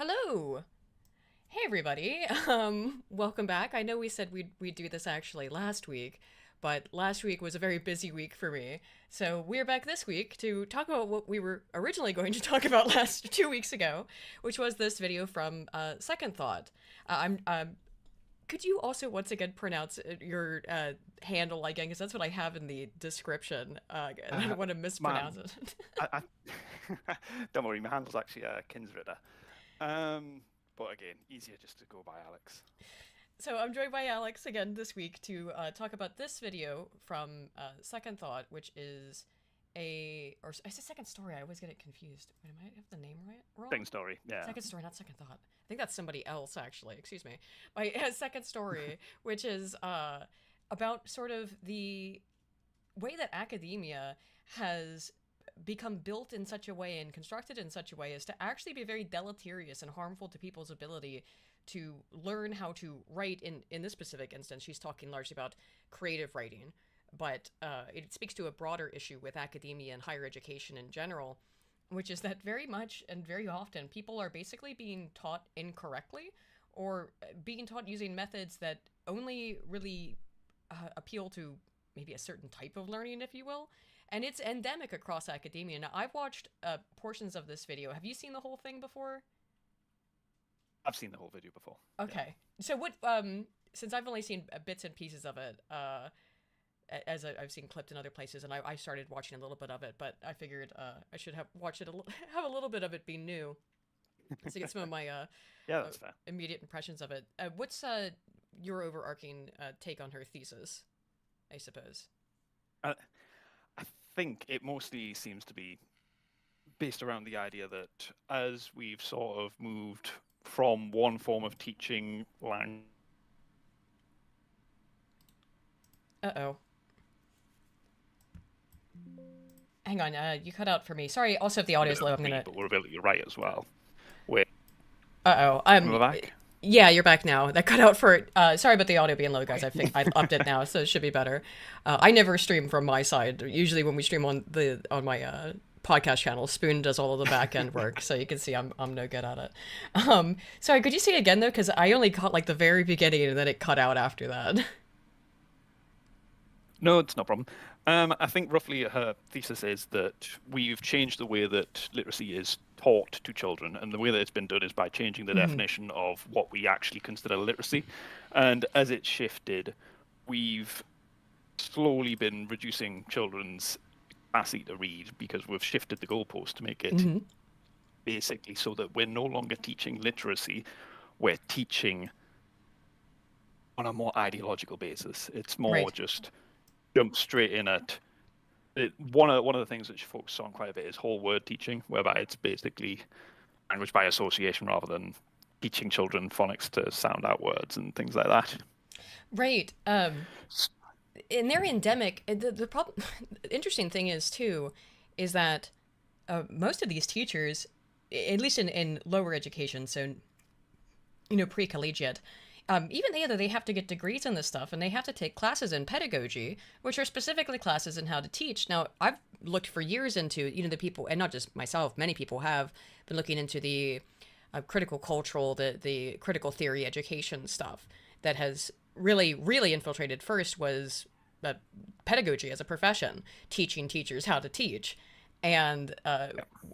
Hello. Hey everybody. Welcome back. I know we said we'd do this actually last week, but last week was a very busy week for me. So we're back this week to talk about what we were originally going to talk about last 2 weeks ago, which was this video from Second Thought. I'm Could you also once again pronounce your handle again? Because that's what I have in the description. And I Uh, don't want to my, mispronounce it. don't worry, my handle's actually Cynnswritere. But again, easier just to go by Alex. So I'm joined by Alex again this week to talk about this video from Second Thought, which is or I say Second Story. I always get it confused. Wait, am I have the name wrong? Same story, yeah. Second Story, not Second Thought. I think that's somebody else actually. Excuse me. My Second Story, which is about sort of the way that academia has become built in such a way and constructed in such a way as to actually be very deleterious and harmful to people's ability to learn how to write. In this specific instance, she's talking largely about creative writing, but it speaks to a broader issue with academia and higher education in general, which is that very much and very often people are basically being taught incorrectly or being taught using methods that only really appeal to maybe a certain type of learning, if you will. And it's endemic across academia. Now, I've watched portions of this video. Have you seen the whole thing before? I've seen the whole video before. Yeah. Okay. So what, since I've only seen bits and pieces of it, as I've seen clipped in other places, and I started watching a little bit of it, but I figured I should have watched it, have a little bit of it be new, to get some of my Yeah, that's fair. immediate impressions of it. What's your overarching take on her thesis, I suppose? I, I think it mostly seems to be based around the idea that as we've sort of moved from one form of teaching language. Uh-oh. Hang on, you cut out for me. Sorry, also if the audio's low, I'm gonna... But we're ability to write as well. Wait, Uh-oh, we're back? yeah, you're back now. That cut out for, sorry about the audio being low, guys. I think I've upped it now, so it should be better. I never stream from my side. Usually when we stream on my podcast channel, Spoon does all of the back end work, so you can see I'm no good at it. Sorry, could you say it again though? Because I only caught like the very beginning and then it cut out after that. No, it's no problem. I think roughly her thesis is that we've changed the way that literacy is taught to children, and the way that it's been done is by changing the definition of what we actually consider literacy. And as it's shifted, we've slowly been reducing children's capacity to read because we've shifted the goalpost to make it basically so that we're no longer teaching literacy, we're teaching on a more ideological basis. It's more Right. just jump straight in at it. One of the things that she focuses on quite a bit is whole word teaching, whereby it's basically language by association rather than teaching children phonics to sound out words and things like that. Right. And they're endemic. The problem, the interesting thing is too, is that most of these teachers, at least in lower education, so pre-collegiate, even they have to get degrees in this stuff, and they have to take classes in pedagogy, which are specifically classes in how to teach. Now, I've looked for years into the people, and not just myself. Many people have been looking into the critical cultural, the critical theory education stuff that has really infiltrated. First was pedagogy as a profession, teaching teachers how to teach, and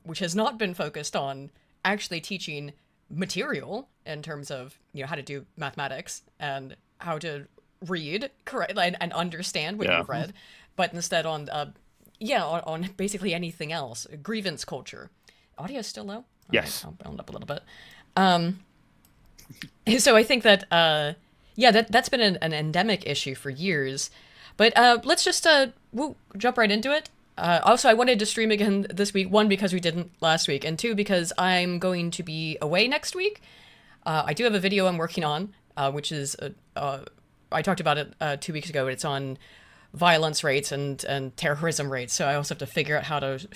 which has not been focused on actually teaching material in terms of how to do mathematics and how to read correct and understand what you've read, but instead on on basically anything else. Grievance culture. Audio is still low? Yes. I'll round up a little bit. So I think that that's been an endemic issue for years. But let's just we'll jump right into it. Also, I wanted to stream again this week, one, because we didn't last week, and two, because I'm going to be away next week. I do have a video I'm working on, which is, I talked about it 2 weeks ago, but it's on violence rates and terrorism rates, so I also have to figure out how to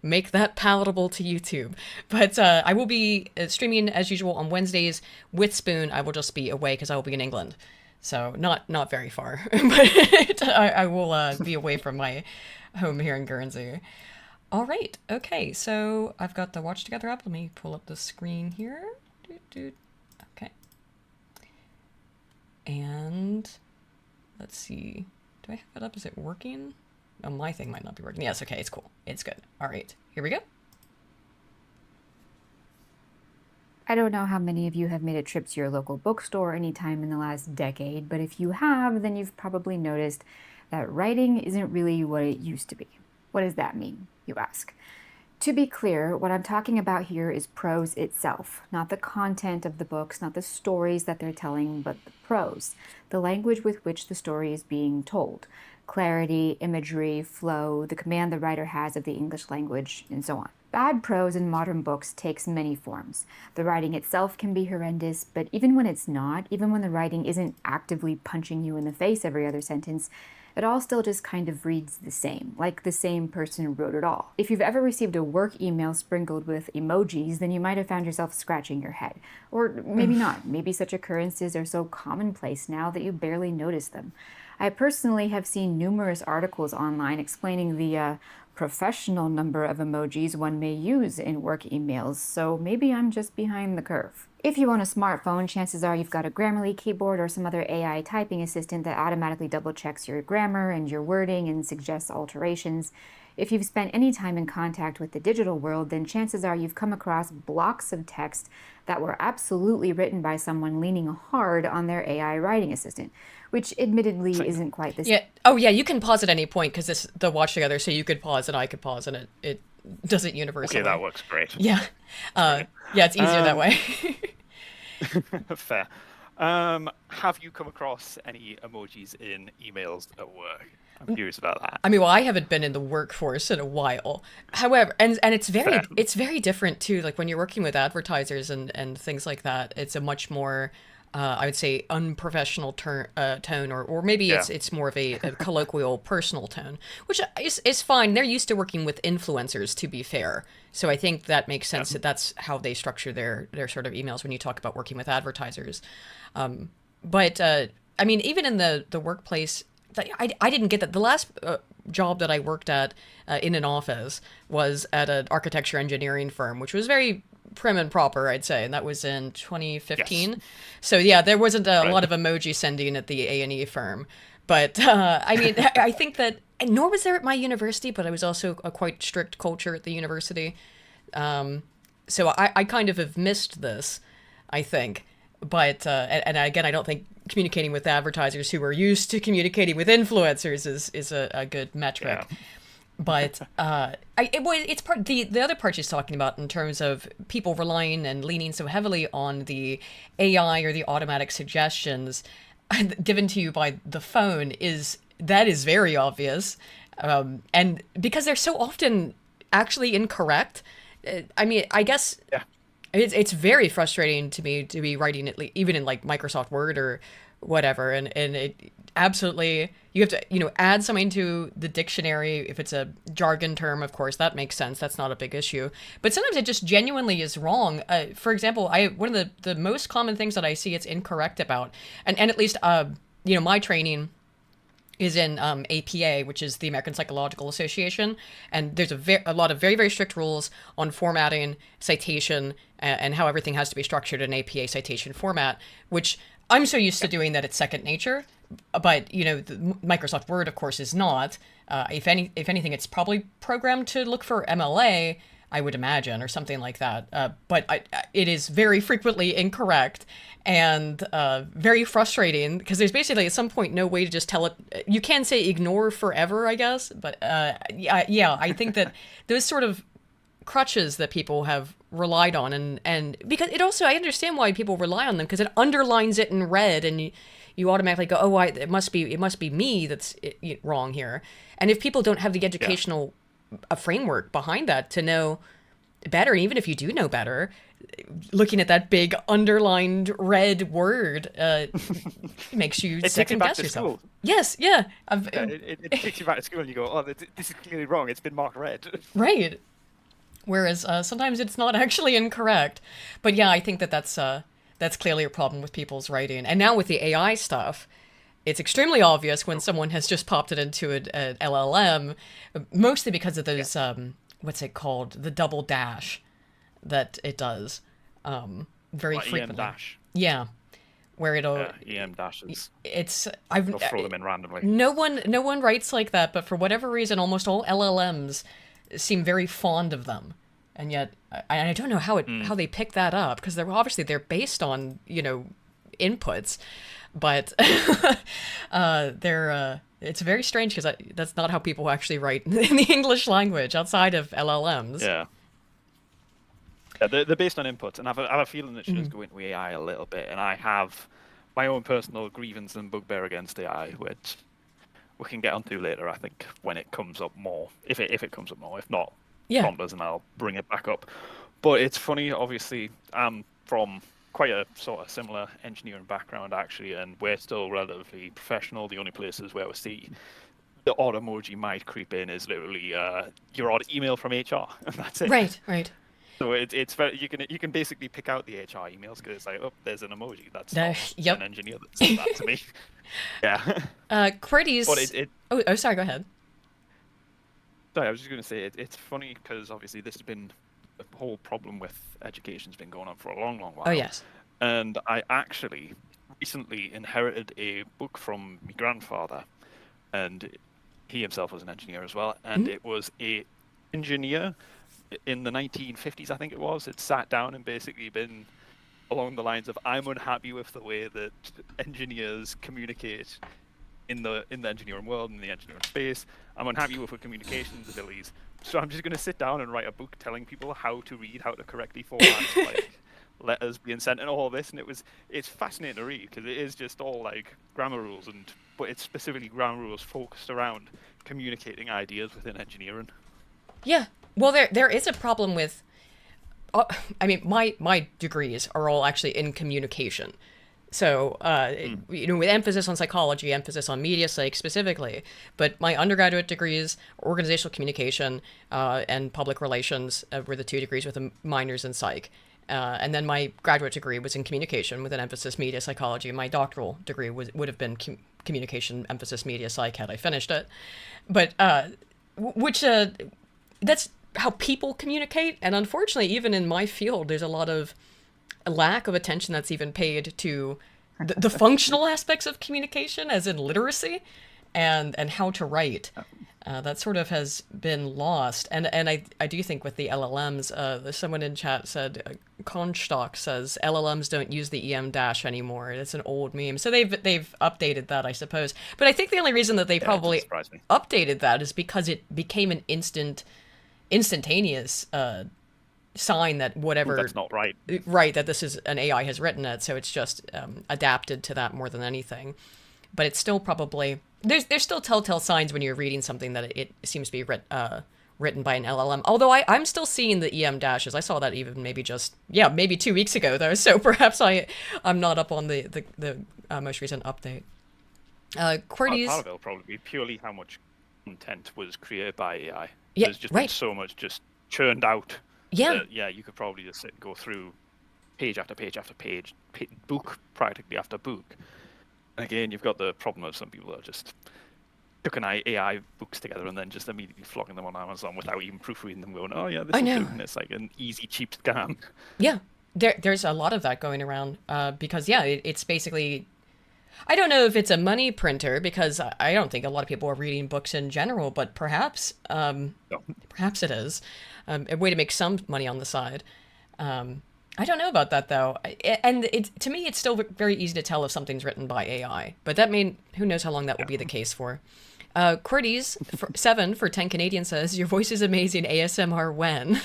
make that palatable to YouTube. But I will be streaming, as usual, on Wednesdays with Spoon. I will just be away because I will be in England. So not very far, but I will be away from my home here in Guernsey. All right. Okay. So I've got the Watch Together app. Let me pull up the screen here. Okay. And let's see. Do I have it up? Is it working? Oh, my thing might not be working. Yes. Okay. It's cool. It's good. All right. Here we go. I don't know how many of you have made a trip to your local bookstore anytime in the last decade, but if you have, then you've probably noticed that writing isn't really what it used to be. What does that mean, you ask? To be clear, what I'm talking about here is prose itself, not the content of the books, not the stories that they're telling, but the prose, the language with which the story is being told. Clarity, imagery, flow, the command the writer has of the English language, and so on. Bad prose in modern books takes many forms. The writing itself can be horrendous, but even when it's not, even when the writing isn't actively punching you in the face every other sentence, it all still just kind of reads the same, like the same person wrote it all. If you've ever received a work email sprinkled with emojis, then you might have found yourself scratching your head. Or maybe not. Maybe such occurrences are so commonplace now that you barely notice them. I personally have seen numerous articles online explaining the professional number of emojis one may use in work emails, so maybe I'm just behind the curve. If you own a smartphone, chances are you've got a Grammarly keyboard or some other AI typing assistant that automatically double checks your grammar and your wording and suggests alterations. If you've spent any time in contact with the digital world, then chances are you've come across blocks of text that were absolutely written by someone leaning hard on their AI writing assistant, which admittedly isn't quite the same. Yeah. Oh, yeah. You can pause at any point because it's the Watch Together, so you could pause and I could pause, and it does it universally. Okay, that works great. Yeah. Yeah, it's easier that way. Fair. Have you come across any emojis in emails at work? I'm curious about that. I mean, well, I haven't been in the workforce in a while. However, and it's very different too. Like when you're working with advertisers and things like that, it's a much more I would say unprofessional tone, or maybe it's more of a colloquial, personal tone, which is fine. They're used to working with influencers, to be fair. So I think that makes sense that that's how they structure their sort of emails when you talk about working with advertisers. But I mean, even in the workplace, I didn't get that. The last job that I worked at in an office was at an architecture engineering firm, which was very prim and proper, I'd say, and that was in 2015. Yes. So yeah, there wasn't a lot of emoji sending at the A&E firm. But I mean, I think that, and nor was there at my university, but I was also a quite strict culture at the university. So I kind of have missed this, I think. But, and again, I don't think communicating with advertisers who are used to communicating with influencers is a good metric. Yeah. But it's part the other part she's talking about in terms of people relying and leaning so heavily on the AI or the automatic suggestions given to you by the phone is very obvious, and because they're so often actually incorrect. I mean, I guess it's very frustrating to me to be writing it even in like Microsoft Word or whatever, and it absolutely, you have to add something to the dictionary. If it's a jargon term, of course that makes sense, that's not a big issue, but sometimes it just genuinely is wrong. For example, one of the most common things that I see it's incorrect about, and at least my training is in APA, which is the American Psychological Association, and there's a lot of very, very strict rules on formatting, citation, and how everything has to be structured in APA citation format, which I'm so used to doing that it's second nature. But the Microsoft Word, of course, is not. If anything, it's probably programmed to look for MLA, I would imagine, or something like that. But it is very frequently incorrect and very frustrating because there's basically at some point no way to just tell it. You can say ignore forever, I guess. But I think that those sort of crutches that people have relied on, and because it also, I understand why people rely on them, because it underlines it in red, and you automatically go, oh, it must be me that's wrong here. And if people don't have the educational framework behind that to know better, and even if you do know better, looking at that big underlined red word makes you second guess yourself. School. Yes, yeah. It takes you back to school and you go, oh, this is clearly wrong. It's been marked red. Right. Whereas sometimes it's not actually incorrect. But yeah, I think that's clearly a problem with people's writing. And now with the AI stuff, it's extremely obvious when someone has just popped it into an LLM, mostly because of those what's it called? The double dash that it does very like frequently. EM dash. Yeah, where it'll EM dashes. I've They'll throw them in randomly. no one writes like that, but for whatever reason, almost all LLMs seem very fond of them, and yet I don't know how they pick that up, because they're based on inputs, but it's very strange, because that's not how people actually write in the English language outside of LLMs. Yeah. Yeah, they're based on inputs, and I have a feeling that she does go into AI a little bit, and I have my own personal grievance and bugbear against AI, which we can get onto later, I think, when it comes up more. If it comes up more. If not, Tom does, and I'll bring it back up. But it's funny, obviously, I'm from quite a sort of similar engineering background, actually, and we're still relatively professional. The only places where we see the odd emoji might creep in is literally your odd email from HR, and that's it. Right. So it's very, you can basically pick out the HR emails, because it's like, oh, there's an emoji. That's not an engineer that said that to me. Yeah. Queries. But Oh, sorry. Go ahead. Sorry, I was just going to say it's funny, because obviously this has been the whole problem with education's been going on for a long while. Oh yes. And I actually recently inherited a book from my grandfather, and he himself was an engineer as well, and it was a engineer in the 1950s, I think it was. It sat down and basically been along the lines of, I'm unhappy with the way that engineers communicate in the engineering world, in the engineering space. I'm unhappy with our communications abilities. So I'm just going to sit down and write a book telling people how to read, how to correctly format like letters being sent and all this. And it's fascinating to read, because it is just all like grammar rules, but it's specifically grammar rules focused around communicating ideas within engineering. Yeah. Well, there is a problem with. I mean, my degrees are all actually in communication. So, with emphasis on psychology, emphasis on media psych specifically, but my undergraduate degrees, organizational communication, and public relations were the 2 degrees with the minors in psych. And then my graduate degree was in communication with an emphasis media psychology. My doctoral degree would have been communication, emphasis media psych had I finished it. But, that's how people communicate. And unfortunately, even in my field, there's a lot of lack of attention that's even paid to the functional aspects of communication, as in literacy and how to write. That sort of has been lost. And I do think with the LLMs, someone in chat said, Constock says, LLMs don't use the EM dash anymore. It's an old meme. So they've updated that, I suppose. But I think the only reason that they probably updated that is because it became an instantaneous sign that whatever that's not right, that this is an AI has written it, so it's just adapted to that more than anything. But it's still probably there's still telltale signs when you're reading something that it seems to be written by an LLM. Although I'm still seeing the EM dashes. I saw that even maybe 2 weeks ago though, so perhaps I'm not up on the most recent update. QWERTY's part of it will probably be purely how much content was created by AI. Yeah, there's just been so much just churned out. Yeah. You could probably just sit and go through page after page after page, book practically after book. And again, you've got the problem of some people that are just chucking AI books together and then just immediately flogging them on Amazon without even proofreading them, going, oh yeah, this is good, and it's like an easy, cheap scam. Yeah, there's a lot of that going around because, it's basically... I don't know if it's a money printer, because I don't think a lot of people are reading books in general, but perhaps perhaps it is a way to make some money on the side. I don't know about that, though. And to me, it's still very easy to tell if something's written by AI, but who knows how long that will be the case for. QWERTY's 7 for 10 Canadian says, your voice is amazing, ASMR when?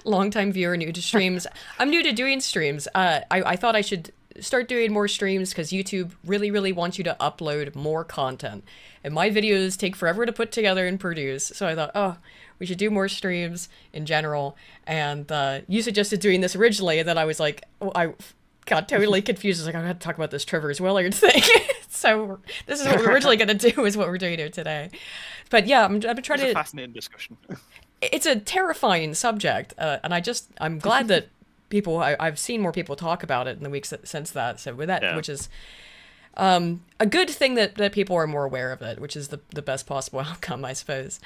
Longtime viewer, new to streams. I'm new to doing streams. I thought I should start doing more streams because YouTube really, really wants you to upload more content. And my videos take forever to put together and produce. So I thought, we should do more streams in general. And you suggested doing this originally, and then I was like, I got totally confused. I was like, I got to talk about this Trevor's Willard thing. So this is what we're originally going to do, is what we're doing here today. But yeah, I'm trying to... It's a fascinating discussion. It's a terrifying subject. And I'm glad that I've seen more people talk about it in the weeks since that. So with that, which is A good thing that people are more aware of it, which is the best possible outcome, I suppose.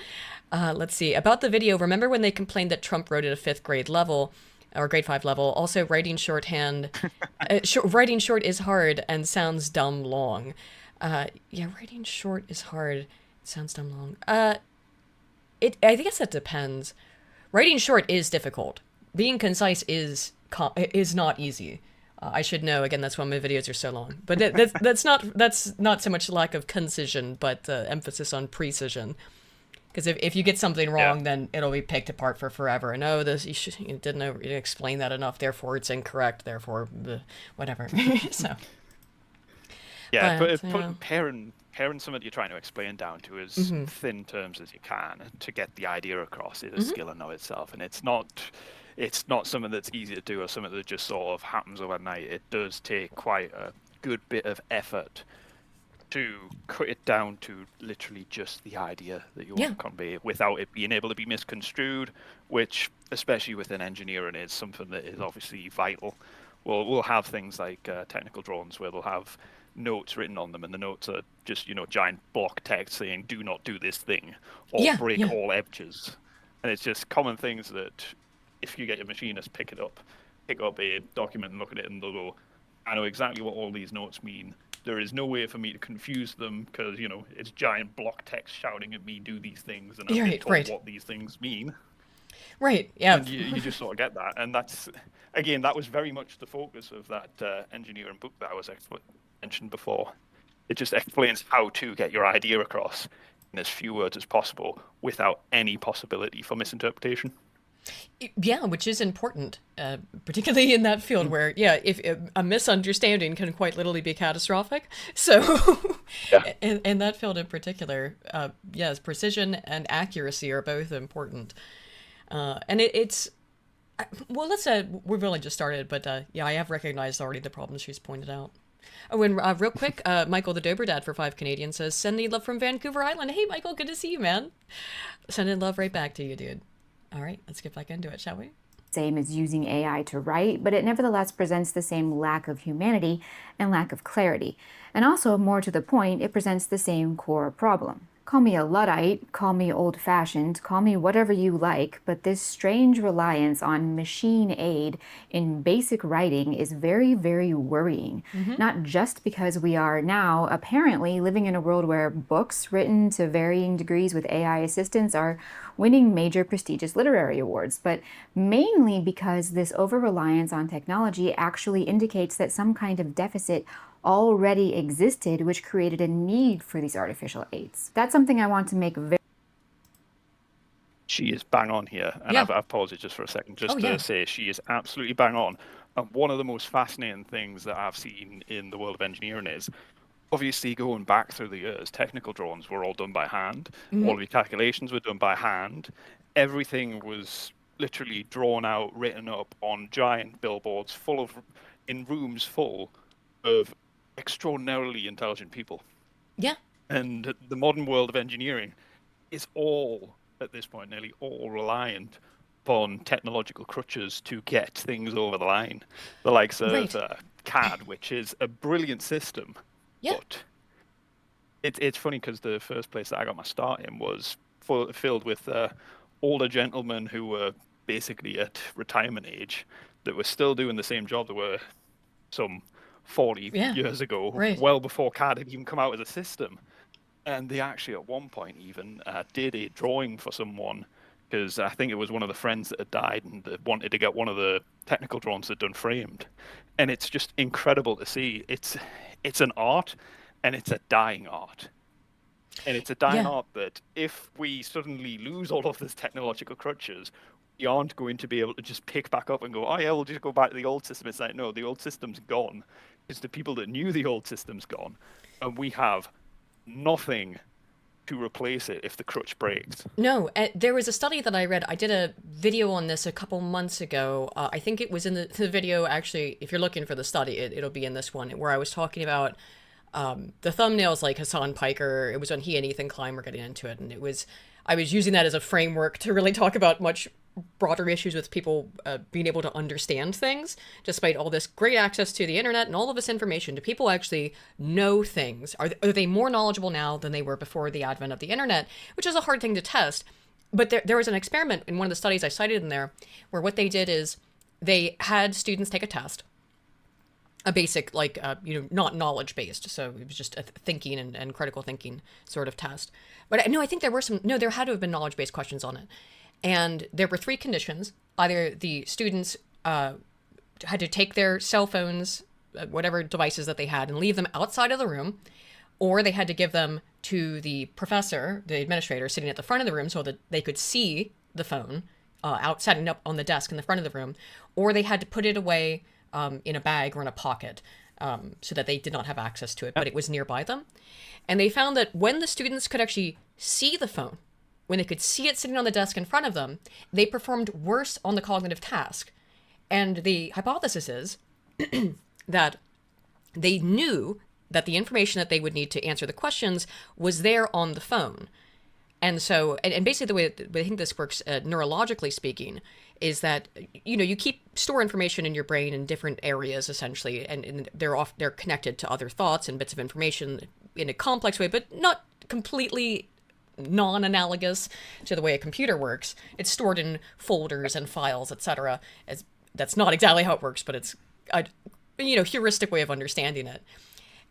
Let's see. About the video, remember when they complained that Trump wrote at a fifth grade level, or grade 5 level? Also, writing shorthand, writing short is hard and sounds dumb long. Yeah, writing short is hard. It sounds dumb long. I guess that depends. Writing short is difficult. Being concise is not easy. I should know. Again, that's why my videos are so long. But that's not so much lack of concision, but emphasis on precision. Because if you get something wrong, then it'll be picked apart for forever. And this you didn't explain that enough. Therefore, it's incorrect. Therefore, whatever. So. Yeah, but putting pairing something you're trying to explain down to as thin terms as you can to get the idea across is a skill in of itself, and it's not something that's easy to do or something that just sort of happens overnight. It does take quite a good bit of effort to cut it down to literally just the idea that you want to convey without it being able to be misconstrued, which, especially within engineering, is something that is obviously vital. We'll have things like technical drawings where they'll have notes written on them, and the notes are just giant block text saying "do not do this thing" or "break all edges," and it's just common things that if you get your machinist pick up a document and look at it, and they'll go, "I know exactly what all these notes mean. There is no way for me to confuse them because it's giant block text shouting at me do these things, and I've been told what these things mean." Right. Yeah. And you just sort of get that, and that was very much the focus of that engineering book that I was mentioned before. It just explains how to get your idea across in as few words as possible without any possibility for misinterpretation. Yeah, which is important, particularly in that field where, if a misunderstanding can quite literally be catastrophic. So, in that field in particular, yes, precision and accuracy are both important. And it's well, let's say we've only just started, but I have recognized already the problems she's pointed out. Oh, and real quick, Michael the Dober Dad for 5 Canadian says, "Sending love from Vancouver Island." Hey, Michael, good to see you, man. Sending love right back to you, dude. All right, let's get back into it, shall we? Same as using AI to write, but it nevertheless presents the same lack of humanity and lack of clarity. And also, more to the point, it presents the same core problem. Call me a Luddite, call me old-fashioned, call me whatever you like, but this strange reliance on machine aid in basic writing is very, very worrying. Not just because we are now apparently living in a world where books written to varying degrees with AI assistance are winning major prestigious literary awards, but mainly because this over-reliance on technology actually indicates that some kind of deficit already existed, which created a need for these artificial aids. That's something I want to make very... She is bang on here, and I've paused it just for a second just to say she is absolutely bang on. And one of the most fascinating things that I've seen in the world of engineering is, obviously, going back through the years, technical drawings were all done by hand. All of the calculations were done by hand. Everything was literally drawn out, written up on giant billboards in rooms full of extraordinarily intelligent people. Yeah. And the modern world of engineering is all, at this point, nearly all reliant upon technological crutches to get things over the line. The likes of CAD, which is a brilliant system. Yeah. But it's funny because the first place that I got my start in was filled with older gentlemen who were basically at retirement age that were still doing the same job that were some 40 years ago, well before CAD had even come out as a system. And they actually, at one point, even did a drawing for someone, because I think it was one of the friends that had died and that wanted to get one of the technical drawings that done framed. And it's just incredible to see. It's an art, and it's a dying art. And it's a dying art that if we suddenly lose all of these technological crutches, we aren't going to be able to just pick back up and go, oh yeah, we'll just go back to the old system. It's like, no, the old system's gone. It's the people that knew the old system's gone. And we have nothing to replace it if the crutch breaks. No, there was a study that I read. I did a video on this a couple months ago. I think it was in the video, actually, if you're looking for the study, it'll be in this one, where I was talking about the thumbnails like Hassan Piker. It was when he and Ethan Klein were getting into it. And I was using that as a framework to really talk about much broader issues with people being able to understand things, despite all this great access to the internet and all of this information. Do people actually know things? Are they more knowledgeable now than they were before the advent of the internet, which is a hard thing to test. But there was an experiment in one of the studies I cited in there where what they did is they had students take a test, a basic, like, not knowledge based. So it was just a thinking and critical thinking sort of test. But no, I think there had to have been knowledge based questions on it. And there were 3 conditions. Either the students had to take their cell phones, whatever devices that they had, and leave them outside of the room, or they had to give them to the professor, the administrator, sitting at the front of the room so that they could see the phone setting up on the desk in the front of the room, or they had to put it away in a bag or in a pocket so that they did not have access to it, but it was nearby them. And they found that when the students could actually see the phone, when they could see it sitting on the desk in front of them, they performed worse on the cognitive task. And the hypothesis is that they knew that the information that they would need to answer the questions was there on the phone. And so, and basically the way that I think this works, neurologically speaking, is that, you store information in your brain in different areas, essentially, and they're connected to other thoughts and bits of information in a complex way, but not completely non-analogous to the way a computer works. It's stored in folders and files, etc. That's not exactly how it works, but it's a heuristic way of understanding it.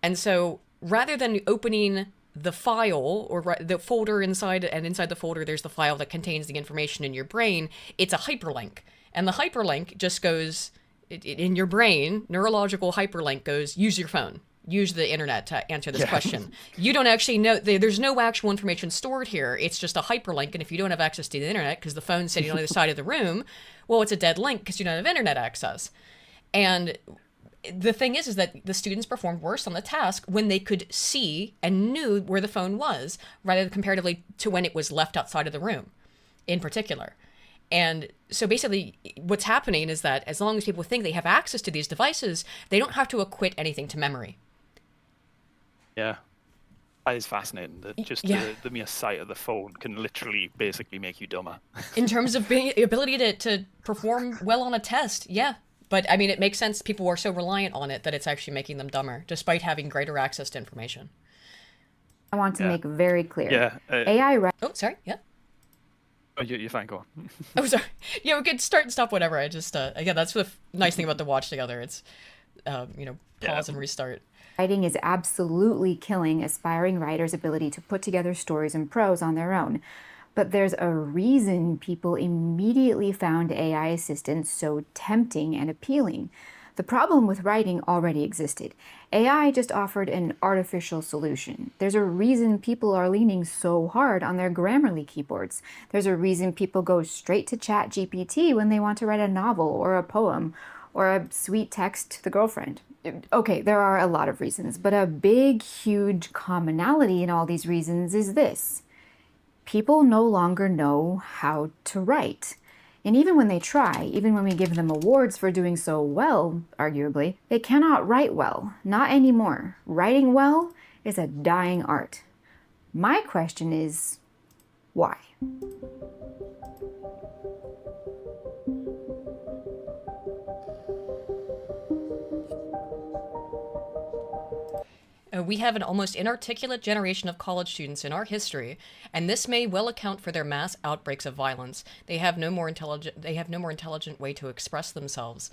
And so rather than opening the file or the folder inside the folder there's the file that contains the information in your brain, it's a hyperlink. And the hyperlink just goes in your brain, neurological hyperlink goes, use your phone. Use the internet to answer this question. You don't actually know, there's no actual information stored here. It's just a hyperlink. And if you don't have access to the internet because the phone's sitting on the other side of the room, well, it's a dead link because you don't have internet access. And the thing is that the students performed worse on the task when they could see and knew where the phone was, rather than comparatively to when it was left outside of the room in particular. And so basically what's happening is that as long as people think they have access to these devices, they don't have to acquit anything to memory. Yeah, that is fascinating. That just the mere sight of the phone can literally basically make you dumber. In terms of ability to perform well on a test, yeah. But I mean, it makes sense. People are so reliant on it that it's actually making them dumber, despite having greater access to information. I want to make very clear. Yeah. AI. Oh, sorry. Yeah. Oh, you're fine. Go on. Oh, sorry. Yeah, we could start and stop whatever. I just again, that's the nice thing about the watch together. It's pause and restart. Writing is absolutely killing aspiring writers' ability to put together stories and prose on their own. But there's a reason people immediately found AI assistance so tempting and appealing. The problem with writing already existed. AI just offered an artificial solution. There's a reason people are leaning so hard on their Grammarly keyboards. There's a reason people go straight to ChatGPT when they want to write a novel or a poem or a sweet text to the girlfriend. Okay, there are a lot of reasons, but a big, huge commonality in all these reasons is this. People no longer know how to write. And even when they try, even when we give them awards for doing so well, arguably, they cannot write well. Not anymore. Writing well is a dying art. My question is, why? We have an almost inarticulate generation of college students in our history, and this may well account for their mass outbreaks of violence. They have no more intelligent way to express themselves.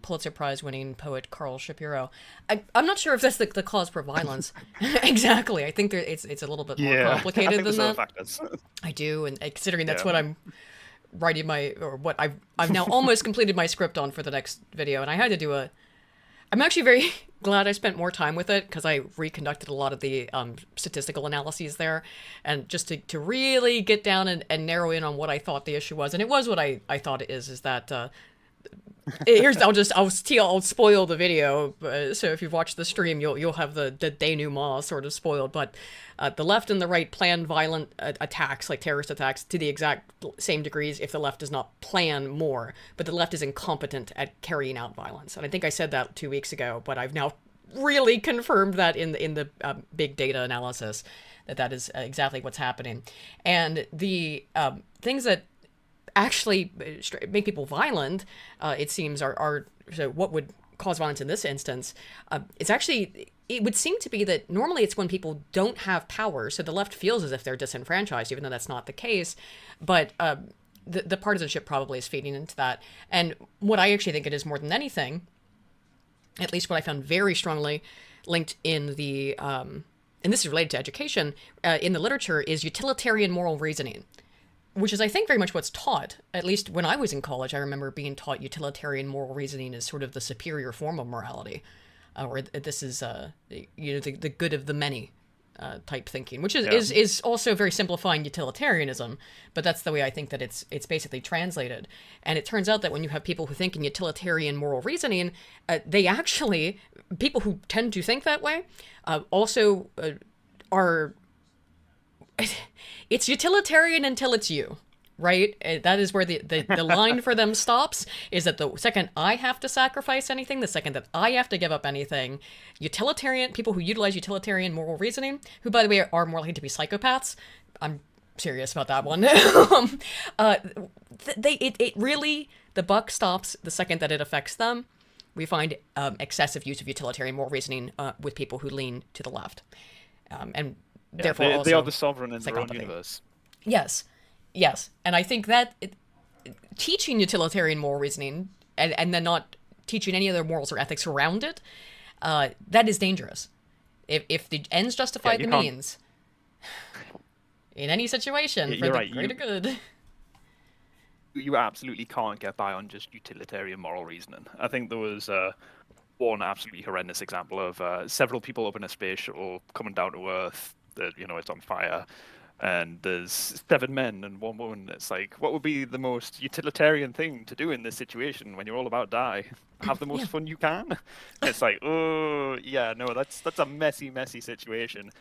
Pulitzer Prize-winning poet Carl Shapiro. I'm not sure if that's the cause for violence. Exactly. I think it's a little bit more complicated than that. Factors. I do, and considering that's what I'm writing what I've now almost completed my script on for the next video, and I had to do I'm actually very glad I spent more time with it because I reconducted a lot of the statistical analyses there, and just to really get down and narrow in on what I thought the issue was. And it was what I thought it is that I'll spoil the video. So if you've watched the stream, you'll have the denouement sort of spoiled. But the left and the right plan violent attacks, like terrorist attacks, to the exact same degrees if the left does not plan more. But the left is incompetent at carrying out violence. And I think I said that 2 weeks ago, but I've now really confirmed that in the big data analysis that is exactly what's happening. And the things that actually make people violent, it seems, are so what would cause violence in this instance, it's actually, it would seem to be that normally it's when people don't have power, so the left feels as if they're disenfranchised, even though that's not the case. But the partisanship probably is feeding into that. And what I actually think it is more than anything, at least what I found very strongly linked in the, and this is related to education, in the literature, is utilitarian moral reasoning, which is, I think, very much what's taught. At least when I was in college, I remember being taught utilitarian moral reasoning is sort of the superior form of morality, or this is, the good of the many type thinking, which is also very simplifying utilitarianism, but that's the way I think that it's basically translated. And it turns out that when you have people who think in utilitarian moral reasoning, they actually, people who tend to think that way, also are, it's utilitarian until it's you, right? That is where the line for them stops, is that the second I have to sacrifice anything, the second that I have to give up anything, utilitarian, people who utilize utilitarian moral reasoning, who, by the way, are more likely to be psychopaths, I'm serious about that one, it really, the buck stops the second that it affects them. We find excessive use of utilitarian moral reasoning with people who lean to the left. And therefore they are the sovereign in their own universe. Yes. And I think that teaching utilitarian moral reasoning and then not teaching any other morals or ethics around it, that is dangerous. If the ends justify the means, in any situation, for the greater good. You absolutely can't get by on just utilitarian moral reasoning. I think there was one absolutely horrendous example of several people up in a space shuttle coming down to Earth. That it's on fire, and there's 7 men and 1 woman. It's like, what would be the most utilitarian thing to do in this situation when you're all about to die? Have the most fun you can. It's like, oh yeah, no, that's a messy situation.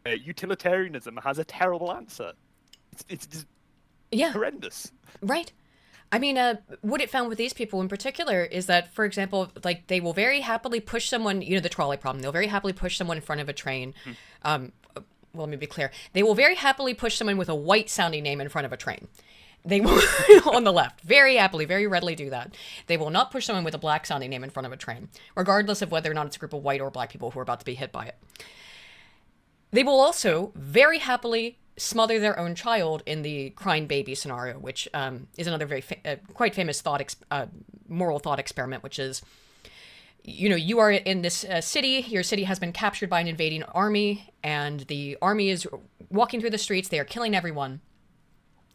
Utilitarianism has a terrible answer. It's just horrendous. Right. I mean, what it found with these people in particular is that, for example, like, they will very happily push someone, the trolley problem, they'll very happily push someone in front of a train. Well, let me be clear. They will very happily push someone with a white-sounding name in front of a train. They will, on the left, very happily, very readily do that. They will not push someone with a black-sounding name in front of a train, regardless of whether or not it's a group of white or black people who are about to be hit by it. They will also very happily smother their own child in the crying baby scenario, which is another very quite famous moral thought experiment, which is, you are in this city, your city has been captured by an invading army, and the army is walking through the streets, they are killing everyone.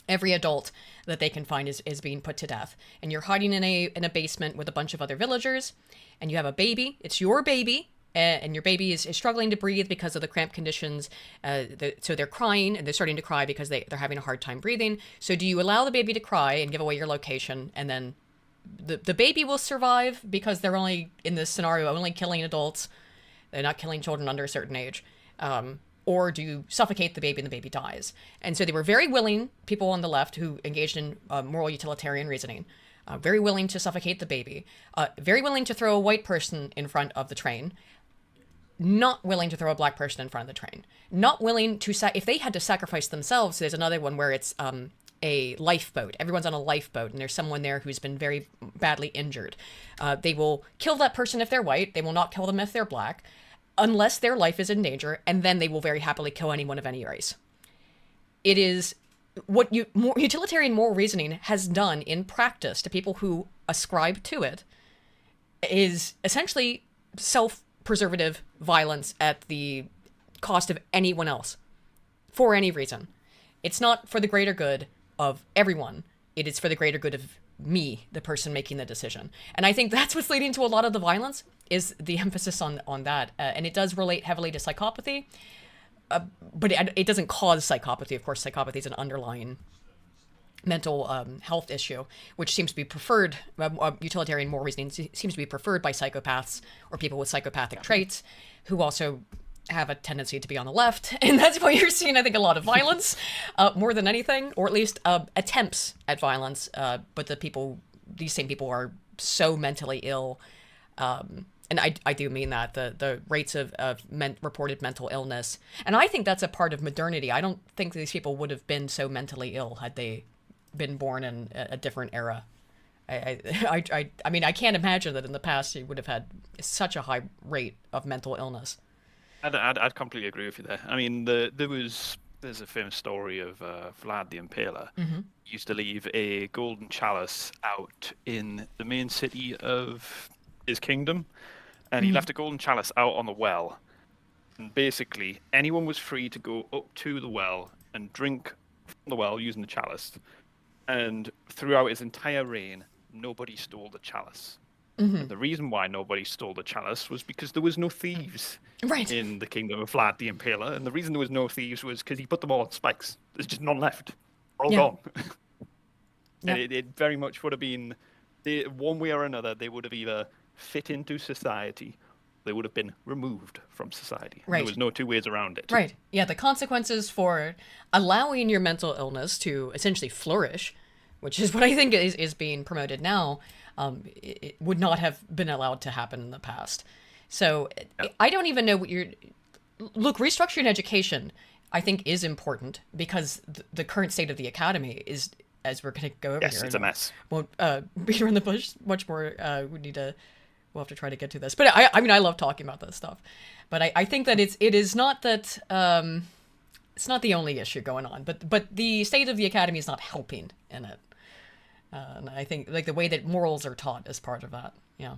Every adult that they can find is being put to death. And you're hiding in a basement with a bunch of other villagers, and you have a baby, it's your baby, and your baby is struggling to breathe because of the cramped conditions. So they're crying, and they're starting to cry because they're having a hard time breathing. So do you allow the baby to cry and give away your location, and then the baby will survive because they're only, in this scenario, only killing adults. They're not killing children under a certain age. Or do you suffocate the baby and the baby dies? And so they were very willing, people on the left who engaged in moral utilitarian reasoning, very willing to suffocate the baby, very willing to throw a white person in front of the train, not willing to throw a black person in front of the train, not willing to, if they had to sacrifice themselves, there's another one where it's a lifeboat. Everyone's on a lifeboat, and there's someone there who's been very badly injured. They will kill that person if they're white. They will not kill them if they're black, unless their life is in danger, and then they will very happily kill anyone of any race. It is what utilitarian moral reasoning has done in practice to people who ascribe to it is essentially self-preservative violence at the cost of anyone else, for any reason. It's not for the greater good of everyone. It is for the greater good of me, the person making the decision. And I think that's what's leading to a lot of the violence, is the emphasis on that. And it does relate heavily to psychopathy, but it doesn't cause psychopathy. Of course, psychopathy is an underlying mental health issue, which seems to be preferred, utilitarian moral reasoning seems to be preferred by psychopaths or people with psychopathic traits, who also have a tendency to be on the left. And that's why you're seeing, I think, a lot of violence, more than anything, or at least attempts at violence. But these same people are so mentally ill. And I do mean that, the rates of reported mental illness. And I think that's a part of modernity. I don't think these people would have been so mentally ill had they been born in a different era. I mean, I can't imagine that in the past he would have had such a high rate of mental illness. I'd completely agree with you there. I mean, there's a famous story of Vlad the Impaler. He used to leave a golden chalice out in the main city of his kingdom, and he left a golden chalice out on the well. And basically, anyone was free to go up to the well and drink from the well using the chalice. And throughout his entire reign, nobody stole the chalice. And the reason why nobody stole the chalice was because there was no thieves Right. in the kingdom of Vlad the Impaler. And the reason there was no thieves was because he put them all on spikes. There's just none left. They're all Yeah. gone. Yep. And it very much would have been, one way or another, they would have either fit into society, they would have been removed from society. Right. There was no two ways around it. Right. Yeah, the consequences for allowing your mental illness to essentially flourish, which is what I think is being promoted now, it would not have been allowed to happen in the past. So I don't even know what you're. Look, restructuring education, I think, is important because the current state of the academy is, as we're going to go over Yes, here. it's a mess. Won't beat around the bush much more. We need to. We'll have to try to get to this. But I mean, I love talking about this stuff. But I think that it is not that. It's not the only issue going on. But the state of the academy is not helping in it. And I think like the way that morals are taught is part of that. Yeah.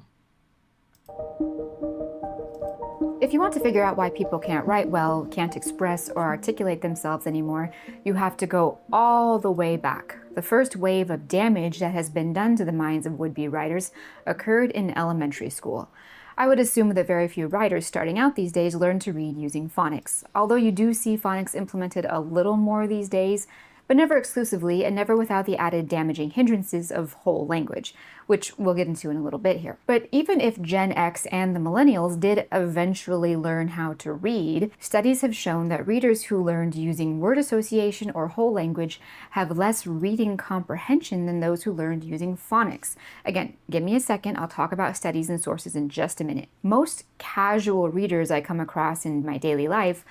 If you want to figure out why people can't write well, can't express or articulate themselves anymore, you have to go all the way back. The first wave of damage that has been done to the minds of would-be writers occurred in elementary school. I would assume that very few writers starting out these days learn to read using phonics, although you do see phonics implemented a little more these days, but never exclusively and never without the added damaging hindrances of whole language, which we'll get into in a little bit here. But even if Gen X and the millennials did eventually learn how to read, studies have shown that readers who learned using word association or whole language have less reading comprehension than those who learned using phonics. Again, give me a second, I'll talk about studies and sources in just a minute. Most casual readers I come across in my daily life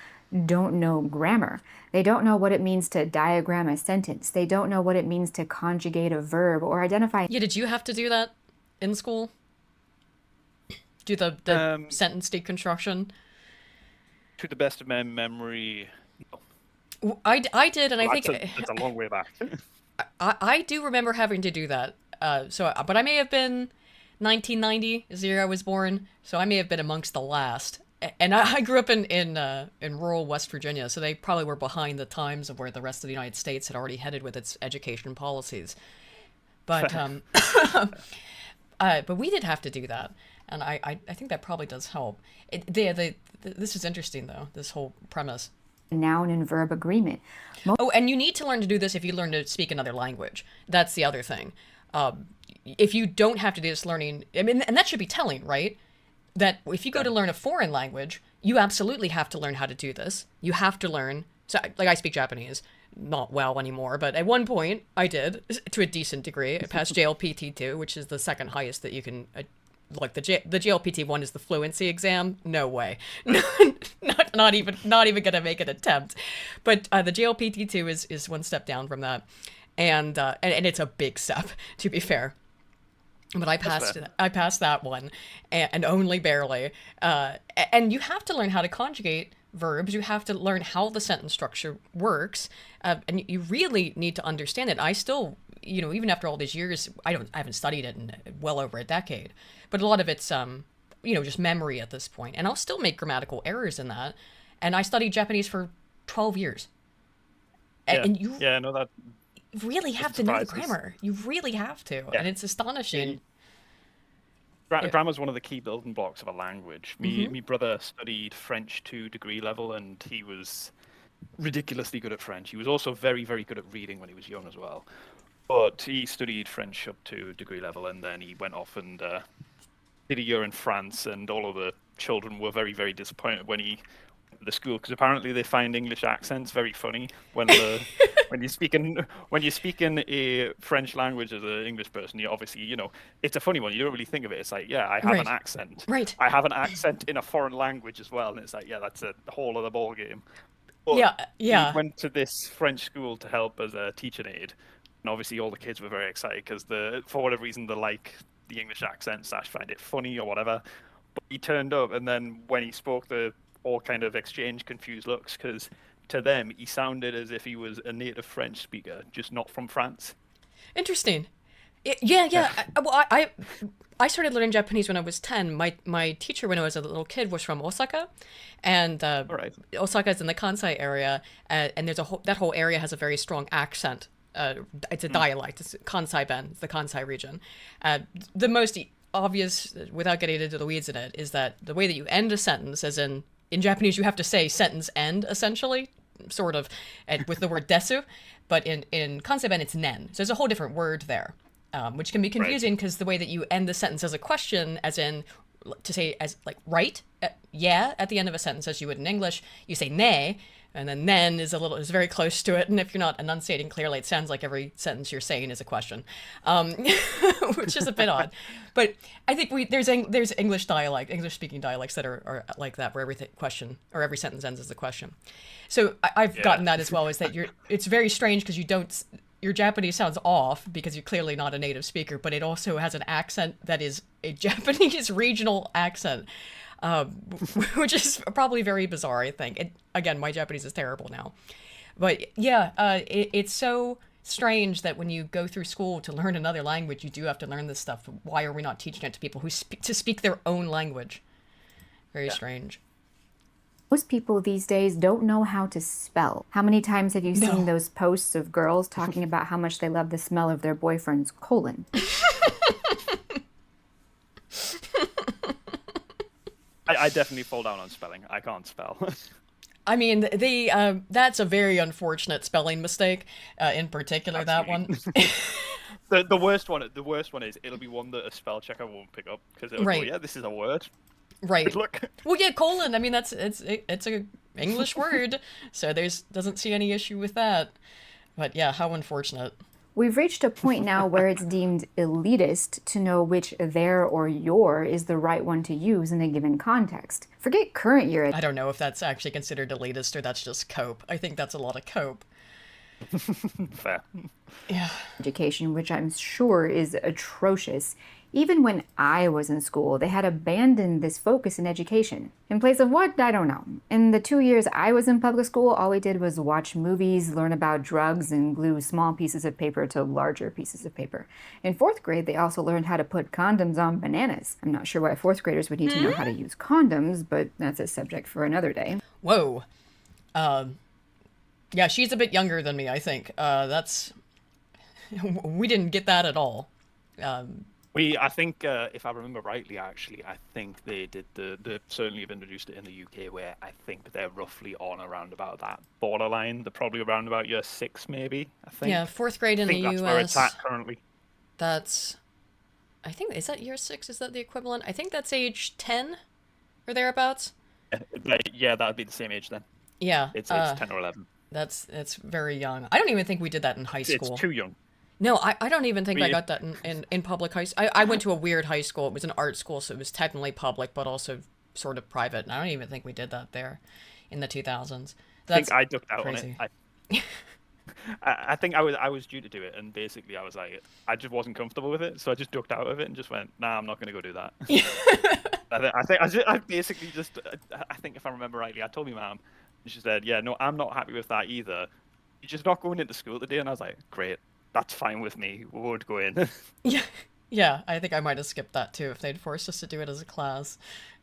don't know grammar. They don't know what it means to diagram a sentence. They don't know what it means to conjugate a verb or identify. Yeah. Did you have to do that in school? Do the sentence deconstruction? To the best of my memory, I did, and I think it's a long way back. I do remember having to do that. But I may have been 1990 is the year I was born, so I may have been amongst the last. And I grew up in rural West Virginia, so they probably were behind the times of where the rest of the United States had already headed with its education policies. But but we did have to do that, and I think that probably does help. This is interesting though, this whole premise. Noun and verb agreement. Oh, and you need to learn to do this if you learn to speak another language. That's the other thing. If you don't have to do this learning, I mean, and that should be telling, right? That if you go to learn a foreign language, you absolutely have to learn how to do this. You have to learn. So, like, I speak Japanese, not well anymore, but at one point I did to a decent degree. I passed JLPT2, which is the second highest that you can. Like the JLPT1 is the fluency exam. No way, not even gonna make an attempt. But the JLPT2 is one step down from that, and it's a big step, to be fair. But I passed that one, and only barely. And you have to learn how to conjugate verbs. You have to learn how the sentence structure works, and you really need to understand it. I still, even after all these years, I haven't studied it in well over a decade. But a lot of it's, just memory at this point. And I'll still make grammatical errors in that. And I studied Japanese for 12 years. Yeah, and you no, that really have to know the grammar. You really have to. Yeah. And it's astonishing. Grammar's one of the key building blocks of a language. My brother studied French to degree level, and he was ridiculously good at French. He was also very, very good at reading when he was young as well. But he studied French up to degree level, and then he went off and did a year in France, and all of the children were very, very disappointed when he went to the school, because apparently they find English accents very funny when when you're speaking a French language as an English person. You obviously, it's a funny one. You don't really think of it. It's like, yeah, I have an accent. Right. I have an accent in a foreign language as well, and it's like, yeah, that's a whole other ball game. But Yeah. he went to this French school to help as a teaching aide. And obviously all the kids were very excited because for whatever reason they like the English accent / find it funny or whatever. But he turned up, and then when he spoke, they all kind of exchanged confused looks because to them he sounded as if he was a native French speaker, just not from France. Interesting. Yeah. I started learning Japanese when I was 10. My teacher when I was a little kid was from Osaka, and All right. Osaka is in the Kansai area, and that whole area has a very strong accent. It's a dialect. It's Kansai-ben. It's the Kansai region. The most obvious, without getting into the weeds in it, is that the way that you end a sentence, as in Japanese, you have to say sentence end essentially, sort of, and with the word desu, but in Kansai-ben it's nen. So there's a whole different word there. Which can be confusing because the way that you end the sentence as a question, as in to say as like right, yeah, at the end of a sentence as you would in English, you say ne, and then is very close to it. And if you're not enunciating clearly, it sounds like every sentence you're saying is a question, which is a bit odd. But I think there's English speaking dialects that are like that, where every question or every sentence ends as a question. So I've gotten that as well. Is that it's very strange because your Japanese sounds off because you're clearly not a native speaker, but it also has an accent that is a Japanese regional accent, which is probably very bizarre, I think. Again, my Japanese is terrible now. But yeah, it's so strange that when you go through school to learn another language, you do have to learn this stuff. Why are we not teaching it to people who speak their own language? Very strange. Most people these days don't know how to spell. How many times have you seen those posts of girls talking about how much they love the smell of their boyfriend's colon? I definitely fall down on spelling. I can't spell. I mean, that's a very unfortunate spelling mistake, in particular, Absolutely. That one. The worst one is it'll be one that a spell checker won't pick up because it'll go, yeah, this is a word. Right. Look. Well, yeah, colon. I mean, it's a English word, so doesn't see any issue with that. But yeah, how unfortunate. We've reached a point now where it's deemed elitist to know which their or your is the right one to use in a given context. Forget current year. I don't know if that's actually considered elitist or that's just cope. I think that's a lot of cope. Fair. Yeah. Education, which I'm sure is atrocious. Even when I was in school, they had abandoned this focus in education. In place of what? I don't know. In the 2 years I was in public school, all we did was watch movies, learn about drugs, and glue small pieces of paper to larger pieces of paper. In 4th grade, they also learned how to put condoms on bananas. I'm not sure why 4th graders would need to know how to use condoms, but that's a subject for another day. Whoa. Yeah, she's a bit younger than me, I think. We didn't get that at all. I think, if I remember rightly, actually, I think they did they certainly have introduced it in the UK, where I think they're roughly on around about that borderline. They're probably around about year 6, maybe, I think. Yeah, 4th grade in the US. I think that's where it's at currently. Is that year 6? Is that the equivalent? I think that's age 10 or thereabouts. Yeah, that would be the same age then. Yeah. It's 10 or 11. It's very young. I don't even think we did that in high school. It's too young. No, I don't even think I got that in public high school. I went to a weird high school. It was an art school, so it was technically public, but also sort of private. And I don't even think we did that there in the 2000s. I think I ducked out crazy. on it. I think I was due to do it, and basically I was like, I just wasn't comfortable with it, so I just ducked out of it and just went, nah, I'm not going to go do that. I basically just, I think if I remember rightly, I told my mum, and she said, yeah, no, I'm not happy with that either. You're just not going into school today. And I was like, great. That's fine with me. We won't go in. Yeah, I think I might have skipped that too if they'd forced us to do it as a class.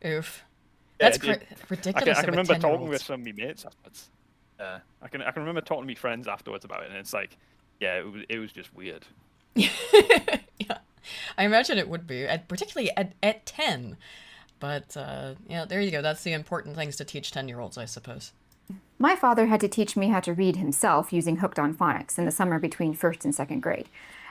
Oof. That's ridiculous. I can remember talking with some of my mates afterwards. I can remember talking to my friends afterwards about it, and it's like, yeah, it was just weird. Yeah, I imagine it would be, particularly at 10. But yeah, there you go. That's the important things to teach 10-year-olds, I suppose. My father had to teach me how to read himself using Hooked on Phonics in the summer between 1st and 2nd grade.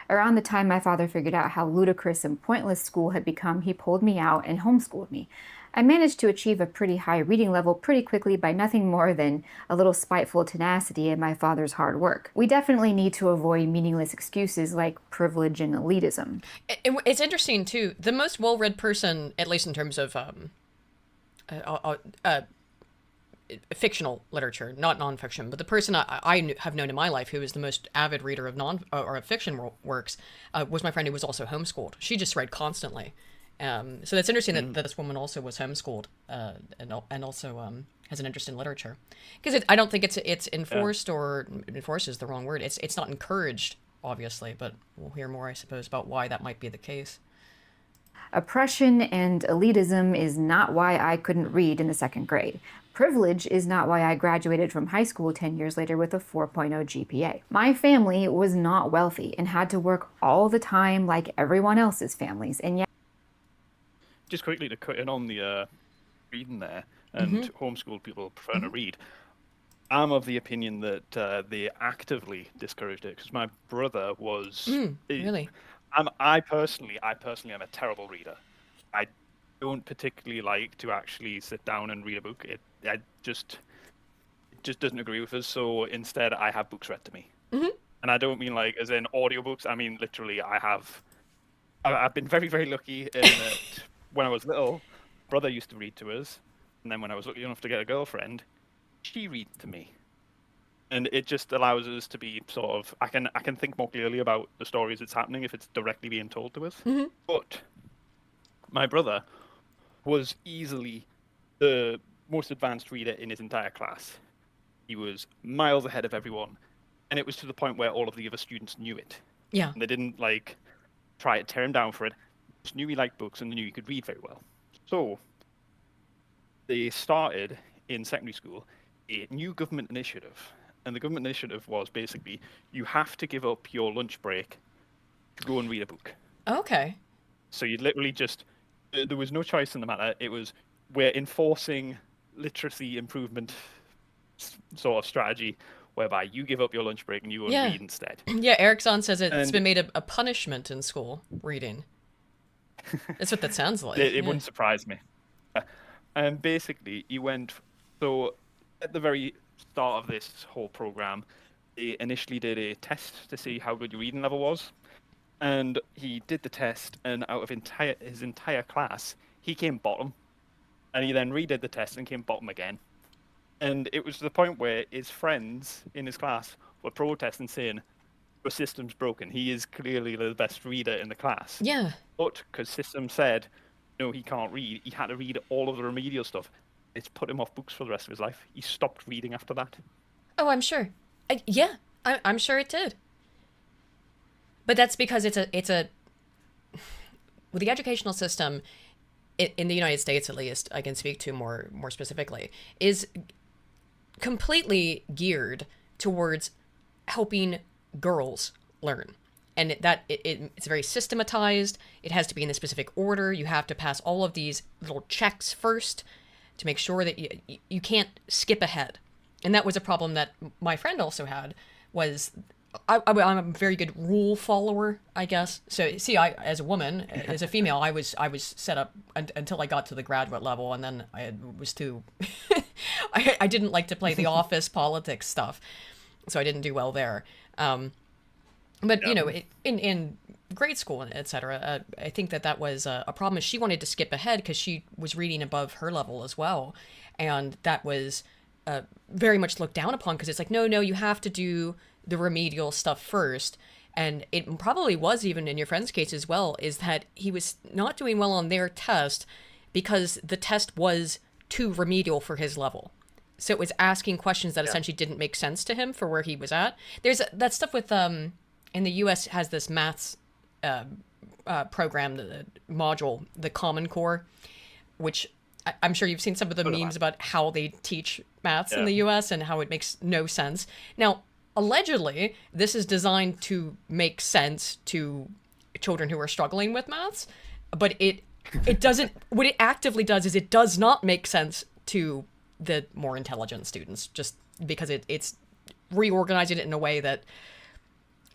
Around the time my father figured out how ludicrous and pointless school had become, he pulled me out and homeschooled me. I managed to achieve a pretty high reading level pretty quickly by nothing more than a little spiteful tenacity and my father's hard work. We definitely need to avoid meaningless excuses like privilege and elitism. It's interesting, too. The most well-read person, at least in terms of fictional literature, not nonfiction, but the person have known in my life who is the most avid reader of or of fiction works was my friend who was also homeschooled. She just read constantly. So that's interesting that this woman also was homeschooled and also has an interest in literature. Because I don't think it's enforced, or enforced is the wrong word. It's not encouraged, obviously, but we'll hear more, I suppose, about why that might be the case. Oppression and elitism is not why I couldn't read in the second grade. Privilege is not why I graduated from high school 10 years later with a 4.0 GPA. My family was not wealthy and had to work all the time like everyone else's families, and yet... Just quickly to cut in on the reading there, and homeschooled people preferring to read. I'm of the opinion that they actively discouraged it, because my brother was... Really? I personally am a terrible reader. I don't particularly like to actually sit down and read a book. It just doesn't agree with us. So instead, I have books read to me, and I don't mean like as in audiobooks. I mean literally. I've been very, very lucky in that when I was little, brother used to read to us, and then when I was lucky enough to get a girlfriend, she read to me. And it just allows us to be sort of, I can think more clearly about the stories that's happening if it's directly being told to us. But my brother was easily the most advanced reader in his entire class. He was miles ahead of everyone. And it was to the point where all of the other students knew it. Yeah. And they didn't like try to tear him down for it. They just knew he liked books and they knew he could read very well. So they started in secondary school a new government initiative. And the government initiative was basically, you have to give up your lunch break to go and read a book. Okay. So you'd literally just, there was no choice in the matter. It was, we're enforcing literacy improvement sort of strategy, whereby you give up your lunch break and you go and read instead. Yeah, Erickson says it's been made a punishment in school, reading. That's what that sounds like. It wouldn't surprise me. And basically, he went, so at the very start of this whole program, they initially did a test to see how good your reading level was, and he did the test, and out of his entire class, he came bottom, and he then redid the test and came bottom again. And it was to the point where his friends in his class were protesting, saying, "Your system's broken. He is clearly the best reader in the class." Yeah. But because system said, no, he can't read, he had to read all of the remedial stuff. It's put him off books for the rest of his life. He stopped reading after that. Oh, I'm sure. I'm sure it did. But that's because it's a well, the educational system in the United States, at least, I can speak to more specifically, is completely geared towards helping girls learn. And it's very systematized. It has to be in a specific order. You have to pass all of these little checks first to make sure that you can't skip ahead. And that was a problem that my friend also had, was I'm a very good rule follower, I guess. So see, I, as a woman, as a female, I was set up until I got to the graduate level, and then I was too, I didn't like to play the office politics stuff, so I didn't do well there. But you know, in grade school, etc., I think that was a problem. Is she wanted to skip ahead because she was reading above her level as well, and that was very much looked down upon, because it's like, no, you have to do the remedial stuff first. And it probably was even in your friend's case as well, is that he was not doing well on their test because the test was too remedial for his level. So it was asking questions that essentially didn't make sense to him for where he was at. There's that stuff with in the U.S. has this maths program, the module, the Common Core, which I'm sure you've seen some of the memes about how they teach maths in the U.S. and how it makes no sense. Now, allegedly, this is designed to make sense to children who are struggling with maths, but it doesn't. What it actively does is it does not make sense to the more intelligent students, just because it's reorganizing it in a way that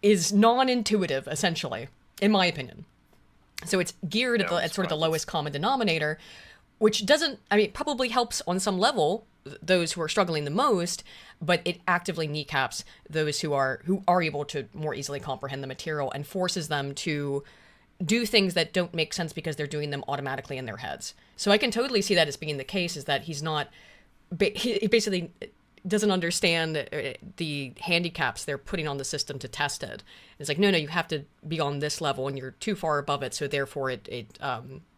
is non-intuitive, essentially, in my opinion. So it's geared at sort of the lowest common denominator, which doesn't, I mean, probably helps on some level those who are struggling the most, but it actively kneecaps those who are able to more easily comprehend the material and forces them to do things that don't make sense because they're doing them automatically in their heads. So I can totally see that as being the case, is that he's not he basically doesn't understand the handicaps they're putting on the system to test it. It's like, no, you have to be on this level and you're too far above it, so therefore it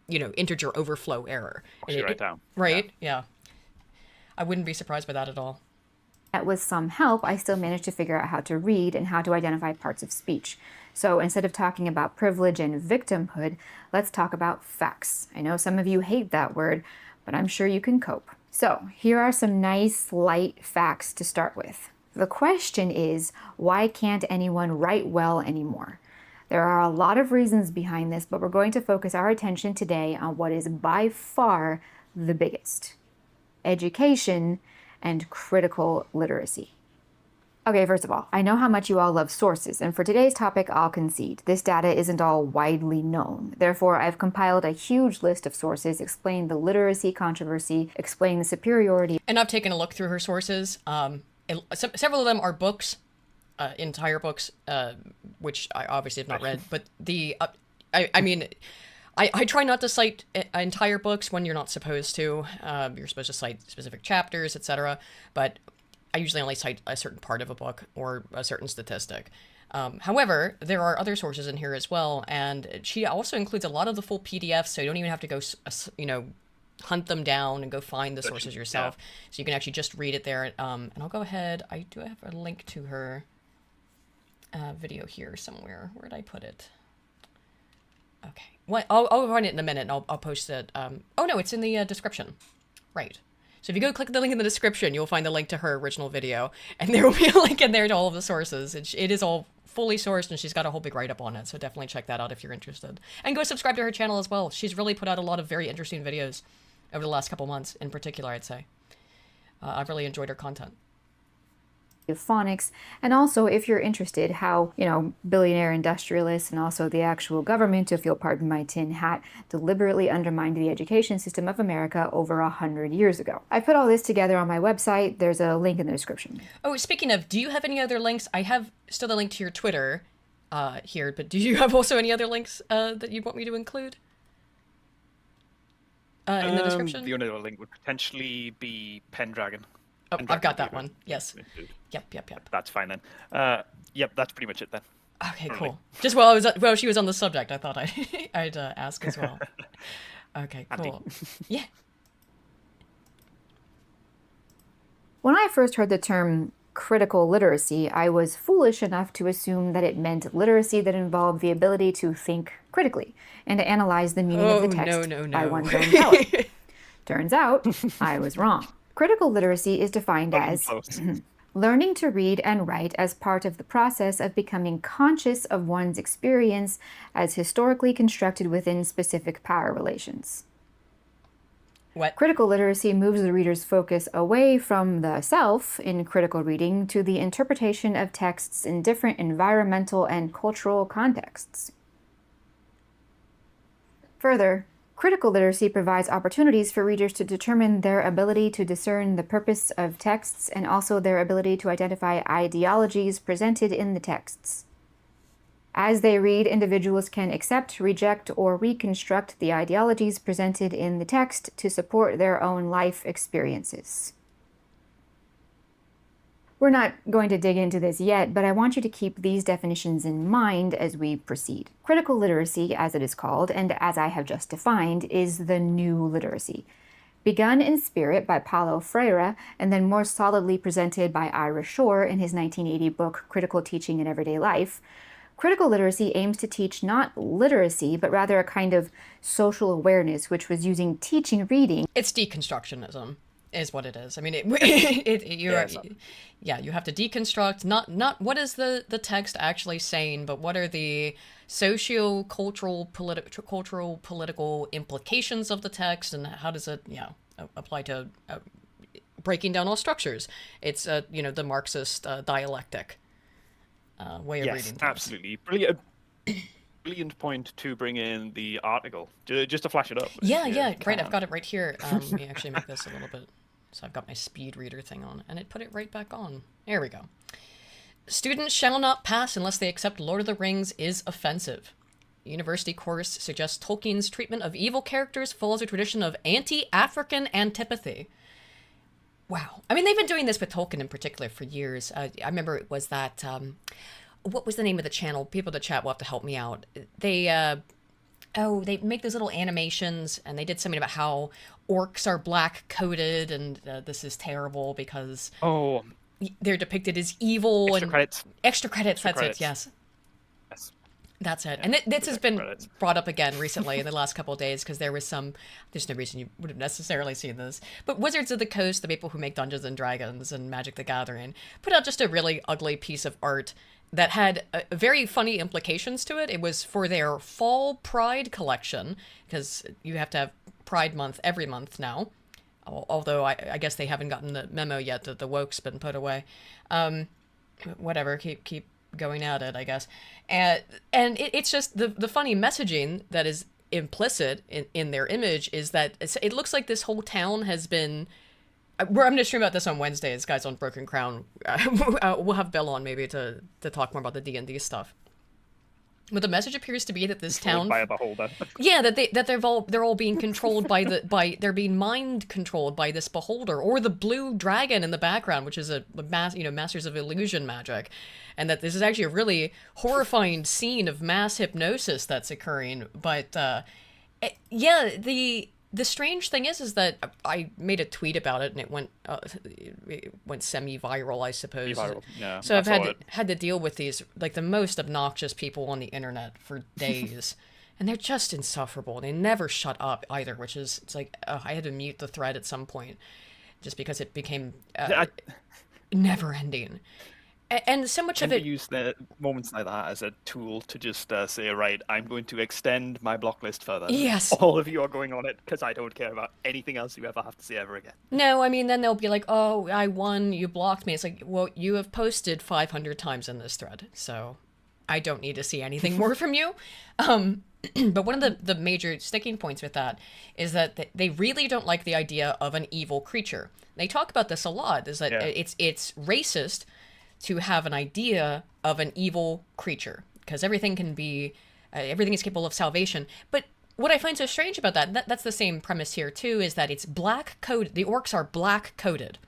integer overflow error. Push it right down. Right? Yeah. I wouldn't be surprised by that at all. With some help, I still managed to figure out how to read and how to identify parts of speech. So instead of talking about privilege and victimhood, let's talk about facts. I know some of you hate that word, but I'm sure you can cope. So here are some nice, light facts to start with. The question is, why can't anyone write well anymore? There are a lot of reasons behind this, but we're going to focus our attention today on what is by far the biggest: education and critical literacy. Okay, first of all, I know how much you all love sources, and for today's topic, I'll concede. This data isn't all widely known. Therefore, I've compiled a huge list of sources, explain the literacy controversy, explain the superiority. And I've taken a look through her sources. Several of them are books, entire books, which I obviously have not read, but I try not to cite entire books when you're not supposed to. You're supposed to cite specific chapters, etc. But I usually only cite a certain part of a book or a certain statistic. However, there are other sources in here as well, and she also includes a lot of the full PDFs, so you don't even have to go, hunt them down and go find the sources yourself. Yeah. So you can actually just read it there. And I'll go ahead. I do have a link to her video here somewhere. Where did I put it? Okay. Well, I'll find it in a minute, and I'll post it. Oh, no, it's in the description. Right. So if you go click the link in the description, you'll find the link to her original video, and there will be a link in there to all of the sources. It is all fully sourced, and she's got a whole big write-up on it, so definitely check that out if you're interested. And go subscribe to her channel as well. She's really put out a lot of very interesting videos over the last couple months, in particular, I'd say. I've really enjoyed her content. Phonics, and also, if you're interested, how, billionaire industrialists and also the actual government, if you'll pardon my tin hat, deliberately undermined the education system of America over 100 years ago. I put all this together on my website. There's a link in the description. Oh, speaking of, do you have any other links? I have still a link to your Twitter here, but do you have also any other links that you want me to include in the description? The only other link would potentially be Pendragon. Oh, I've got that one. Yes. Yep. That's fine then. Yep, that's pretty much it then. Okay, cool. Just while she was on the subject, I thought I'd ask as well. Okay, cool. Yeah. When I first heard the term critical literacy, I was foolish enough to assume that it meant literacy that involved the ability to think critically and to analyze the meaning of the text by one's own power. Turns out, I was wrong. Critical literacy is defined as learning to read and write as part of the process of becoming conscious of one's experience as historically constructed within specific power relations. What? Critical literacy moves the reader's focus away from the self in critical reading to the interpretation of texts in different environmental and cultural contexts. Further, critical literacy provides opportunities for readers to determine their ability to discern the purpose of texts and also their ability to identify ideologies presented in the texts. As they read, individuals can accept, reject, or reconstruct the ideologies presented in the text to support their own life experiences. We're not going to dig into this yet, but I want you to keep these definitions in mind as we proceed. Critical literacy, as it is called, and as I have just defined, is the new literacy. Begun in spirit by Paulo Freire, and then more solidly presented by Ira Shore in his 1980 book, Critical Teaching in Everyday Life, critical literacy aims to teach not literacy, but rather a kind of social awareness, which was using teaching reading. It's deconstructionism. Is what it is. I mean, you have to deconstruct not what is the text actually saying, but what are the socio-cultural, political implications of the text, and how does it apply to breaking down all structures. It's the Marxist dialectic way of reading things. Yes, absolutely. Brilliant point to bring in the article, just to flash it up. Yeah, great. I've got it right here. Let me actually make this a little bit. So I've got my speed reader thing on, and it put it right back on. There we go. Students shall not pass unless they accept Lord of the Rings is offensive. University course suggests Tolkien's treatment of evil characters follows a tradition of anti-African antipathy. Wow. I mean, they've been doing this with Tolkien in particular for years. I remember it was that, what was the name of the channel? People in the chat will have to help me out. They make those little animations, and they did something about how orcs are black coated, and this is terrible because Oh, they're depicted as evil extra and credits. extra credits. Extra That's credits. it. Yes. Yes. That's it. Yeah, And this has extra been credits. brought up again recently in the last couple of days because there's no reason you would have necessarily seen this. But Wizards of the Coast, the people who make Dungeons and Dragons and Magic the Gathering, put out just a really ugly piece of art that had very funny implications to it. It was for their Fall Pride collection because you have to have Pride Month every month now. Although I guess they haven't gotten the memo yet that the woke's been put away. Whatever, keep going at it, I guess. It's just the funny messaging that is implicit in their image is that it looks like this whole town has been. I'm going to stream about this on Wednesdays, guys, on Broken Crown. We'll have Bill on maybe to talk more about the D&D stuff. But the message appears to be that this town, by a beholder. yeah, they're all being controlled they're being mind controlled by this beholder or the blue dragon in the background, which is a Masters of Illusion magic, and that this is actually a really horrifying scene of mass hypnosis that's occurring. But yeah, the strange thing is that I made a tweet about it and it went semi-viral, I suppose. Viral. Yeah, So I've I saw had to deal with these like the most obnoxious people on the internet for days, and they're just insufferable. They never shut up either, which is it's like I had to mute the thread at some point, just because it became never ending. And so much of to it. use the moments like that as a tool to just say, right, I'm going to extend my block list further. Yes. All of you are going on it because I don't care about anything else you ever have to say ever again. No, I mean, then they'll be like, oh, I won, you blocked me. It's like, well, you have posted 500 times in this thread, so I don't need to see anything more from you. But one of the major sticking points with that is that they really don't like the idea of an evil creature. They talk about this a lot, is that it's racist to have an idea of an evil creature, because everything is capable of salvation. But what I find so strange about that's the same premise here too, is that it's black coded. The orcs are black coded,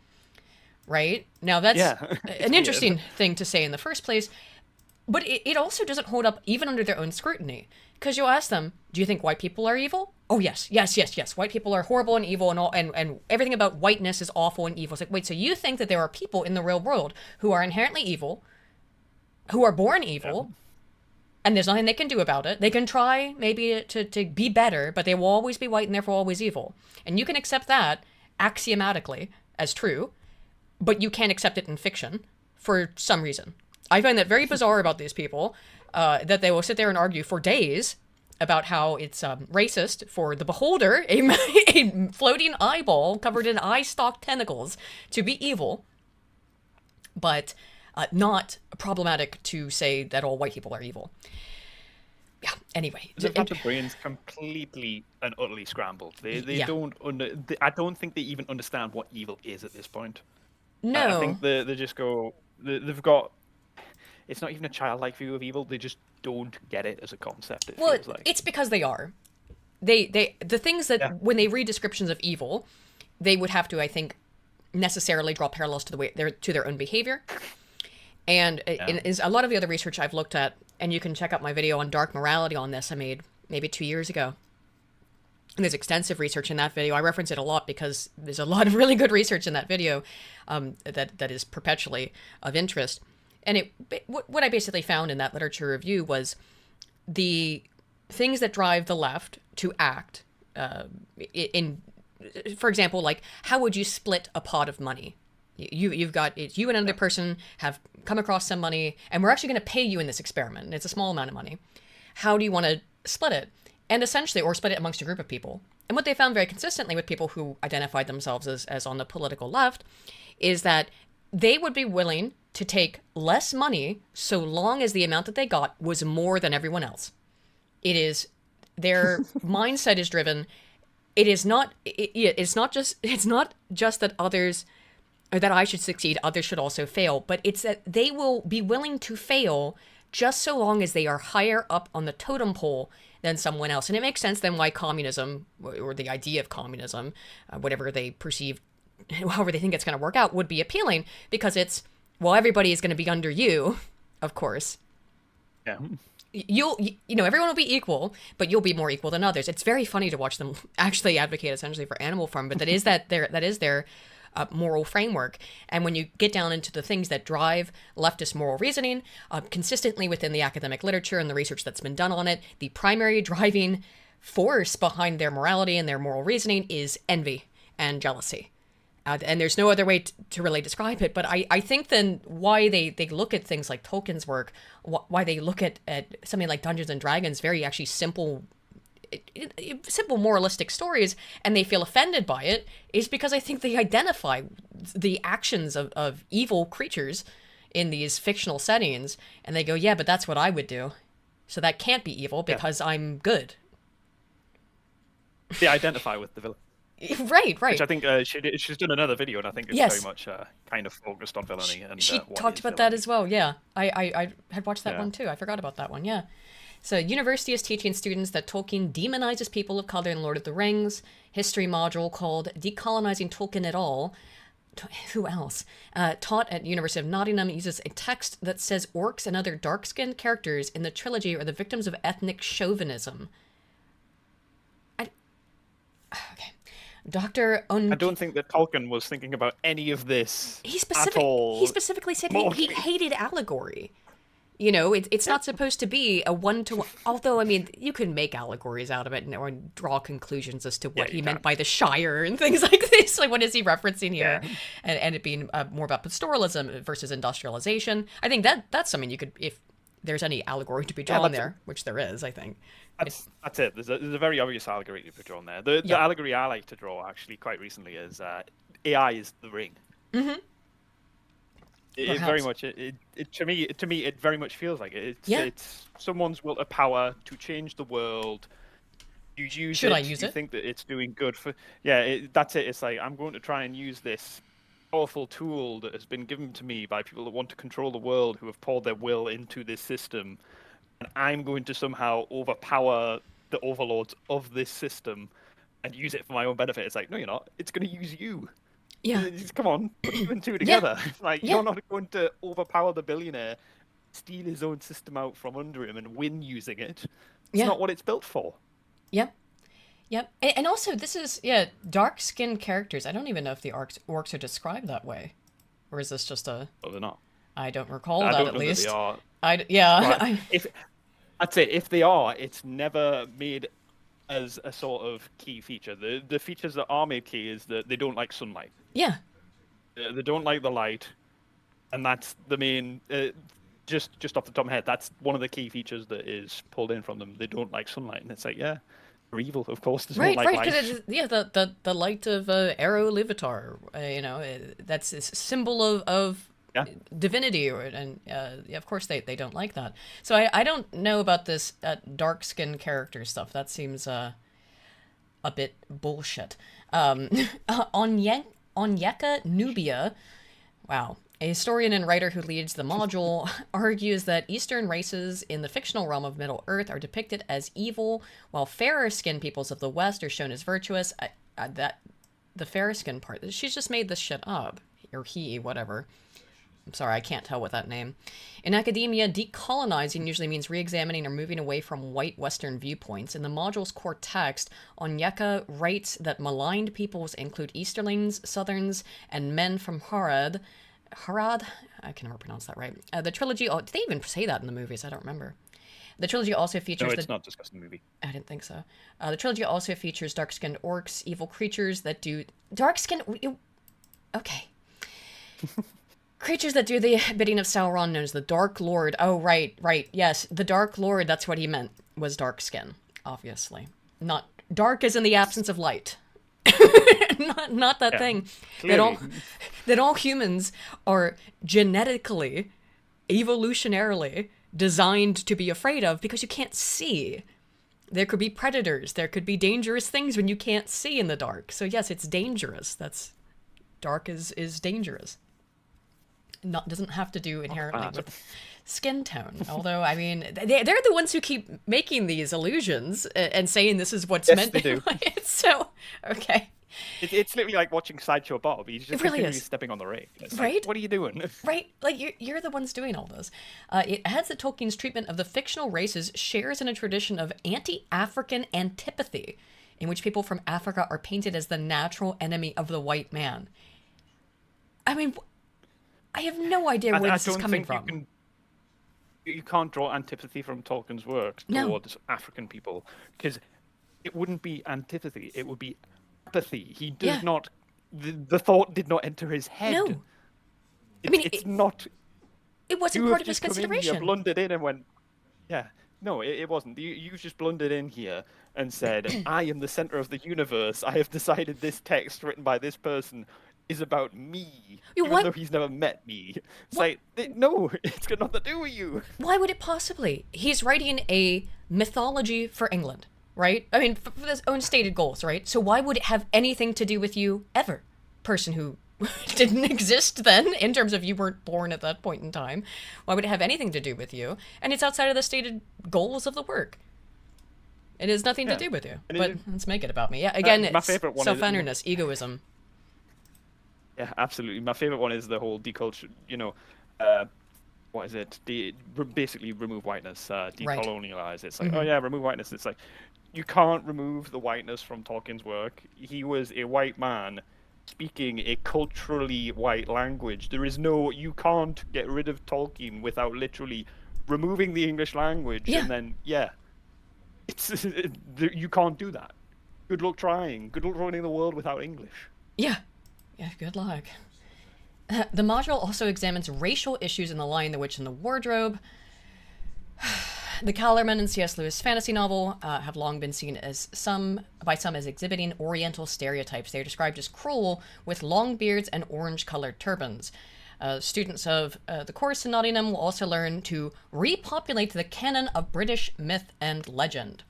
right? Now that's an interesting thing to say in the first place, but it also doesn't hold up even under their own scrutiny. Because you'll ask them, do you think white people are evil? Oh, yes. White people are horrible and evil, and everything about whiteness is awful and evil. It's like, wait, so you think that there are people in the real world who are inherently evil, who are born evil, and there's nothing they can do about it? They can try maybe to be better, but they will always be white and therefore always evil. And you can accept that axiomatically as true, but you can't accept it in fiction for some reason. I find that very bizarre about these people. That they will sit there and argue for days about how it's racist for the beholder, a floating eyeball covered in eye-stalked tentacles, to be evil, but not problematic to say that all white people are evil. Yeah, anyway. The brain's completely and utterly scrambled. They I don't think they even understand what evil is at this point. No. I think they just go, they've got... It's not even a childlike view of evil. They just don't get it as a concept. Feels like. It's because they are. The things that when they read descriptions of evil, they would have to, I think, necessarily draw parallels to their own behavior. And in a lot of the other research I've looked at, and you can check out my video on dark morality on this I made maybe 2 years ago. And there's extensive research in that video. I reference it a lot because there's a lot of really good research in that video that is perpetually of interest. And what I basically found in that literature review was the things that drive the left to act for example, like how would you split a pot of money? You and another person have come across some money, and we're actually going to pay you in this experiment. And it's a small amount of money. How do you want to split it? And essentially, or split it amongst a group of people. And what they found very consistently with people who identified themselves as on the political left is that they would be willing to take less money so long as the amount that they got was more than everyone else. It is their mindset is driven. It's not just that others, or that I should succeed, others should also fail, but it's that they will be willing to fail just so long as they are higher up on the totem pole than someone else. And it makes sense then why communism, or the idea of communism, whatever they perceive however they think it's going to work out, would be appealing because it's, well, everybody is going to be under you, of course. Yeah. Everyone will be equal, but you'll be more equal than others. It's very funny to watch them actually advocate essentially for animal farm, but that is their moral framework. And when you get down into the things that drive leftist moral reasoning, consistently within the academic literature and the research that's been done on it, the primary driving force behind their morality and their moral reasoning is envy and jealousy. And there's no other way to really describe it. But I think then why they look at things like Tolkien's work, why they look at something like Dungeons and Dragons, very actually simple moralistic stories, and they feel offended by it, is because I think they identify the actions of evil creatures in these fictional settings, and they go, yeah, but that's what I would do. So that can't be evil because I'm good. They identify with the villain. Right. Which I think she's done another video, and I think it's very much kind of focused on villainy. And she talked about that as well. Yeah, I had watched that one too. I forgot about that one. Yeah. So university is teaching students that Tolkien demonizes people of color in Lord of the Rings. History module called Decolonizing Tolkien et al. Who else? Taught at University of Nottingham uses a text that says orcs and other dark-skinned characters in the trilogy are the victims of ethnic chauvinism. Okay. I don't think that Tolkien was thinking about any of this at all. He specifically said he hated allegory. It's not supposed to be a one-to-one. Although, I mean, you can make allegories out of it or draw conclusions as to what he meant by the Shire and things like this. Like, what is he referencing here? Yeah. And it being more about pastoralism versus industrialization. I think that's something you could, if there's any allegory to be drawn there, which there is, I think. That's it. There's a very obvious allegory to be drawn there. The allegory I like to draw, actually, quite recently, is AI is the ring. Mm-hmm. It very much, to me, it very much feels like it. It's someone's will to power to change the world. You use Should it. I use you it? think that it's doing good for? Yeah, that's it. It's like, I'm going to try and use this powerful tool that has been given to me by people that want to control the world, who have poured their will into this system, and I'm going to somehow overpower the overlords of this system and use it for my own benefit. It's like, no, you're not. It's going to use you. Yeah. Come on, put two and two together. You're not going to overpower the billionaire, steal his own system out from under him and win using it. It's not what it's built for. Yep. And also, this is, dark-skinned characters. I don't even know if the orcs are described that way. Or is this just a... Well, they're not. I don't recall that, at least. That they are. I'd say if they are, it's never made as a sort of key feature. The features that are made key is that they don't like sunlight. Yeah. They don't like the light, and that's the main. Just off the top of my head, that's one of the key features that is pulled in from them. They don't like sunlight, and it's like, they're evil, of course. Right. Because the light of Arrow Livitar, that's a symbol of divinity, and of course they don't like that. So I don't know about this dark-skinned character stuff. That seems a bit bullshit. Onyeka Nubia, wow, a historian and writer who leads the module, argues that Eastern races in the fictional realm of Middle-earth are depicted as evil, while fairer-skinned peoples of the West are shown as virtuous. That the fairer-skinned part, she's just made this shit up, or he, whatever. I'm sorry, I can't tell with that name. In academia, decolonizing usually means re-examining or moving away from white Western viewpoints. In the module's core text, Onyeka writes that maligned peoples include Easterlings, Southerns, and men from Harad? I can never pronounce that right. The trilogy... did they even say that in the movies? I don't remember. The trilogy also features... No, it's not discussed in the movie. I didn't think so. The trilogy also features dark-skinned orcs, evil creatures that do... Dark-skinned... Okay. Creatures that do the bidding of Sauron, known as the Dark Lord. Oh, right. Yes, the Dark Lord, that's what he meant, was dark skin, obviously. Not dark as in the absence of light. not that thing that all humans are genetically, evolutionarily designed to be afraid of because you can't see. There could be predators. There could be dangerous things when you can't see in the dark. So yes, it's dangerous. Dark is dangerous. Doesn't have to do inherently with skin tone. Although, I mean, they're the ones who keep making these illusions and saying this is what's meant. They do. So, okay. It's literally like watching Sideshow Bob. He's It just really continually is, stepping on the rake. It's like, right? what are you doing? Right? Like you're the ones doing all this. It adds that Tolkien's treatment of the fictional races shares in a tradition of anti-African antipathy, in which people from Africa are painted as the natural enemy of the white man. I mean, I have no idea where I this is don't coming think you from. can. You can't draw antipathy from Tolkien's work No. towards African people because it wouldn't be antipathy. It would be apathy. He does Yeah. not. The thought did not enter his head. No. I mean, It's not. it wasn't You part have of his just come in here, consideration. blundered in, and went, yeah. No, it wasn't. You just blundered in here and said, I am the center of the universe. I have decided this text written by this person is about me, You even what? though he's never met me. It's What? like, no, it's got nothing to do with you. Why would it possibly? He's writing a mythology for England, right? I mean, for his own stated goals, right? So why would it have anything to do with you ever? Person who didn't exist then, in terms of you weren't born at that point in time. Why would it have anything to do with you? And it's outside of the stated goals of the work. It has nothing to Yeah. do with you. And But it- let's make it about me. Yeah, again, my it's favorite one is- self-centeredness, egoism. Yeah, absolutely. My favorite one is the whole deculture. What is it? Basically remove whiteness, decolonialize. It's like, oh yeah, remove whiteness. It's like, you can't remove the whiteness from Tolkien's work. He was a white man speaking a culturally white language. You can't get rid of Tolkien without literally removing the English language. Yeah. And then, it's you can't do that. Good luck trying. Good luck running the world without English. Yeah. Yeah, good luck. The module also examines racial issues in The Lion, the Witch, and the Wardrobe. The Callerman and C.S. Lewis fantasy novel have long been seen by some as exhibiting Oriental stereotypes. They are described as cruel, with long beards and orange-colored turbans. Students of the course in Nottingham will also learn to repopulate the canon of British myth and legend.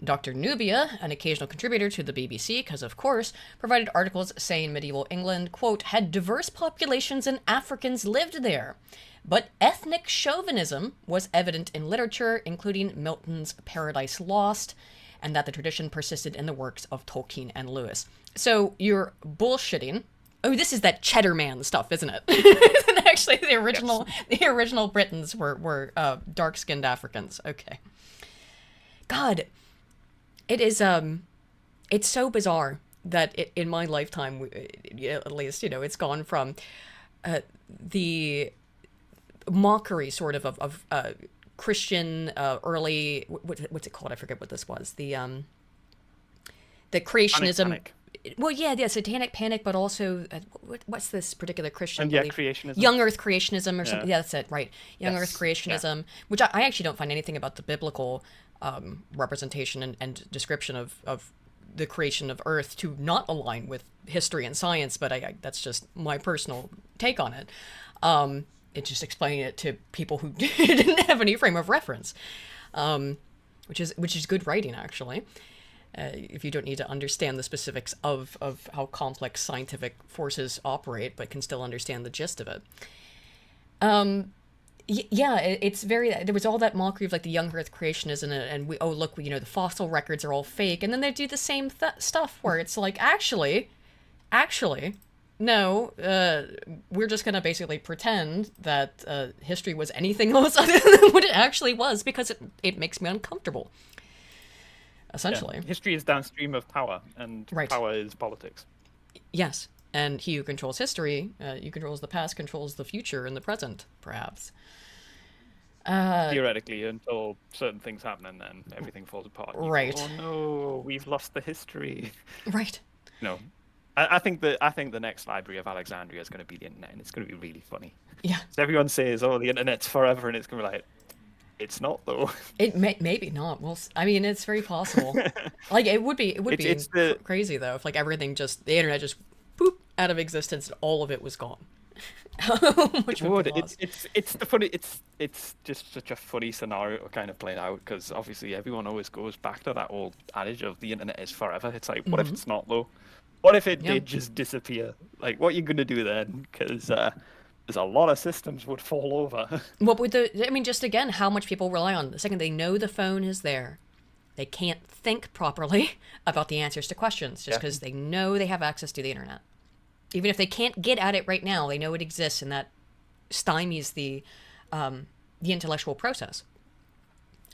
Dr. Nubia, an occasional contributor to the BBC, because of course, provided articles saying medieval England, quote, had diverse populations and Africans lived there. But ethnic chauvinism was evident in literature, including Milton's Paradise Lost, and that the tradition persisted in the works of Tolkien and Lewis. So you're bullshitting. Oh, this is that Cheddar Man stuff, isn't it? Actually, the original Britons were dark-skinned Africans. Okay. God, it is it's so bizarre that in my lifetime, at least, it's gone from the mockery sort of Christian early what's it called? I forget what this was. The creationism. Panic. Well, yeah, satanic panic, but also what's this particular Christian belief? Creationism. Young Earth creationism or something. Yeah. Yeah, that's it, right? Young Yes, Earth creationism, which I actually don't find anything about the biblical representation and description of the creation of Earth to not align with history and science, but that's just my personal take on it. It's just explaining it to people who didn't have any frame of reference, which is good writing, actually. If you don't need to understand the specifics of how complex scientific forces operate, but can still understand the gist of it. Yeah, it's very. There was all that mockery of like the young Earth creationism, and the fossil records are all fake, and then they do the same stuff where it's like, actually, no, we're just gonna basically pretend that history was anything else other than what it actually was because it makes me uncomfortable. Essentially. Yeah. History is downstream of power, and Right. power is politics. Yes, and he who controls history, who controls the past, controls the future and the present, perhaps. Theoretically, until certain things happen, and then everything falls apart. You go, Right. oh no, we've lost the history. Right. No, I think the next Library of Alexandria is going to be the internet, and it's going to be really funny. Yeah. So everyone says, "Oh, the internet's forever," and it's going to be like, it's not though. It maybe not. Well, I mean, it's very possible. Like it would be It's the- crazy though if like everything the internet just poop out of existence and all of it was gone. Which would be lost. It's the funny. It's just such a funny scenario kind of playing out because obviously everyone always goes back to that old adage of the internet is forever. It's like, what if it's not though? What if it Yeah. did just disappear? Like, what are you gonna do then? Because there's a lot of systems would fall over. What would just again, how much people rely on the second they know the phone is there, They can't think properly about the answers to questions just Yeah. because they know they have access to the internet. Even if they can't get at it right now, they know it exists, and that stymies the intellectual process,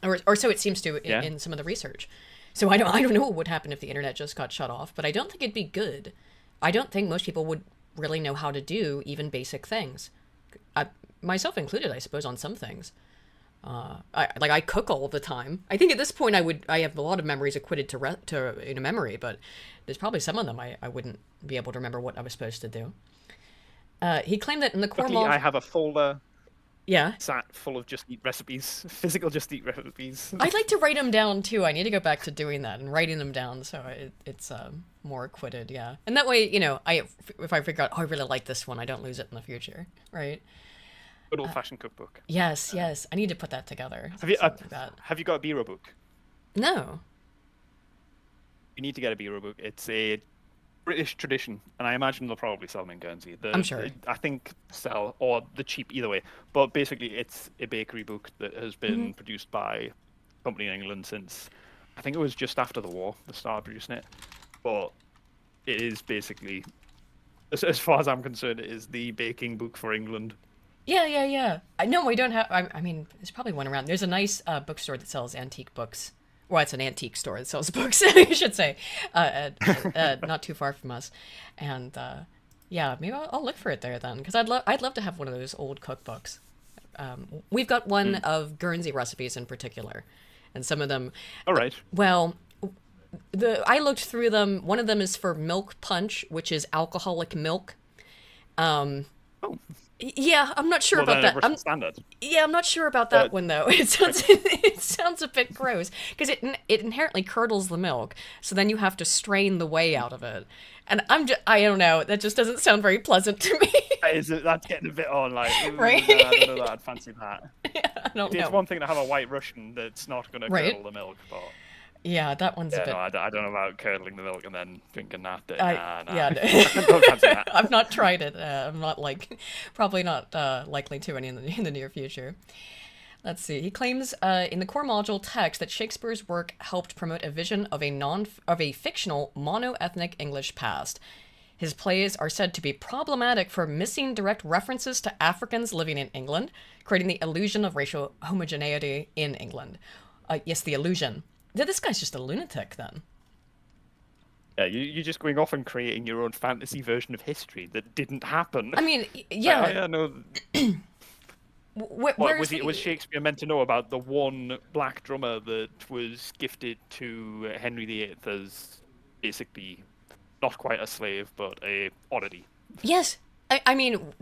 or so it seems to Yeah. in some of the research. So I don't know what would happen if the internet just got shut off, but I don't think it'd be good. I don't think most people would really know how to do even basic things, myself included, I suppose, on some things. I cook all the time. I think at this point I have a lot of memories acquitted to memory, but there's probably some of them I wouldn't be able to remember what I was supposed to do. He claimed that in the core Luckily, mod, I have a folder yeah, sat full of Just Eat recipes, physical Just Eat recipes. I'd like to write them down too. I need to go back to doing that and writing them down so it's more acquitted, yeah. And that way, if I figure out, oh, I really like this one, I don't lose it in the future, right? Good old-fashioned cookbook. Yes, yes. I need to put that together. Have you Something like that. have you got a Biro book? No. You need to get a Biro book. It's a British tradition, and I imagine they'll probably sell them in Guernsey. I'm sure. I think sell or the cheap either way. But basically, it's a bakery book that has been produced by a company in England since I think it was just after the war they started producing it. But it is basically, as far as I'm concerned, it is the baking book for England. Yeah. No, we don't have. I mean, there's probably one around. There's a nice bookstore that sells antique books. Well, it's an antique store that sells books, I should say, not too far from us. And yeah, maybe I'll look for it there then, because I'd love to have one of those old cookbooks. We've got one of Guernsey recipes in particular, and some of them. All right. Well, I looked through them. One of them is for milk punch, which is alcoholic milk. Oh. Yeah, I'm not sure Well, about then that. Russian standard. Yeah, I'm not sure about that one though. It sounds a bit gross because it inherently curdles the milk, so then you have to strain the whey out of it. And I don't know, that just doesn't sound very pleasant to me. That's getting a bit on, like, Right? no, I don't know that I'd fancy that. I don't know. It's one thing to have a White Russian that's not going to Right. curdle the milk, but Yeah, that one's a yeah, bit. no, I don't know about curdling the milk and then drinking that. Yeah, Don't fancy that. I've not tried it. I'm not probably not likely to any in the near future. Let's see. He claims in the core module text that Shakespeare's work helped promote a vision of a fictional mono-ethnic English past. His plays are said to be problematic for missing direct references to Africans living in England, creating the illusion of racial homogeneity in England. Yes, the illusion. This guy's just a lunatic then. Yeah, you're just going off and creating your own fantasy version of history that didn't happen. I mean, yeah. No. Was Shakespeare meant to know about the one black drummer that was gifted to Henry VIII as basically not quite a slave, but a oddity? Yes. I mean,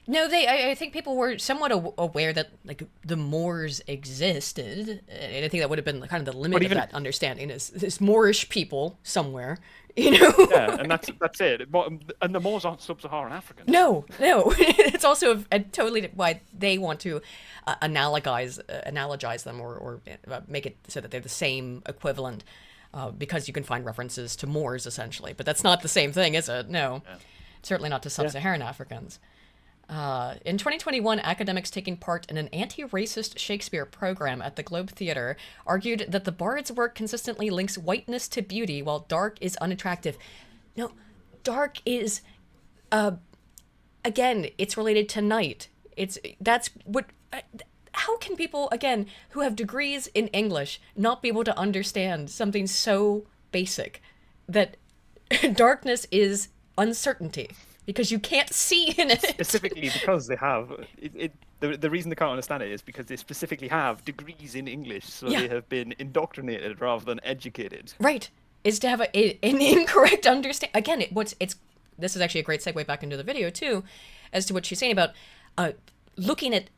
no, I think people were somewhat aware that like the Moors existed, and I think that would have been kind of the limit of that understanding is Moorish people somewhere, Yeah, and that's it. And the Moors aren't sub-Saharan Africans. No, it's also totally why they want to analogize them or make it so that they're the same equivalent, because you can find references to Moors essentially, but that's not the same thing, is it? No, certainly not to sub-Saharan Africans. In 2021, academics taking part in an anti-racist Shakespeare program at the Globe Theatre argued that the bard's work consistently links whiteness to beauty while dark is unattractive. No, dark is, again, it's related to night. How can people, again, who have degrees in English not be able to understand something so basic that darkness is uncertainty? Because you can't see in it. Specifically because they have the reason they can't understand it is because they specifically have degrees in English, so they have been indoctrinated rather than educated. Right, is to have an incorrect understanding. Again, this is actually a great segue back into the video too, as to what she's saying about looking at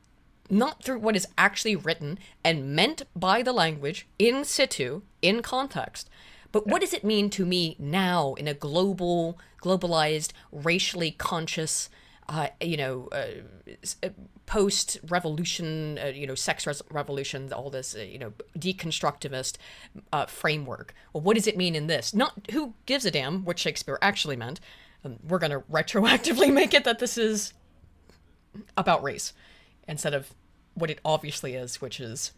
not through what is actually written and meant by the language in situ, in context. But what does it mean to me now in a globalized, racially conscious, post-revolution, sex revolution, all this, deconstructivist framework? Well, what does it mean in this? Not who gives a damn what Shakespeare actually meant. We're going to retroactively make it that this is about race instead of what it obviously is, which is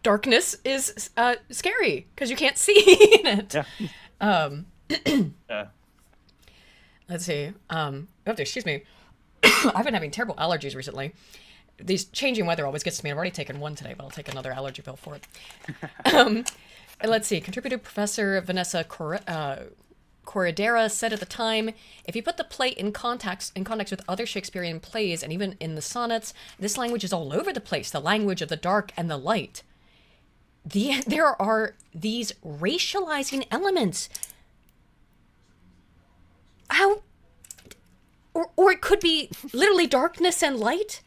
darkness is scary because you can't see in it. Yeah. Yeah. Let's see. You have to excuse me. I've been having terrible allergies recently. These changing weather always gets to me. I've already taken one today, but I'll take another allergy pill for it. Let's see. Contributed Professor Vanessa Corredera said at the time, if you put the play in context with other Shakespearean plays and even in the sonnets, this language is all over the place, the language of the dark and the light. There are these racializing elements. How? Or it could be literally darkness and light.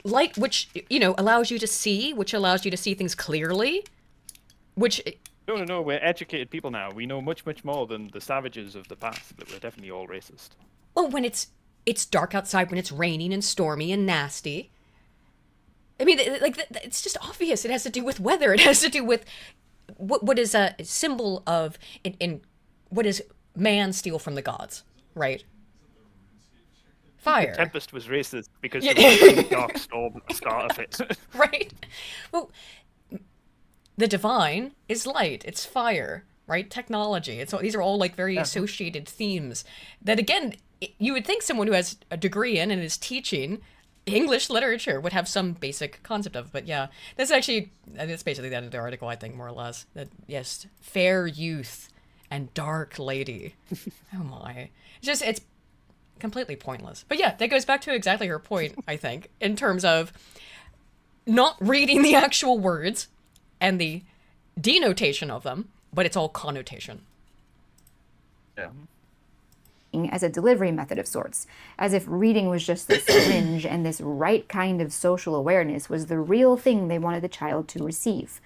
Light, which, allows you to see, which allows you to see things clearly, which... No, we're educated people now. We know much, much more than the savages of the past, but we're definitely all racist. Well, when it's dark outside, when it's raining and stormy and nasty. I mean, it's just obvious. It has to do with weather. It has to do with what is a symbol of, in what is man steal from the gods, right? Fire. The Tempest was racist because there was a dark storm at the start of it. Right? Well, the divine is light. It's fire, right? Technology. These are all like very associated themes that, again, you would think someone who has a degree in and is teaching English literature would have some basic concept of. But yeah, that's basically the end of the article, I think, more or less. That, yes, fair youth and dark lady. Oh my. It's completely pointless. But yeah, that goes back to exactly her point, I think, in terms of not reading the actual words and the denotation of them, but it's all connotation. Yeah. As a delivery method of sorts, as if reading was just this fringe and this right kind of social awareness was the real thing they wanted the child to receive.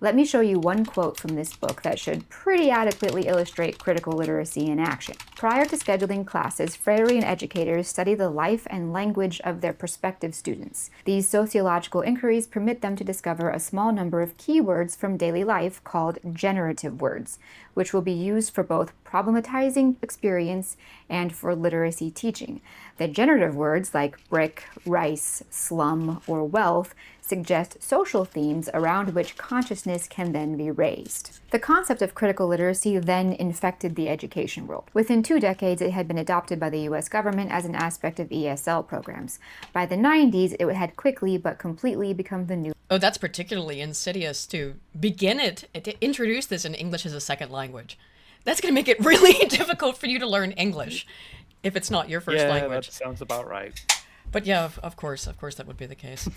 Let me show you one quote from this book that should pretty adequately illustrate critical literacy in action. Prior to scheduling classes, Freirean educators study the life and language of their prospective students. These sociological inquiries permit them to discover a small number of keywords from daily life called generative words, which will be used for both problematizing experience and for literacy teaching. The generative words like brick, rice, slum, or wealth suggest social themes around which consciousness can then be raised. The concept of critical literacy then infected the education world. Within 2 decades, it had been adopted by the US government as an aspect of ESL programs. By the 90s, it had quickly but completely become the new... Oh, that's particularly insidious to begin it, to introduce this in English as a second language. That's going to make it really difficult for you to learn English if it's not your first language. That sounds about right. But yeah, of course that would be the case.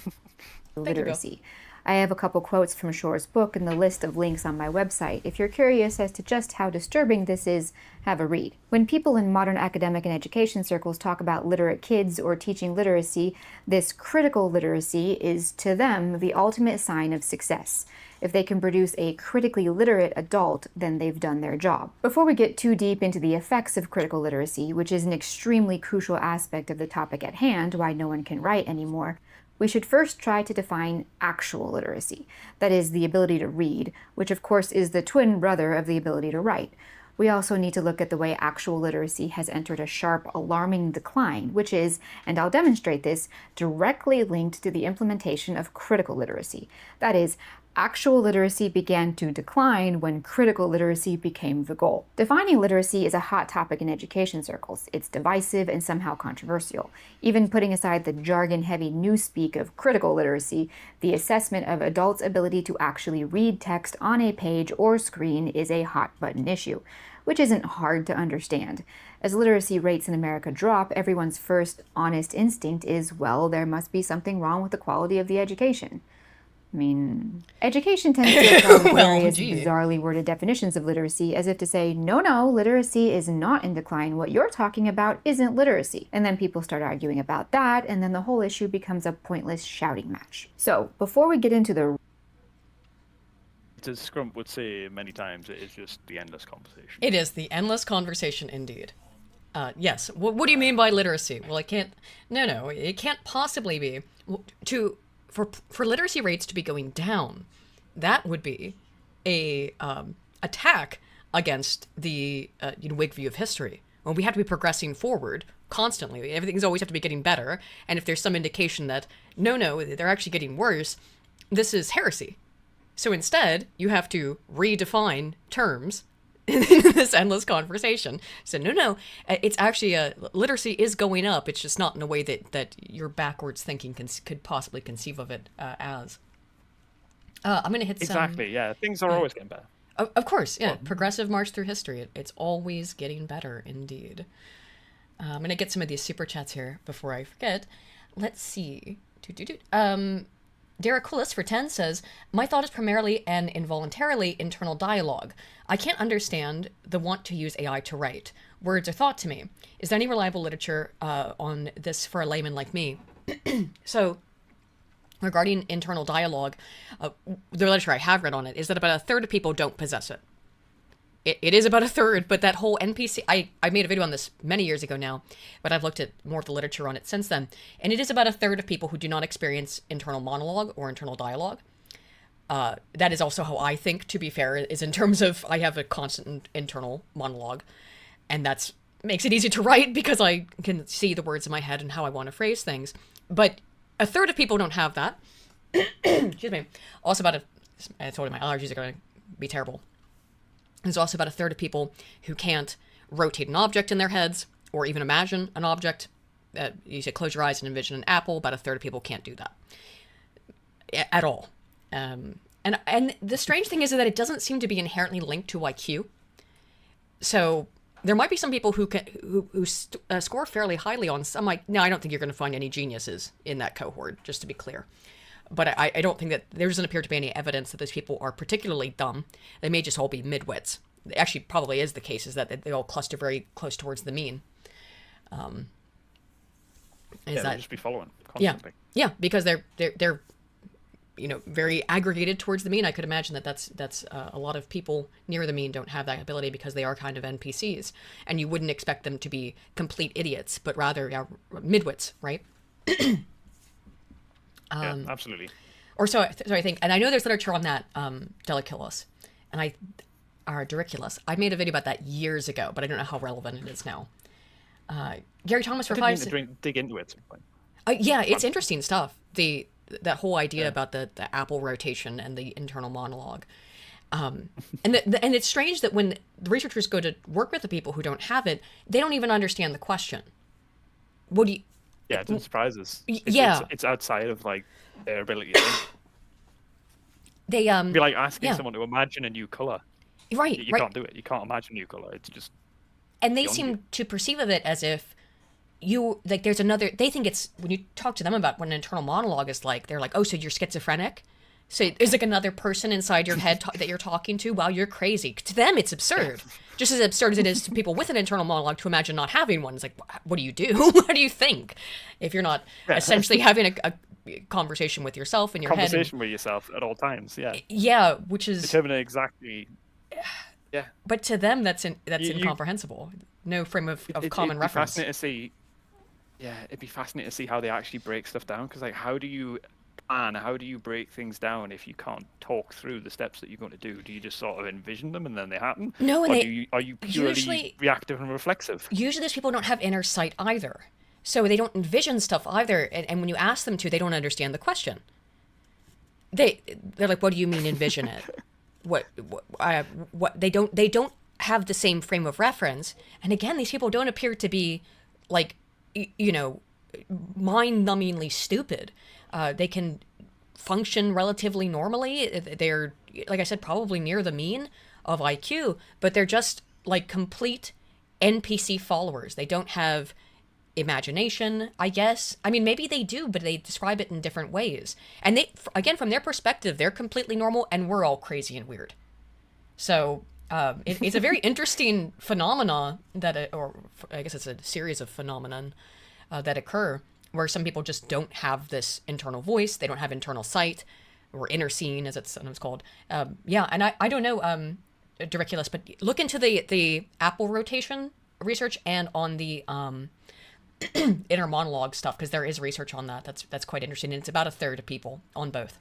literacy. I have a couple quotes from Shore's book and the list of links on my website. If you're curious as to just how disturbing this is, have a read. When people in modern academic and education circles talk about literate kids or teaching literacy, this critical literacy is, to them, the ultimate sign of success. If they can produce a critically literate adult, then they've done their job. Before we get too deep into the effects of critical literacy, which is an extremely crucial aspect of the topic at hand, why no one can write anymore, we should first try to define actual literacy, that is, the ability to read, which of course is the twin brother of the ability to write. We also need to look at the way actual literacy has entered a sharp, alarming decline, which is, and I'll demonstrate this, directly linked to the implementation of critical literacy. That is, actual literacy began to decline when critical literacy became the goal. Defining literacy is a hot topic in education circles. It's divisive and somehow controversial. Even putting aside the jargon-heavy newspeak of critical literacy, the assessment of adults' ability to actually read text on a page or screen is a hot-button issue, which isn't hard to understand. As literacy rates in America drop, everyone's first honest instinct is, well, there must be something wrong with the quality of the education. I mean, education tends to apply various bizarrely worded definitions of literacy as if to say, no, literacy is not in decline. What you're talking about isn't literacy. And then people start arguing about that, and then the whole issue becomes a pointless shouting match. So, before we get into the... As Scrump would say many times, it is just the endless conversation. It is the endless conversation indeed. Yes. What do you mean by literacy? Well, it can't possibly be for literacy rates to be going down. That would be a attack against the Whig view of history. When we have to be progressing forward constantly, everything's always have to be getting better. And if there's some indication that no, they're actually getting worse, this is heresy. So instead, you have to redefine terms in this endless conversation. So no, it's actually literacy is going up. It's just not in a way that your backwards thinking could possibly conceive of it as. I'm gonna hit some. Exactly. Yeah, things are always getting better. Of course, yeah. Progressive march through history. It's always getting better, indeed. I'm gonna get some of these super chats here before I forget. Let's see. Derek Coolis for 10 says, my thought is primarily an involuntarily internal dialogue. I can't understand the want to use AI to write. Words are thought to me. Is there any reliable literature on this for a layman like me? So, regarding internal dialogue, the literature I have read on it is that about a third of people don't possess it. It is about a third, but that whole NPC, I made a video on this many years ago now, but I've looked at more of the literature on it since then, and it is about a third of people who do not experience internal monologue or internal dialogue. That is also how I think, to be fair, is in terms of I have a constant internal monologue, and that's makes it easy to write because I can see the words in my head and how I want to phrase things. But a third of people don't have that. Excuse me. Also I told you my allergies are going to be terrible. There's also about a third of people who can't rotate an object in their heads or even imagine an object. You say close your eyes and envision an apple. About a third of people can't do that at all. And the strange thing is that it doesn't seem to be inherently linked to IQ. So there might be some people who score fairly highly on some. Now, I don't think you're going to find any geniuses in that cohort, just to be clear. But I don't think that there doesn't appear to be any evidence that those people are particularly dumb. They may just all be midwits. It actually probably is the case, is that they all cluster very close towards the mean. They'll just be following constantly. Yeah, because they're very aggregated towards the mean. I could imagine that's a lot of people near the mean don't have that ability because they are kind of NPCs, and you wouldn't expect them to be complete idiots, but rather midwits, right? Yeah, absolutely. Or so I think, and I know there's literature on that, Deliculus, and Dericulus. I made a video about that years ago, but I don't know how relevant it is now. Gary Thomas replies. I didn't mean to dig into it. Yeah, it's interesting stuff. That whole idea about the apple rotation and the internal monologue. And it's strange that when the researchers go to work with the people who don't have it, they don't even understand the question. What do you? Yeah, it doesn't surprise us. It's outside of like their ability to think. It'd be like asking someone to imagine a new color. Right. You can't do it. You can't imagine a new color. It's just. And they seem to perceive of it as if there's another. They think it's when you talk to them about what an internal monologue is like. They're like, oh, so you're schizophrenic. So there's like another person inside your head that you're talking to. Wow, you're crazy. To them, it's absurd. Just as absurd as it is to people with an internal monologue to imagine not having one. It's like, what do you do? What do you think? If you're not essentially having a conversation with yourself in your head. Conversation with yourself at all times, yeah. Yeah, which is... Determining exactly... Yeah. But to them, that's incomprehensible. No frame of common reference. Fascinating to see... Yeah, it'd be fascinating to see how they actually break stuff down. Because, like, how do you break things down if you can't talk through the steps that you're going to do? Do you just sort of envision them and then they happen? No, and are you purely reactive and reflexive? Usually those people don't have inner sight either. So they don't envision stuff either. And when you ask them to, they don't understand the question. They're like, what do you mean envision it? What they don't have the same frame of reference. And again, these people don't appear to be like, mind-numbingly stupid. They can function relatively normally. They're, like I said, probably near the mean of IQ, but they're just like complete NPC followers. They don't have imagination, I guess. I mean, maybe they do, but they describe it in different ways. And they, again, from their perspective, they're completely normal and we're all crazy and weird. So it's a very interesting phenomena or I guess it's a series of phenomenon that occur where some people just don't have this internal voice. They don't have internal sight or inner seeing, as it's sometimes called. And I don't know, Dericulus, but look into the apple rotation research and on the inner monologue stuff, because there is research on that. That's quite interesting, and it's about a third of people on both.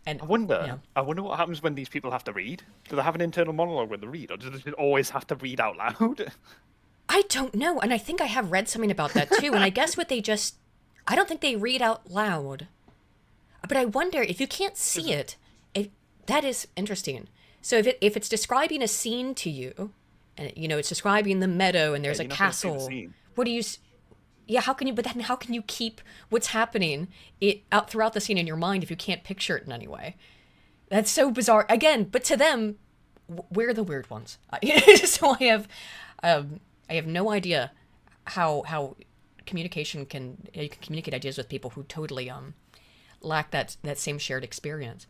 And I wonder what happens when these people have to read. Do they have an internal monologue when they read, or do they always have to read out loud? I don't know, and I think I have read something about that too. And I guess I don't think they read out loud. But I wonder if you can't see it, That is interesting. So if it's describing a scene to you, and it's describing the meadow and Yeah, there's a you're not going to see the castle, scene. what do you? Yeah, how can you? But then how can you keep what's happening it out throughout the scene in your mind if you can't picture it in any way? That's so bizarre. Again, but to them, we're the weird ones. So I have no idea how communication you can communicate ideas with people who totally lack that same shared experience.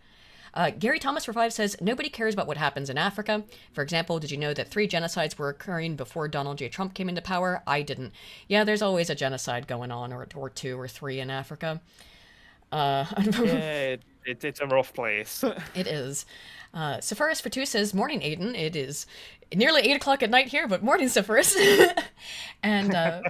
Gary Thomas for 5 says, nobody cares about what happens in Africa. For example, did you know that 3 genocides were occurring before Donald J. Trump came into power? I didn't. Yeah, there's always a genocide going on, or 2 or 3 in Africa. Yeah, it's a rough place. It is. Sephiroth for 2 says, morning, Aydin. It is nearly 8 o'clock at night here, but morning, Sephiroth. And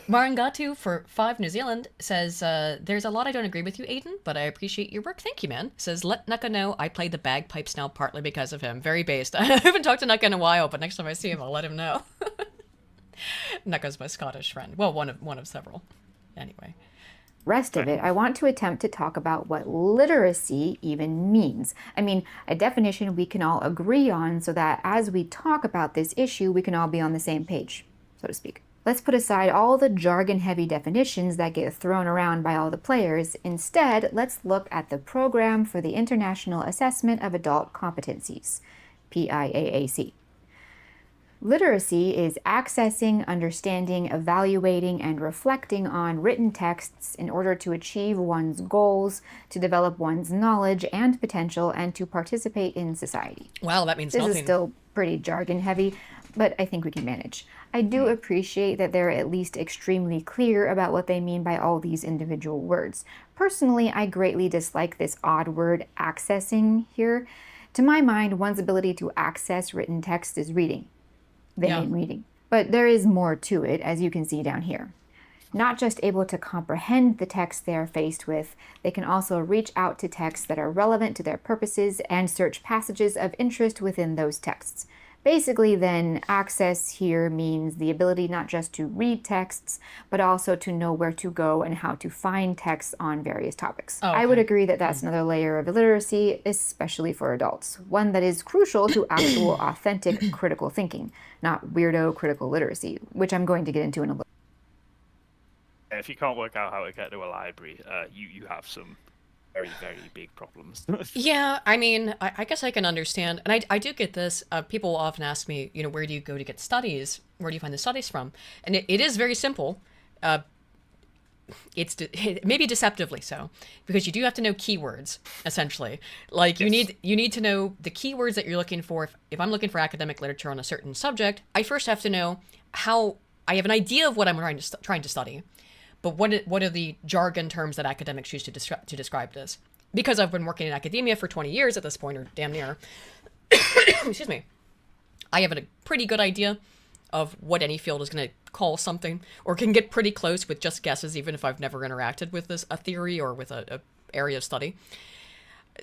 Marangatu for 5 New Zealand says, there's a lot I don't agree with you, Aydin, but I appreciate your work. Thank you, man. Says, let Nuka know I play the bagpipes now partly because of him. Very based. I haven't talked to Nuka in a while, but next time I see him, I'll let him know. Nuka's my Scottish friend. Well, one of several. Anyway. Rest of it, I want to attempt to talk about what literacy even means. I mean, a definition we can all agree on so that as we talk about this issue, we can all be on the same page, so to speak. Let's put aside all the jargon-heavy definitions that get thrown around by all the players. Instead, let's look at the Program for the International Assessment of Adult Competencies, PIAAC. Literacy is accessing, understanding, evaluating, and reflecting on written texts in order to achieve one's goals, to develop one's knowledge and potential, and to participate in society. Wow, that means This nothing. is still pretty jargon-heavy, but I think we can manage. I do appreciate that they're at least extremely clear about what they mean by all these individual words. Personally, I greatly dislike this odd word accessing here. To my mind, one's ability to access written text is reading. They mean reading. But there is more to it, as you can see down here. Not just able to comprehend the text they are faced with, they can also reach out to texts that are relevant to their purposes and search passages of interest within those texts. Basically, then, access here means the ability not just to read texts, but also to know where to go and how to find texts on various topics. Oh, okay. I would agree that that's another layer of illiteracy, especially for adults. One that is crucial to actual, authentic critical thinking, not weirdo critical literacy, which I'm going to get into in a little. If you can't work out how to get to a library, you have some very, very big problems. Yeah, I mean, I guess I can understand. And I do get this. People will often ask me, where do you go to get studies? Where do you find the studies from? And it is very simple. It's maybe deceptively so, because you do have to know keywords, essentially. Like, Yes. you need to know the keywords that you're looking for. If I'm looking for academic literature on a certain subject, I first have to know how I have an idea of what I'm trying to study. But what are the jargon terms that academics use to describe this? Because I've been working in academia for 20 years at this point, or damn near, excuse me, I have a pretty good idea of what any field is going to call something, or can get pretty close with just guesses, even if I've never interacted with a theory or with a area of study.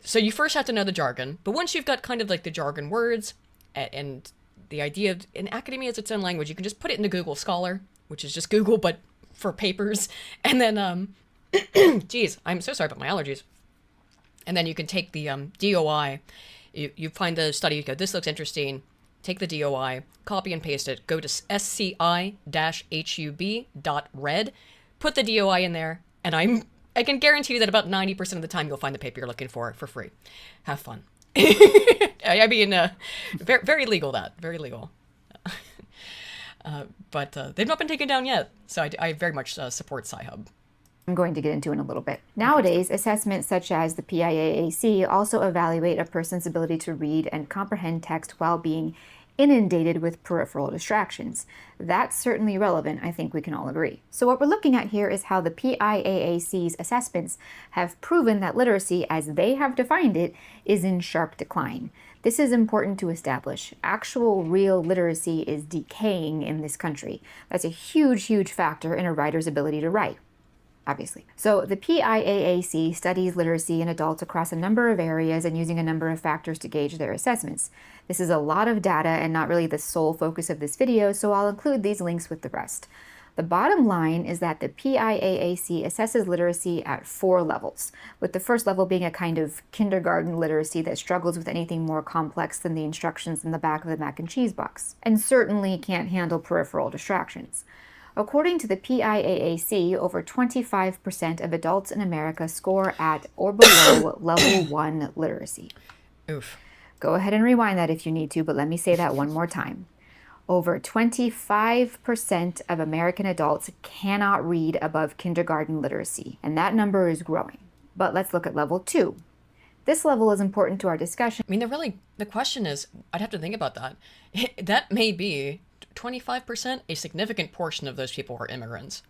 So you first have to know the jargon, but once you've got kind of like the jargon words, and the idea of, in academia is its own language, you can just put it into Google Scholar, which is just Google, but for papers, and then geez, I'm so sorry about my allergies. And then you can take the DOI. You find the study, you go, this looks interesting, take the DOI, copy and paste it, go to sci-hub.red, put the DOI in there, and I can guarantee you that about 90% of the time you'll find the paper you're looking for free. Have fun. I mean, very, very legal, very legal. But they've not been taken down yet, so I very much support Sci-Hub. I'm going to get into in a little bit. Nowadays, assessments such as the PIAAC also evaluate a person's ability to read and comprehend text while being inundated with peripheral distractions. That's certainly relevant, I think we can all agree. So what we're looking at here is how the PIAAC's assessments have proven that literacy, as they have defined it, is in sharp decline. This is important to establish. Actual real literacy is decaying in this country. That's a huge, huge factor in a writer's ability to write, obviously. So the PIAAC studies literacy in adults across a number of areas and using a number of factors to gauge their assessments. This is a lot of data and not really the sole focus of this video, so I'll include these links with the rest. The bottom line is that the PIAAC assesses literacy at 4 levels, with the first level being a kind of kindergarten literacy that struggles with anything more complex than the instructions in the back of the mac and cheese box, and certainly can't handle peripheral distractions. According to the PIAAC, over 25% of adults in America score at or below level 1 literacy. Oof. Go ahead and rewind that if you need to, but let me say that one more time. Over 25% of American adults cannot read above kindergarten literacy, and that number is growing. But let's look at level 2. This level is important to our discussion. I mean, the question is, I'd have to think about that. That may be 25%. A significant portion of those people are immigrants,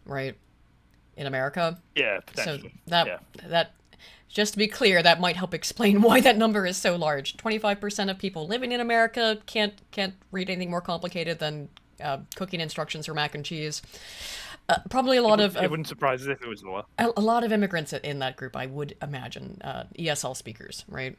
right? In America. Yeah, potentially. So that just to be clear, that might help explain why that number is so large. 25% of people living in America can't read anything more complicated than cooking instructions or mac and cheese. Probably a lot of... It wouldn't surprise us if it was lower. A lot of immigrants in that group, I would imagine. ESL speakers, right?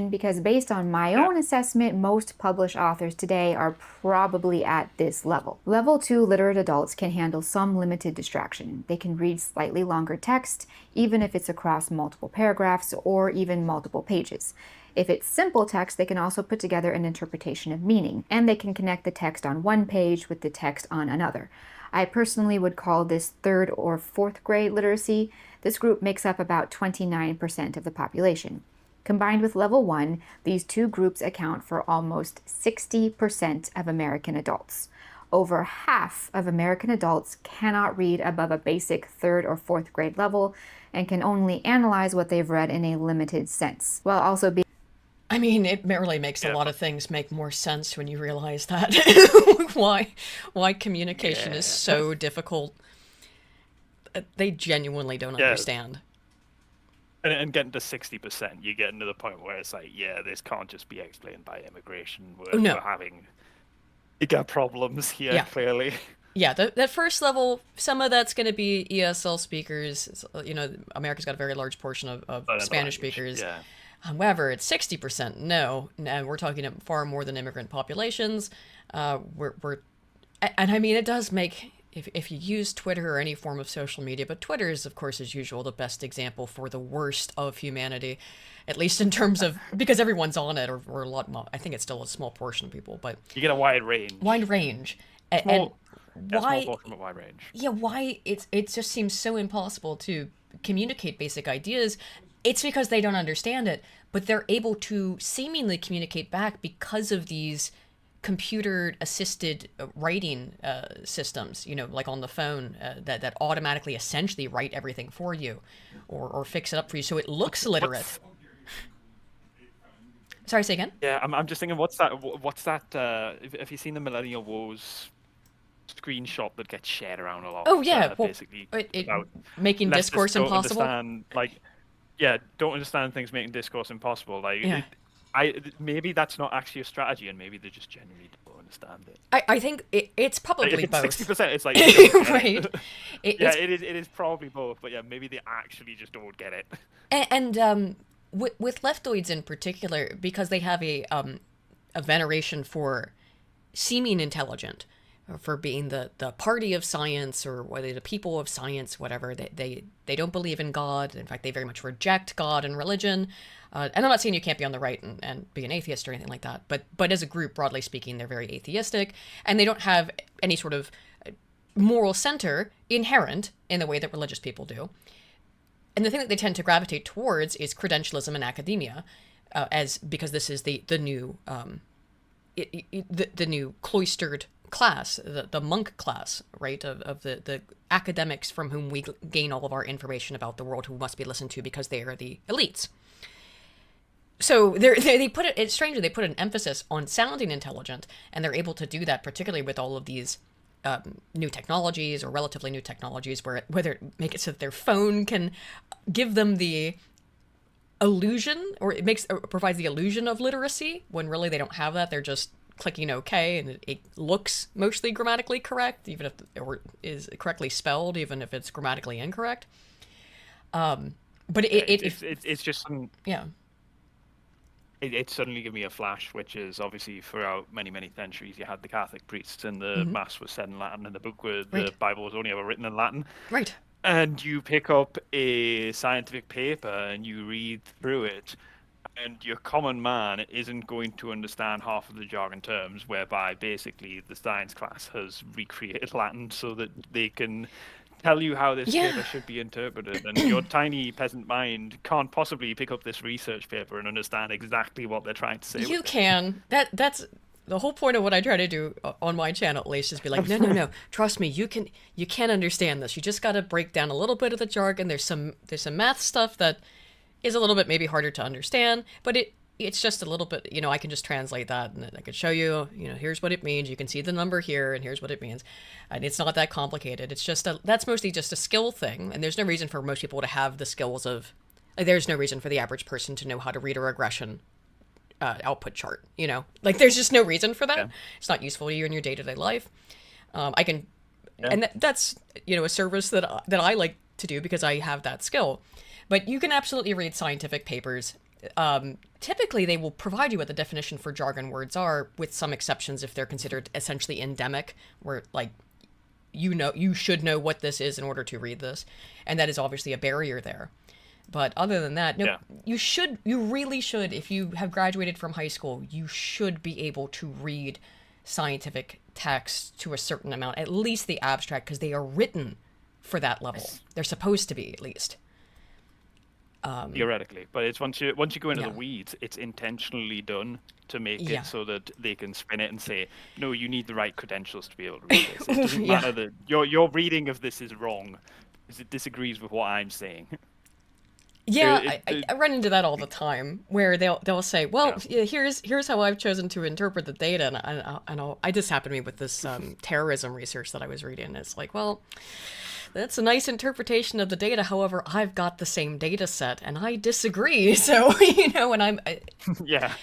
Because based on my own assessment, most published authors today are probably at this level. Level 2 literate adults can handle some limited distraction. They can read slightly longer text, even if it's across multiple paragraphs or even multiple pages. If it's simple text, they can also put together an interpretation of meaning, and they can connect the text on one page with the text on another. I personally would call this 3rd or 4th grade literacy. This group makes up about 29% of the population. Combined with level 1, these two groups account for almost 60% of American adults. Over half of American adults cannot read above a basic 3rd or 4th grade level and can only analyze what they've read in a limited sense, while also being... I mean, it really makes a lot of things make more sense when you realize that. why communication is so difficult. They genuinely don't understand. And getting to 60%, you're getting to the point where it's like, this can't just be explained by immigration. We're having bigger problems here, clearly. Yeah, that first level, some of that's going to be ESL speakers. You know, America's got a very large portion of Spanish speakers. Yeah. However, it's 60%. No, we're talking far more than immigrant populations. And I mean, it does make... If you use Twitter or any form of social media, but Twitter is, of course, as usual, the best example for the worst of humanity, at least in terms of, because everyone's on it, or a lot, I think it's still a small portion of people, but... You get a wide range. Wide range. Small portion, but wide range. Yeah, why it just seems so impossible to communicate basic ideas. It's because they don't understand it, but they're able to seemingly communicate back because of these computer-assisted writing systems, you know, like on the phone, that automatically essentially write everything for you or fix it up for you so it looks literate. Sorry, say again? Yeah, I'm just thinking, what's that, have you seen the Millennial Woes screenshot that gets shared around a lot? Oh, yeah. Well, basically, making discourse impossible? Don't understand things making discourse impossible. Maybe that's not actually a strategy, and maybe they just genuinely don't understand it. I think it's probably both. 60%, it's like... right. It is probably both, but maybe they actually just don't get it. And with leftoids in particular, because they have a veneration for seeming intelligent, for being the party of science, or whether the people of science, whatever, they don't believe in God. In fact, they very much reject God and religion. And I'm not saying you can't be on the right and be an atheist or anything like that, but as a group, broadly speaking, they're very atheistic, and they don't have any sort of moral center inherent in the way that religious people do. And the thing that they tend to gravitate towards is credentialism in academia, because this is the new the new cloistered class, the monk class, right, of the academics from whom we gain all of our information about the world, who must be listened to because they are the elites. So they put it, it's strange, they put an emphasis on sounding intelligent, and they're able to do that particularly with all of these new technologies, or relatively new technologies, where make it so that their phone can give them the illusion, or provides the illusion of literacy, when really they don't have that. They're just clicking OK, and it looks mostly grammatically correct, even if or is correctly spelled, even if it's grammatically incorrect. But it's just some... Yeah. it suddenly gave me a flash, which is obviously throughout many, many centuries, you had the Catholic priests and the Hmm. Mass was said in Latin and Right. the Bible was only ever written in Latin. Right. And you pick up a scientific paper and you read through it, and your common man isn't going to understand half of the jargon terms, whereby basically the science class has recreated Latin so that they can tell you how this Yeah. paper should be interpreted. And your tiny peasant mind can't possibly pick up this research paper and understand exactly what they're trying to say You with it. can. That's the whole point of what I try to do on my channel, at least, is be like, no, no, no. Trust me, you can understand this. You just got to break down a little bit of the jargon. There's some math stuff that is a little bit maybe harder to understand, but it's just a little bit. I can just translate that, and I can show you. Here's what it means. You can see the number here, and here's what it means. And it's not that complicated. It's just that's mostly just a skill thing, and there's no reason for most people to have the skills of. There's no reason for the average person to know how to read a regression output chart. Like there's just no reason for that. Yeah. It's not useful to you in your day-to-day life. I can, Yeah. and that's a service that I like to do because I have that skill. But you can absolutely read scientific papers. Typically, they will provide you what the definition for jargon words are, with some exceptions if they're considered essentially endemic, where like you should know what this is in order to read this, and that is obviously a barrier there. But other than that, no, Yeah. you really should, if you have graduated from high school, you should be able to read scientific texts to a certain amount, at least the abstract, because they are written for that level. They're supposed to be, at least. Theoretically, but it's once you go into Yeah. the weeds, it's intentionally done to make Yeah. it so that they can spin it and say, no, you need the right credentials to be able to read this. It doesn't Yeah. matter that your reading of this is wrong because it disagrees with what I'm saying. Yeah, It- it- I run into that all the time, where they'll say, "Well, Yeah. yeah, here's how I've chosen to interpret the data," and I just happened to me with this terrorism research that I was reading. It's like, well, that's a nice interpretation of the data. However, I've got the same data set, and I disagree. So when yeah,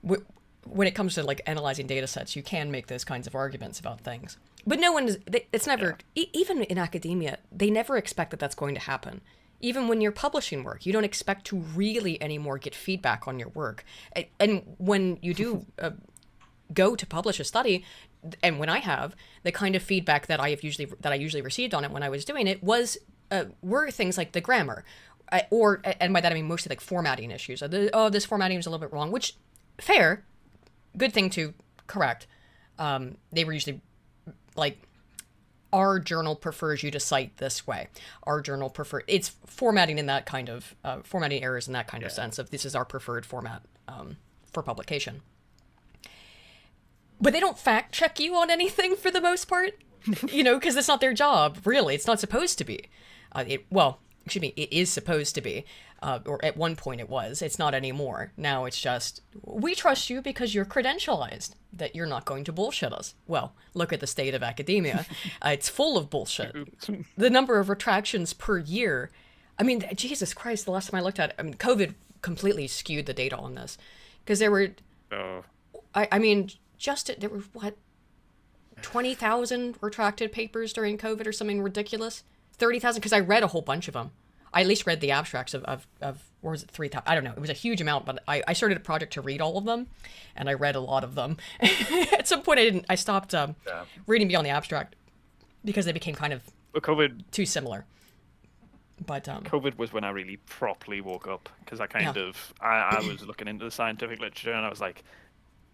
when it comes to like analyzing data sets, you can make those kinds of arguments about things. But no one is. It's never even in academia. They never expect that that's going to happen. Even when you're publishing work, you don't expect to really anymore get feedback on your work. And when you do go to publish a study, and when I have, the kind of feedback that I usually received on it when I was doing it were things like the grammar, and by that I mean mostly like formatting issues. This formatting was a little bit wrong, which fair, good thing to correct. They were usually like, our journal prefers you to cite this way. Our journal it's formatting in that kind of formatting errors in that kind of sense of this is our preferred format for publication. But they don't fact check you on anything for the most part, because it's not their job. Really, it's not supposed to be. Excuse me, it is supposed to be, or at one point it was. It's not anymore. Now it's just, we trust you because you're credentialized, that you're not going to bullshit us. Well, look at the state of academia. It's full of bullshit. The number of retractions per year. I mean, Jesus Christ, the last time I looked at it, I mean, COVID completely skewed the data on this. Because there were, oh, I mean, there were, what, 20,000 retracted papers during COVID or something ridiculous? 30,000, because I read a whole bunch of them. I at least read the abstracts of or was it 3,000? I don't know. It was a huge amount, but I started a project to read all of them, and I read a lot of them. At some point, I stopped reading beyond the abstract because they became kind of but COVID too similar. But COVID was when I really properly woke up because I was looking into the scientific literature and I was like,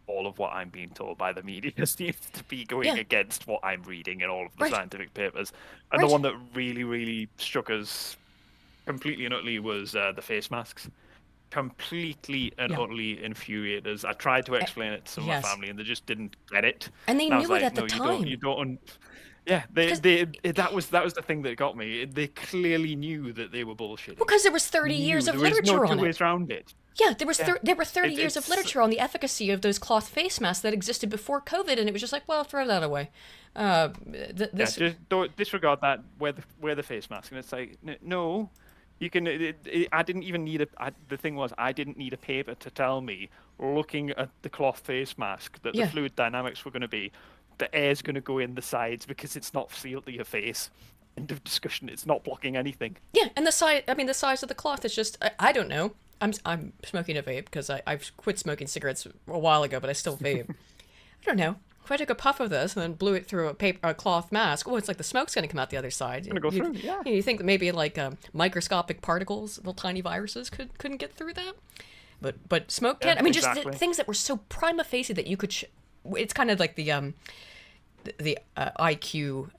all of what I'm being told by the media seems to be going against what I'm reading in all of the scientific papers. And the one that really, really struck us completely and utterly was the face masks. Completely and utterly infuriated us. I tried to explain it to some of my family and they just didn't get it. And they knew it at the time. You don't. Yeah, that was the thing that got me. They clearly knew that they were bullshitting. Because there was 30 years of literature on it. There was no two ways around it. Yeah, there were 30 years of literature on the efficacy of those cloth face masks that existed before COVID, and it was just like, well, throw that away. Just don't disregard that. Wear the face mask, and it's like, no, you can. I didn't even need the thing was, I didn't need a paper to tell me, looking at the cloth face mask, that the fluid dynamics were going to be, the air's going to go in the sides because it's not sealed to your face. End of discussion. It's not blocking anything. Yeah, and the size of the cloth is just, I don't know. I'm smoking a vape because I've quit smoking cigarettes a while ago, but I still vape. I don't know. If I took a puff of this and then blew it through a cloth mask, it's like the smoke's going to come out the other side. It's going to go through, yeah. You think that maybe like microscopic particles, little tiny viruses couldn't get through that? But smoke can. I mean, exactly. just things that were so prima facie that you could... it's kind of like the IQ,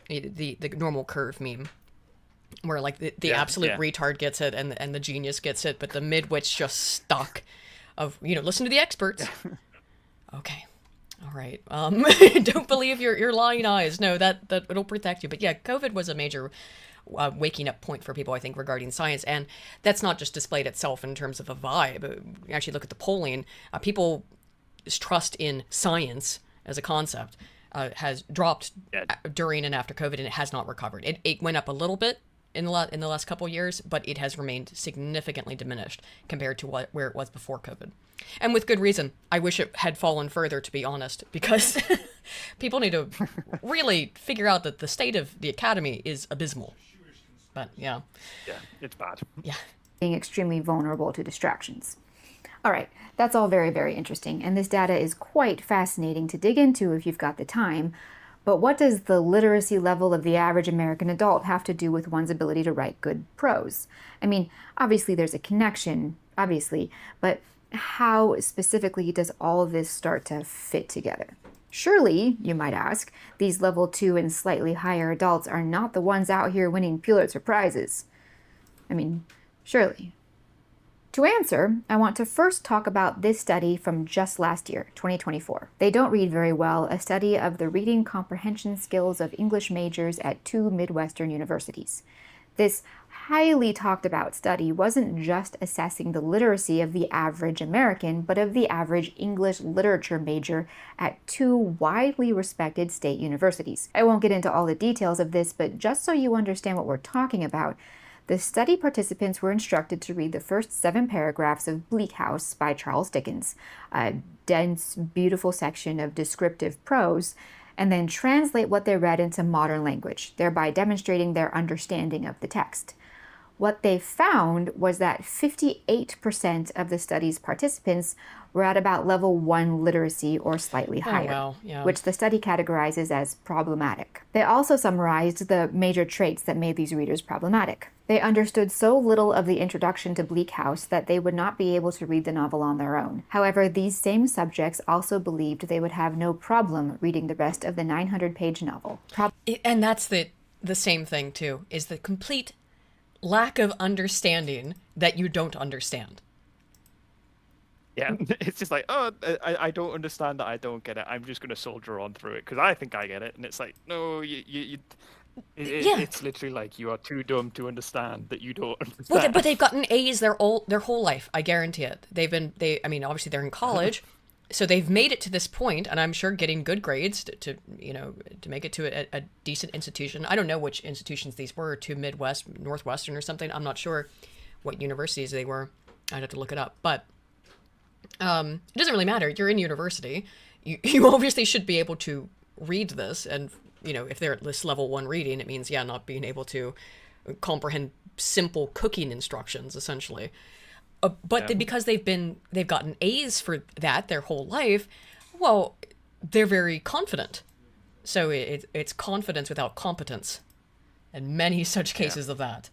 the normal curve meme, where like the absolute retard gets it and the genius gets it, but the midwit's just stuck of, listen to the experts. Okay. All right. Don't believe your lying eyes. No, that it'll protect you. But yeah, COVID was a major waking up point for people, I think, regarding science. And that's not just displayed itself in terms of a vibe. Actually, look at the polling. People's trust in science as a concept has dropped during and after COVID, and it has not recovered. It went up a little bit in the last couple of years, but it has remained significantly diminished compared to where it was before COVID. And with good reason. I wish it had fallen further, to be honest, because people need to really figure out that the state of the academy is abysmal. But yeah. Yeah, it's bad. Yeah. Being extremely vulnerable to distractions. All right, that's all very, very interesting, and this data is quite fascinating to dig into if you've got the time. But what does the literacy level of the average American adult have to do with one's ability to write good prose? I mean, obviously there's a connection, but how specifically does all of this start to fit together? Surely, you might ask, these level 2 and slightly higher adults are not the ones out here winning Pulitzer Prizes. I mean, surely. To answer, I want to first talk about this study from just last year, 2024. They Don't Read Very Well, a study of the reading comprehension skills of English majors at 2 Midwestern universities. This highly talked about study wasn't just assessing the literacy of the average American, but of the average English literature major at 2 widely respected state universities. I won't get into all the details of this, but just so you understand what we're talking about, the study participants were instructed to read the first 7 paragraphs of Bleak House by Charles Dickens, a dense, beautiful section of descriptive prose, and then translate what they read into modern language, thereby demonstrating their understanding of the text. What they found was that 58% of the study's participants were at about level 1 literacy or slightly higher, which the study categorizes as problematic. They also summarized the major traits that made these readers problematic. They understood so little of the introduction to Bleak House that they would not be able to read the novel on their own. However, these same subjects also believed they would have no problem reading the rest of the 900-page novel. And that's the same thing, too, is the complete lack of understanding that you don't understand. Yeah, it's just like, I don't understand that, I don't get it. I'm just going to soldier on through it because I think I get it. And it's like, no, it's literally like you are too dumb to understand that you don't understand. Well, but they've gotten A's their whole life. I guarantee it. I mean, obviously they're in college, so they've made it to this point, and I'm sure getting good grades to make it to a decent institution. I don't know which institutions these were, to Midwest, Northwestern or something. I'm not sure what universities they were. I'd have to look it up, but it doesn't really matter. You're in university. You obviously should be able to read this, and if they're at this level 1 reading, it means not being able to comprehend simple cooking instructions, essentially. Because they've gotten A's for that their whole life, well, they're very confident. So it's confidence without competence, and many such cases of that.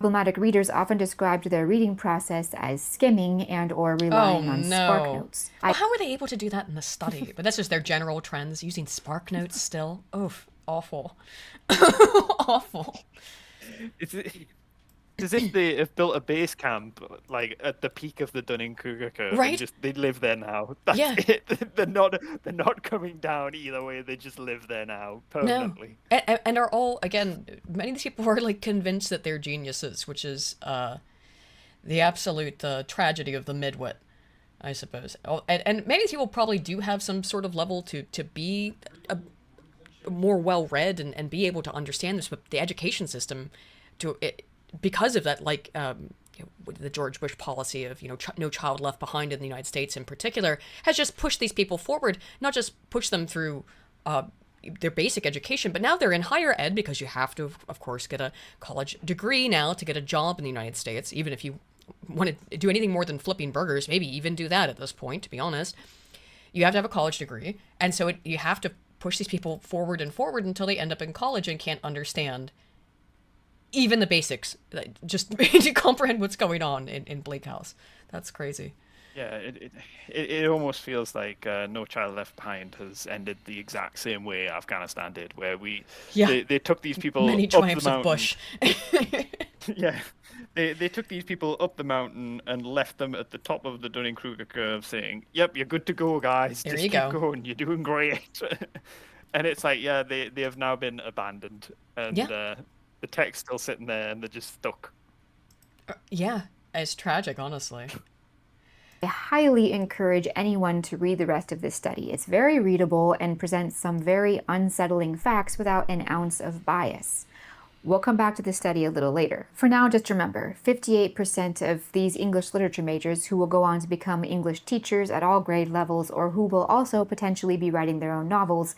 Problematic readers often described their reading process as skimming and or relying on SparkNotes. Well, how were they able to do that in the study? But that's just their general trends, using SparkNotes still. Oof, awful. Awful. It's as if they have built a base camp like at the peak of the Dunning-Kruger curve, right? And they live there now. That's it. They're not coming down either way. They just live there now permanently. No. And are all, again, many of these people are like convinced that they're geniuses, which is the absolute tragedy of the midwit, I suppose. And many people probably do have some sort of level to be more well-read and be able to understand this, but the education system because of that, like the George Bush policy of no child left behind in the United States in particular, has just pushed these people forward, not just pushed them through their basic education, but now they're in higher ed because you have to, of course, get a college degree now to get a job in the United States, even if you want to do anything more than flipping burgers, maybe even do that at this point, to be honest. You have to have a college degree. And so you have to push these people forward and forward until they end up in college and can't understand even the basics, just to comprehend what's going on in Bleak House. That's crazy. Yeah, it almost feels like No Child Left Behind has ended the exact same way Afghanistan did, where they took these people Many up the triumphs of mountain. Bush. Yeah, they took these people up the mountain and left them at the top of the Dunning-Kruger curve, saying, "Yep, you're good to go, guys. There Just you keep go. going. You're doing great." And it's like, yeah, they have now been abandoned, and Yeah. the tech's still sitting there, and they're just stuck. Yeah, it's tragic, honestly. I highly encourage anyone to read the rest of this study. It's very readable and presents some very unsettling facts without an ounce of bias. We'll come back to this study a little later. For now, just remember, 58% of these English literature majors who will go on to become English teachers at all grade levels, or who will also potentially be writing their own novels,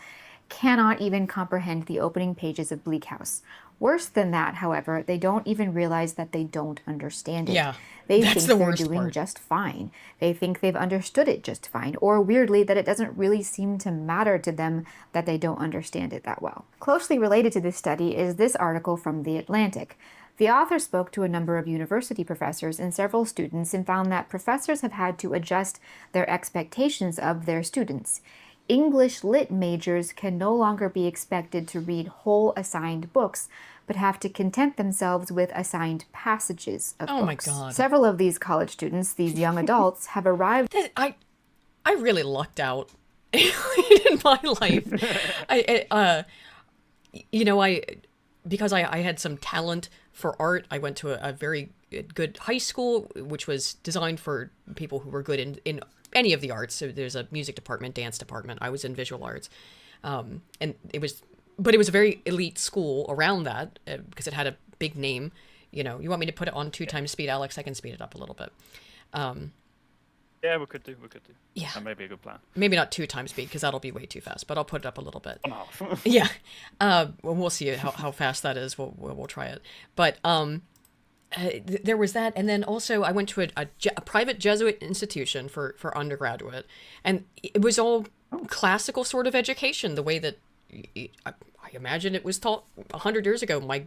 cannot even comprehend the opening pages of Bleak House. Worse than that, however, they don't even realize that they don't understand it. Yeah, They that's think the they're worst doing part. just fine. They think they've understood it just fine, or weirdly, that it doesn't really seem to matter to them that they don't understand it that well. Closely related to this study is this article from The Atlantic. The author spoke to a number of university professors and several students and found that professors have had to adjust their expectations of their students. English lit majors can no longer be expected to read whole assigned books, but have to content themselves with assigned passages of Oh my books. God. Several of these college students, these young adults, have arrived. I really lucked out in my life. Because I had some talent for art. I went to a very good high school, which was designed for people who were good in any of the arts. So there's a music department, dance department. I was in visual arts, and it was a very elite school around that because it had a big name. You want me to put it on 2 times speed, Alex? I can speed it up a little bit. Yeah, we could do. Yeah. That may be a good plan. Maybe not 2 times speed because that'll be way too fast, but I'll put it up a little bit. Oh. Yeah. Well, we'll see how fast that is. We'll try it. But there was that, and then also I went to a private Jesuit institution for undergraduate, and it was all classical sort of education, the way that I imagine it was taught 100 years ago. My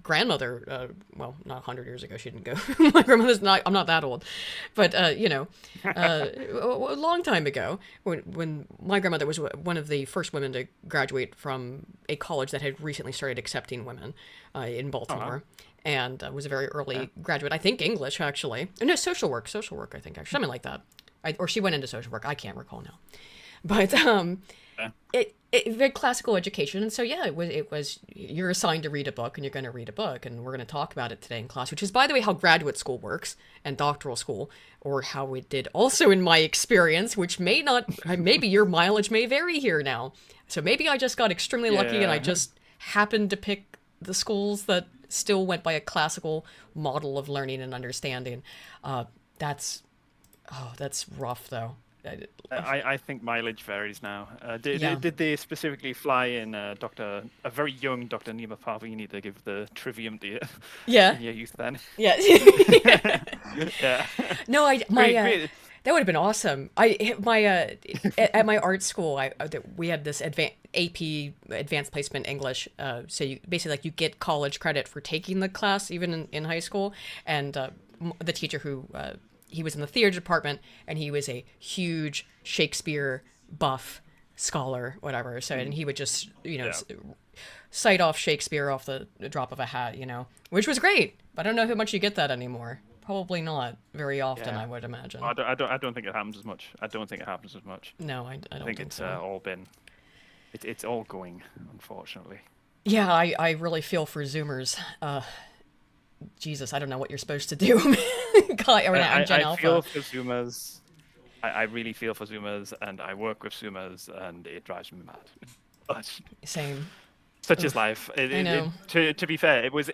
grandmother, well, not 100 years ago, she didn't go. My grandmother's not. I'm not that old, but a long time ago, when my grandmother was one of the first women to graduate from a college that had recently started accepting women in Baltimore. And was a very early graduate. I think English, actually. No, social work, I think, actually. Something like that. Or she went into social work. I can't recall now. But it very classical education. And so, yeah, it was you're assigned to read a book, and you're going to read a book. And we're going to talk about it today in class, which is, by the way, how graduate school works and doctoral school, or how it did also in my experience, which maybe your mileage may vary here now. So maybe I just got extremely lucky and I just happened to pick the schools that still went by a classical model of learning and understanding. That's rough, though. I think mileage varies now. Yeah. Did they specifically fly in a very young Dr. Nima Parvini to give the trivium to you Yeah. in your youth then? Yeah. Yeah. No, Great. that would have been awesome. At my art school, we had this AP advanced placement English. So you basically you get college credit for taking the class even in high school. And the teacher who he was in the theater department, and he was a huge Shakespeare buff scholar, whatever. So and he would just cite off Shakespeare off the drop of a hat, which was great. But I don't know how much you get that anymore. Probably not very often, I would imagine. I don't think it happens as much. No, I don't think it's so. all been. It's all going, unfortunately. Yeah, I really feel for Zoomers. Jesus, I don't know what you're supposed to do. I feel for Zoomers. I really feel for Zoomers, and I work with Zoomers, and it drives me mad. But Same. such is life. I know. To be fair, it was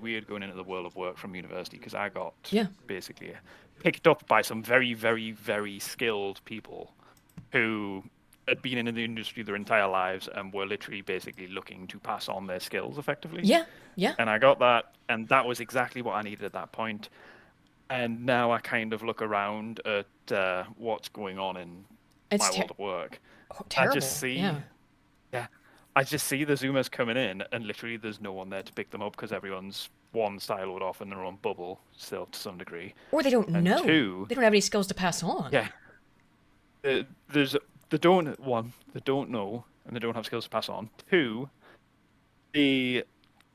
weird going into the world of work from university, because I got basically picked up by some very, very, very skilled people who had been in the industry their entire lives and were literally basically looking to pass on their skills effectively. Yeah, yeah. And I got that, and that was exactly what I needed at that point. And now I kind of look around at what's going on in It's my world of work. I terrible. just see, Yeah. yeah, I just see the Zoomers coming in, and literally there's no one there to pick them up because everyone's one siloed off in their own bubble still to some degree. Or they don't And know. two, They don't have any skills to pass on. yeah, they don't know, and they don't have skills to pass on. Two, they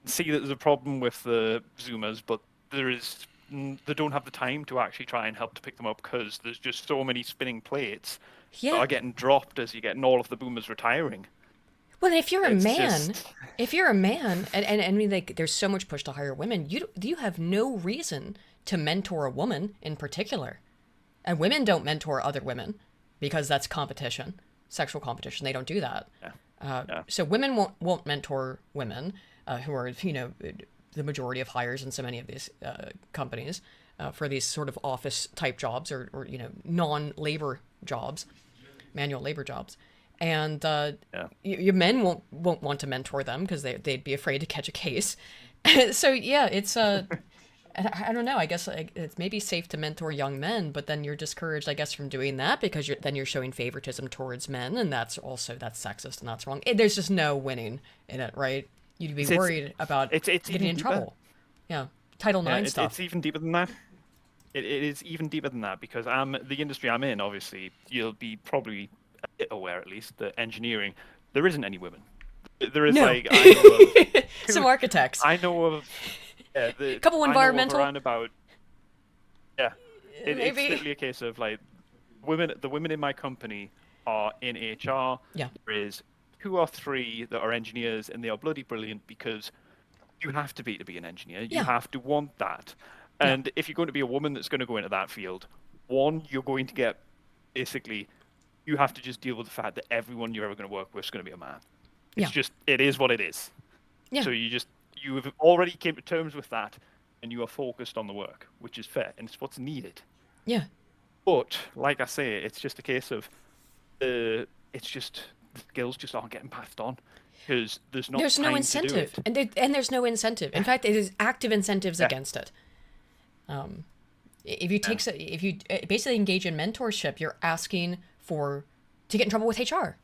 see that there's a problem with the Zoomers, but they don't have the time to actually try and help to pick them up because there's just so many spinning plates that Yeah. are getting dropped as you're getting all of the boomers retiring. Well, if you're a It's man, just- and I mean, like, there's so much push to hire women. You have no reason to mentor a woman in particular, and women don't mentor other women because that's competition, sexual competition. They don't do that. Yeah. So women won't mentor women, who are the majority of hires in so many of these companies for these sort of office type jobs or non-labor jobs, manual labor jobs. And your men won't want to mentor them because they'd be afraid to catch a case. So yeah, it's I don't know. I guess it's maybe safe to mentor young men, but then you're discouraged, I guess, from doing that because you're showing favoritism towards men, and that's sexist and that's wrong. There's just no winning in it, right? You'd be worried about it's getting even in deeper. trouble. Yeah, Title IX stuff. It's even deeper than that. It is even deeper than that because the industry I'm in. Obviously, you'll be probably a bit aware, at least, that engineering there isn't any women. There is No. like I know of Some architects. I know of a Couple environmental. around about it's Maybe. literally a case of like the women in my company are in HR. Yeah. There is 2 or 3 that are engineers, and they are bloody brilliant because you have to be an engineer. You Yeah. have to want that. Yeah. And if you're going to be a woman that's going to go into that field, one, you're going to get basically, you have to just deal with the fact that everyone you're ever going to work with is going to be a man. It's Yeah. just, it is what it is. Yeah. So you have already came to terms with that, and you are focused on the work, which is fair, and it's what's needed. Yeah. But like I say, it's just a case of, it's just the skills just aren't getting passed on because there's no no time to do incentive, it. and there's no incentive. In fact, it is active incentives Yeah. against it. If you if you basically engage in mentorship, you're asking to get in trouble with HR.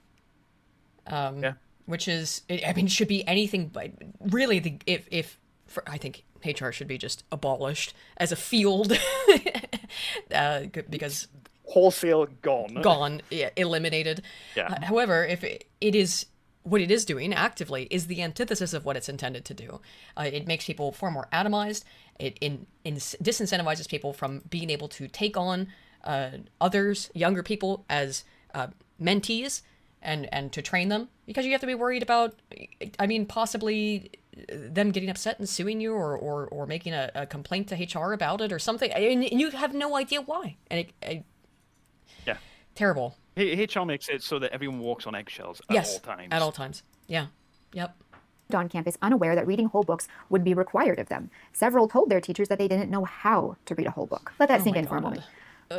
Yeah. Which is, I mean, should be anything but really I think HR should be just abolished as a field because Wholesale gone. gone, yeah, eliminated. Yeah. However, if it is what it is doing actively is the antithesis of what it's intended to do. It makes people far more atomized. It disincentivizes people from being able to take on others, younger people, as mentees and to train them because you have to be worried about, I mean, possibly them getting upset and suing you or making a complaint to HR about it or something. And you have no idea why. And Yeah. terrible. HR makes it so that everyone walks on eggshells at Yes, all times. at all times. Yeah. Yep. On campus unaware that reading whole books would be required of them. Several told their teachers that they didn't know how to read a whole book. Let that sink my in for a God. moment.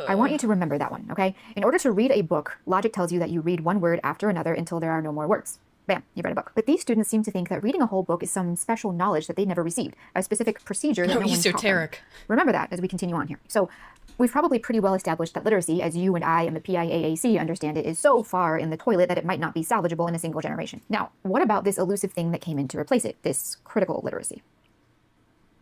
I want you to remember that one, okay? In order to read a book, logic tells you that you read one word after another until there are no more words. Bam, you read a book. But these students seem to think that reading a whole book is some special knowledge that they never received, a specific procedure that no one taught them. Esoteric. Remember that as we continue on here. So we've probably pretty well established that literacy, as you and I and the PIAAC understand it, is so far in the toilet that it might not be salvageable in a single generation. Now, what about this elusive thing that came in to replace it, this critical literacy?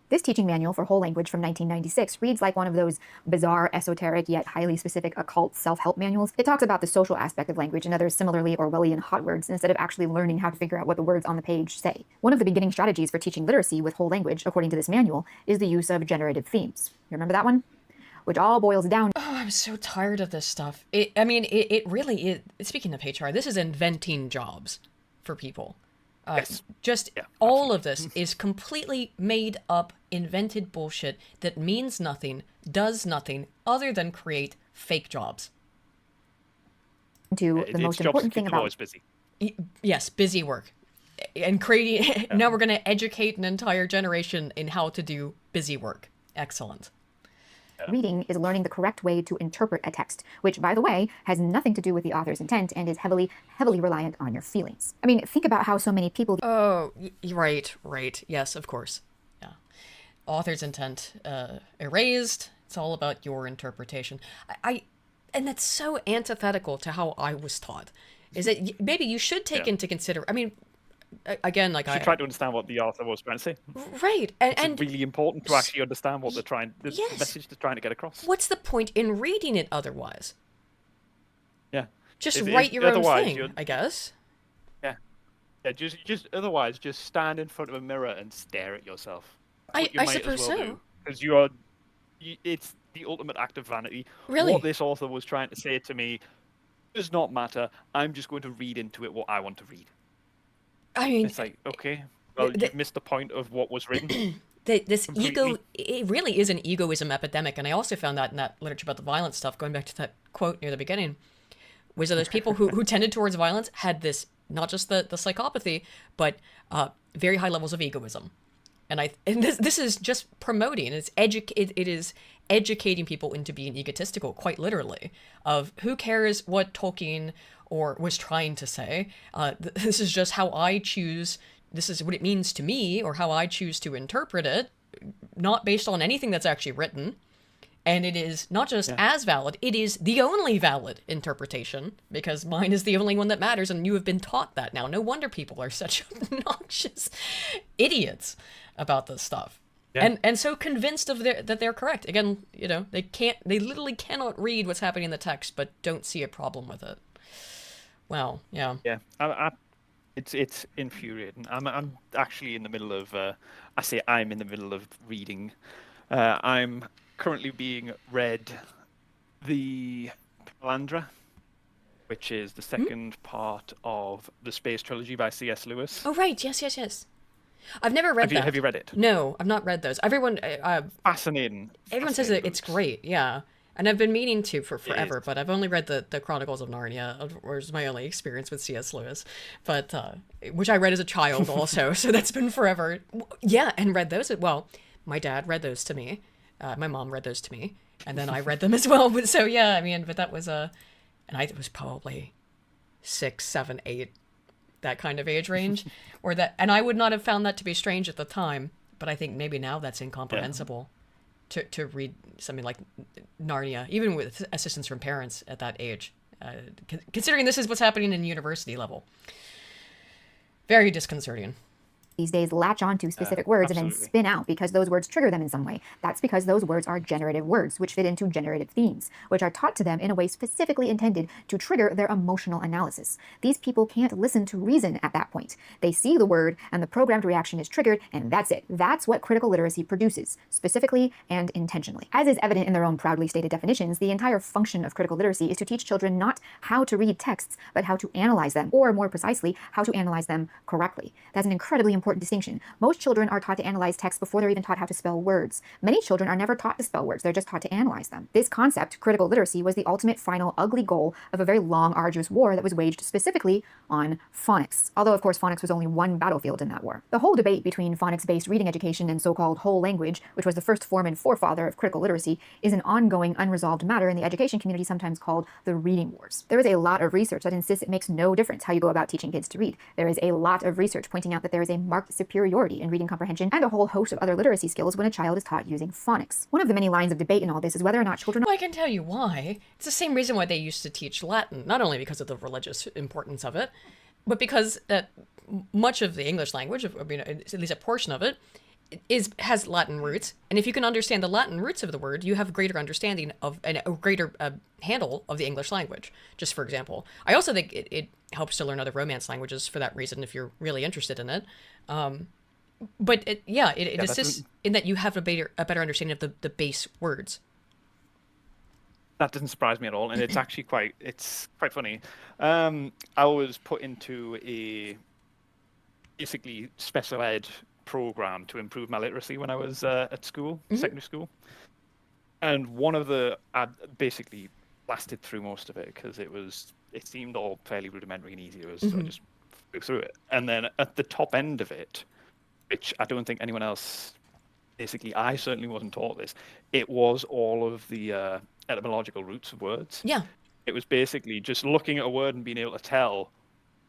This teaching manual for whole language from 1996 reads like one of those bizarre, esoteric, yet highly specific occult self-help manuals. It talks about the social aspect of language and other similarly Orwellian hot words instead of actually learning how to figure out what the words on the page say. One of the beginning strategies for teaching literacy with whole language, according to this manual, is the use of generative themes. You remember that one? Which all boils down. Oh, I'm so tired of this stuff. It really is. Speaking of HR, this is inventing jobs for people. Yes. Just all of this is completely made up, invented bullshit that means nothing, does nothing other than create fake jobs. To the most important thing about busy. Yes, busy work. And creating, now we're going to educate an entire generation in how to do busy work. Excellent. Reading is learning the correct way to interpret a text, which, by the way, has nothing to do with the author's intent and is heavily, heavily reliant on your feelings. I mean, think about how so many people. Oh, right. Yes, of course. Yeah. Author's intent erased. It's all about your interpretation. And that's so antithetical to how I was taught. Is that maybe you should take into consider? I mean, again, like you try to understand what the author was trying to say. Right, and it's really important to actually understand what the message they're trying to get across. What's the point in reading it otherwise? Yeah. Just write your own thing, I guess. Yeah. Just otherwise, just stand in front of a mirror and stare at yourself. I suppose so. Because it's the ultimate act of vanity. Really? What this author was trying to say to me does not matter. I'm just going to read into it what I want to read. I mean, it's like, okay, well, you've missed the point of what was written. This ego, it really is an egoism epidemic. And I also found that in that literature about the violence stuff, going back to that quote near the beginning, was that those people who tended towards violence had this, not just the psychopathy, but very high levels of egoism. And this is just promoting, it is educating people into being egotistical, quite literally, of who cares what Tolkien or was trying to say. This is just how I choose, this is what it means to me, or how I choose to interpret it, not based on anything that's actually written. And it is not just as valid, it is the only valid interpretation, because mine is the only one that matters, and you have been taught that now. No wonder people are such obnoxious idiots about this stuff. Yeah. And so convinced of that they're correct. Again, they literally cannot read what's happening in the text, but don't see a problem with it. Well, yeah. Yeah, it's infuriating. I'm actually in the middle of, I'm in the middle of reading. I'm currently being read the Paladin, which is the second part of the Space Trilogy by C.S. Lewis. Oh, right. Yes. I've never read that. Have you read it? No, I've not read those. Everyone... Fascinating. Everyone says it's great, yeah. And I've been meaning to for forever, but I've only read the Chronicles of Narnia, which is my only experience with C.S. Lewis, but which I read as a child also, so that's been forever. Yeah, and read those. Well, my dad read those to me. My mom read those to me, and then I read them as well. But so, yeah, I mean, but that was and I was probably 6, 7, 8, that kind of age range, and I would not have found that to be strange at the time, but I think maybe now that's incomprehensible. Yeah. To read something like Narnia, even with assistance from parents at that age, considering this is what's happening in university level. Very disconcerting. These days latch onto specific words and then spin out because those words trigger them in some way. That's because those words are generative words, which fit into generative themes, which are taught to them in a way specifically intended to trigger their emotional analysis. These people can't listen to reason at that point. They see the word and the programmed reaction is triggered, and that's it. That's what critical literacy produces, specifically and intentionally. As is evident in their own proudly stated definitions, the entire function of critical literacy is to teach children not how to read texts, but how to analyze them, or more precisely, how to analyze them correctly. That's an incredibly important distinction. Most children are taught to analyze text before they're even taught how to spell words. Many children are never taught to spell words. They're just taught to analyze them. This concept, critical literacy, was the ultimate, final, ugly goal of a very long, arduous war that was waged specifically on phonics. Although, of course, phonics was only one battlefield in that war. The whole debate between phonics-based reading education and so-called whole language, which was the first form and forefather of critical literacy, is an ongoing, unresolved matter in the education community sometimes called the reading wars. There is a lot of research that insists it makes no difference how you go about teaching kids to read. There is a lot of research pointing out that there is a marked superiority in reading comprehension and a whole host of other literacy skills when a child is taught using phonics. One of the many lines of debate in all this is whether or not children... Well, I can tell you why. It's the same reason why they used to teach Latin, not only because of the religious importance of it, but because much of the English language, I mean, at least a portion of it, has Latin roots. And if you can understand the Latin roots of the word, you have a greater understanding of and a greater handle of the English language, just for example. I also think it helps to learn other Romance languages for that reason if you're really interested in it. But it assists in that you have a better understanding of the base words. That doesn't surprise me at all, and it's actually quite funny. I was put into a basically special ed program to improve my literacy when I was at school, secondary school, and I basically blasted through most of it because it seemed all fairly rudimentary and easy. So I just flew through it, and then at the top end of it, which I don't think anyone else basically, I certainly wasn't taught this. It was all of the etymological roots of words. Yeah. It was basically just looking at a word and being able to tell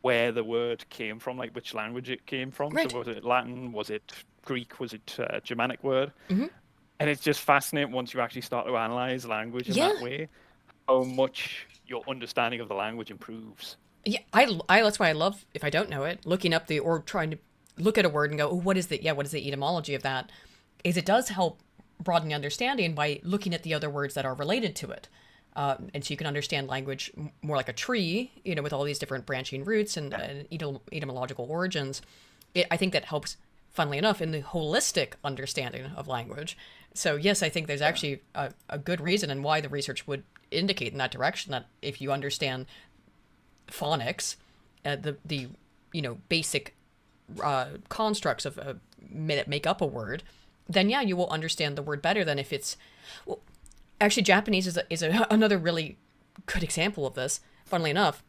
where the word came from, like which language it came from. So Right. was it Latin? Was it Greek? Was it a Germanic word? Hmm. And it's just fascinating once you actually start to analyze language in Yeah. that way, how much your understanding of the language improves. Yeah. That's why I love, if I don't know it, looking up or trying to look at a word and go, oh, what is what is the etymology of that? Is it does help broaden the understanding by looking at the other words that are related to it. And so you can understand language more like a tree, with all these different branching roots and etymological origins. I think that helps, funnily enough, in the holistic understanding of language. So yes, I think there's actually a good reason and why the research would indicate in that direction, that if you understand phonics, the basic constructs of that make up a word, then yeah, you will understand the word better than if it's, well, actually Japanese is another really good example of this, funnily enough,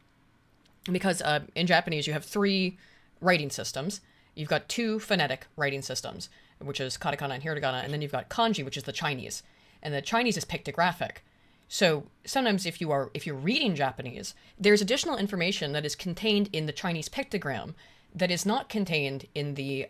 because in Japanese you have three writing systems. You've got two phonetic writing systems, which is katakana and hiragana, and then you've got kanji, which is the Chinese, and the Chinese is pictographic. So sometimes if you're reading Japanese, there's additional information that is contained in the Chinese pictogram that is not contained in the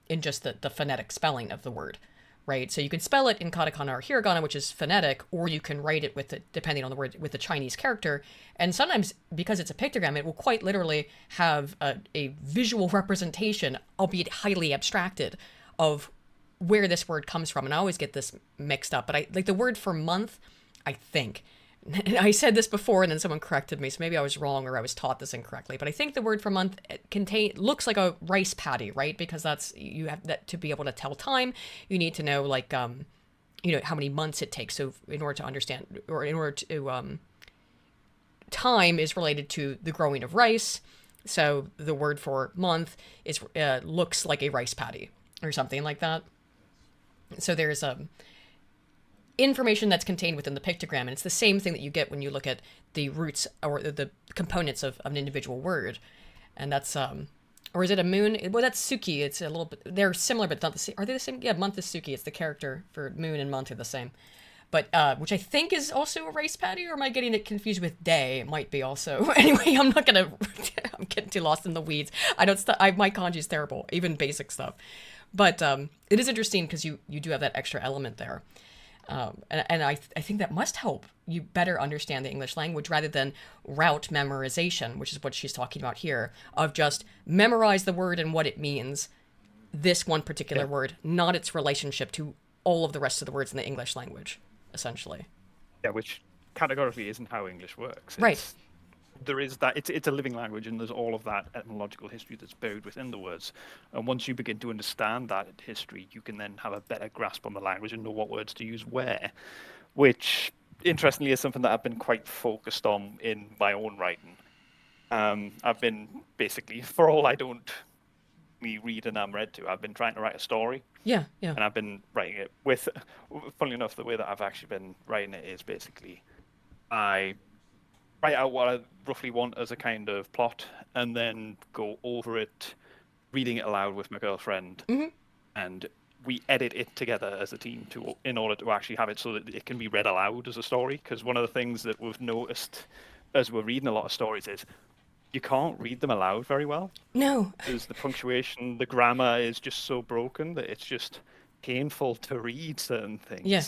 in just the phonetic spelling of the word, right? So you can spell it in katakana or hiragana, which is phonetic, or you can write it depending on the word, with the Chinese character. And sometimes, because it's a pictogram, it will quite literally have a visual representation, albeit highly abstracted, of where this word comes from. And I always get this mixed up, but I like the word for month, I think. I said this before and then someone corrected me, so maybe I was wrong or I was taught this incorrectly. But I think the word for month looks like a rice paddy, right? Because you have that to be able to tell time. You need to know like how many months it takes. So in order to understand, or in order to time is related to the growing of rice. So the word for month is looks like a rice paddy or something like that. So there's information that's contained within the pictogram, and it's the same thing that you get when you look at the roots or the components of an individual word. And that's or is it a moon? Well, that's Suki. It's a little bit, they're similar but not the same. Are they the same? Yeah, month is Suki. It's the character for moon and month are the same, but which I think is also a rice paddy, or am I getting it confused with day? It might be also. Anyway, I'm not gonna I'm getting too lost in the weeds. My kanji's terrible, even basic stuff, but it is interesting because you do have that extra element there. And I think that must help you better understand the English language rather than route memorization, which is what she's talking about here, of just memorize the word and what it means, this one particular word, not its relationship to all of the rest of the words in the English language, essentially. Yeah, which categorically isn't how English works. Right. There is that, it's a living language, and there's all of that etymological history that's buried within the words. And once you begin to understand that history, you can then have a better grasp on the language and know what words to use where, which interestingly is something that I've been quite focused on in my own writing. I've been basically, for all I don't read and I'm read to, I've been trying to write a story. Yeah. And I've been writing it with, funnily enough, the way that I've actually been writing it is basically I write out what I roughly want as a kind of plot, and then go over it, reading it aloud with my girlfriend, and we edit it together as a team in order to actually have it so that it can be read aloud as a story. Because one of the things that we've noticed as we're reading a lot of stories is you can't read them aloud very well. No. Because the punctuation, the grammar is just so broken that it's just painful to read certain things. Yeah.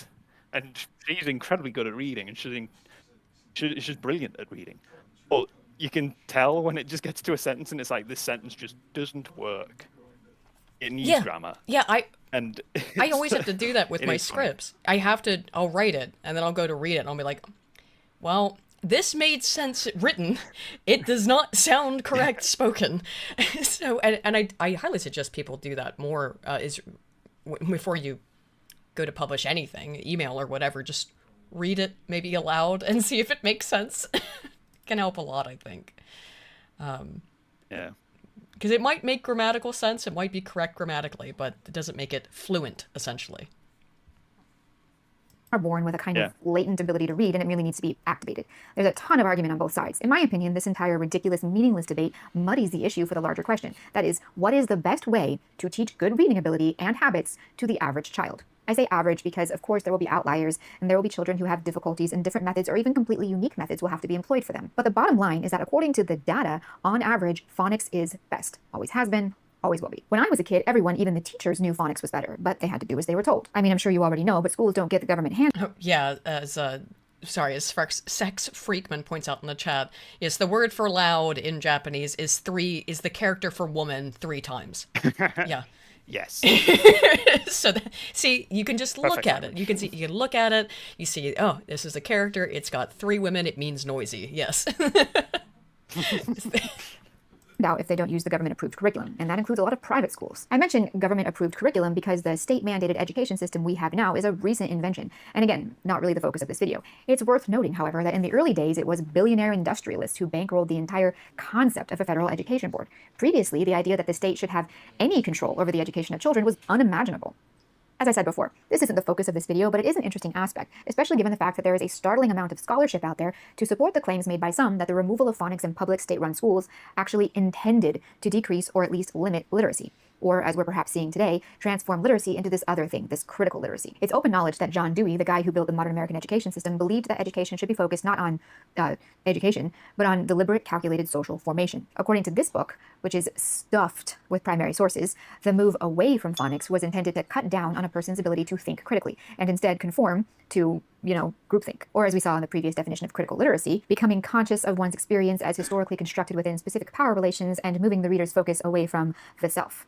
And she's incredibly good at reading, and she's brilliant at reading. But you can tell when it just gets to a sentence and it's like, this sentence just doesn't work. It needs grammar. Yeah, I I always have to do that with my scripts. I'll write it, and then I'll go to read it, and I'll be like, well, this made sense written. It does not sound correct spoken. So, and I highly suggest people do that more, before you go to publish anything, email or whatever, just read it maybe aloud and see if it makes sense. Can help a lot, I think. Yeah. Because it might make grammatical sense, it might be correct grammatically, but it doesn't make it fluent, essentially. are born with a kind Yeah. of latent ability to read, and it really needs to be activated. There's a ton of argument on both sides. In my opinion, this entire ridiculous, meaningless debate muddies the issue for the larger question. That is, what is the best way to teach good reading ability and habits to the average child? I say average because, of course, there will be outliers, and there will be children who have difficulties, and different methods or even completely unique methods will have to be employed for them. But the bottom line is that according to the data, on average, phonics is best. Always has been, always will be. When I was a kid, everyone, even the teachers, knew phonics was better, but they had to do as they were told. I mean, I'm sure you already know, but schools don't get the government hand. Oh, yeah, as Sex Freakman points out in the chat, yes, the word for loud in Japanese is the character for woman 3 times. Yeah. Yes. So see, you can just look at it. You can look at it. You see, oh, this is a character. It's got 3 women. It means noisy. Yes. Out if they don't use the government-approved curriculum, and that includes a lot of private schools. I mention government-approved curriculum because the state-mandated education system we have now is a recent invention, and again, not really the focus of this video. It's worth noting, however, that in the early days, it was billionaire industrialists who bankrolled the entire concept of a federal education board. Previously, the idea that the state should have any control over the education of children was unimaginable. As I said before, this isn't the focus of this video, but it is an interesting aspect, especially given the fact that there is a startling amount of scholarship out there to support the claims made by some that the removal of phonics in public state-run schools actually intended to decrease or at least limit literacy, or, as we're perhaps seeing today, transform literacy into this other thing, this critical literacy. It's open knowledge that John Dewey, the guy who built the modern American education system, believed that education should be focused not on education, but on deliberate, calculated social formation. According to this book, which is stuffed with primary sources, the move away from phonics was intended to cut down on a person's ability to think critically, and instead conform to, groupthink. Or as we saw in the previous definition of critical literacy, becoming conscious of one's experience as historically constructed within specific power relations and moving the reader's focus away from the self.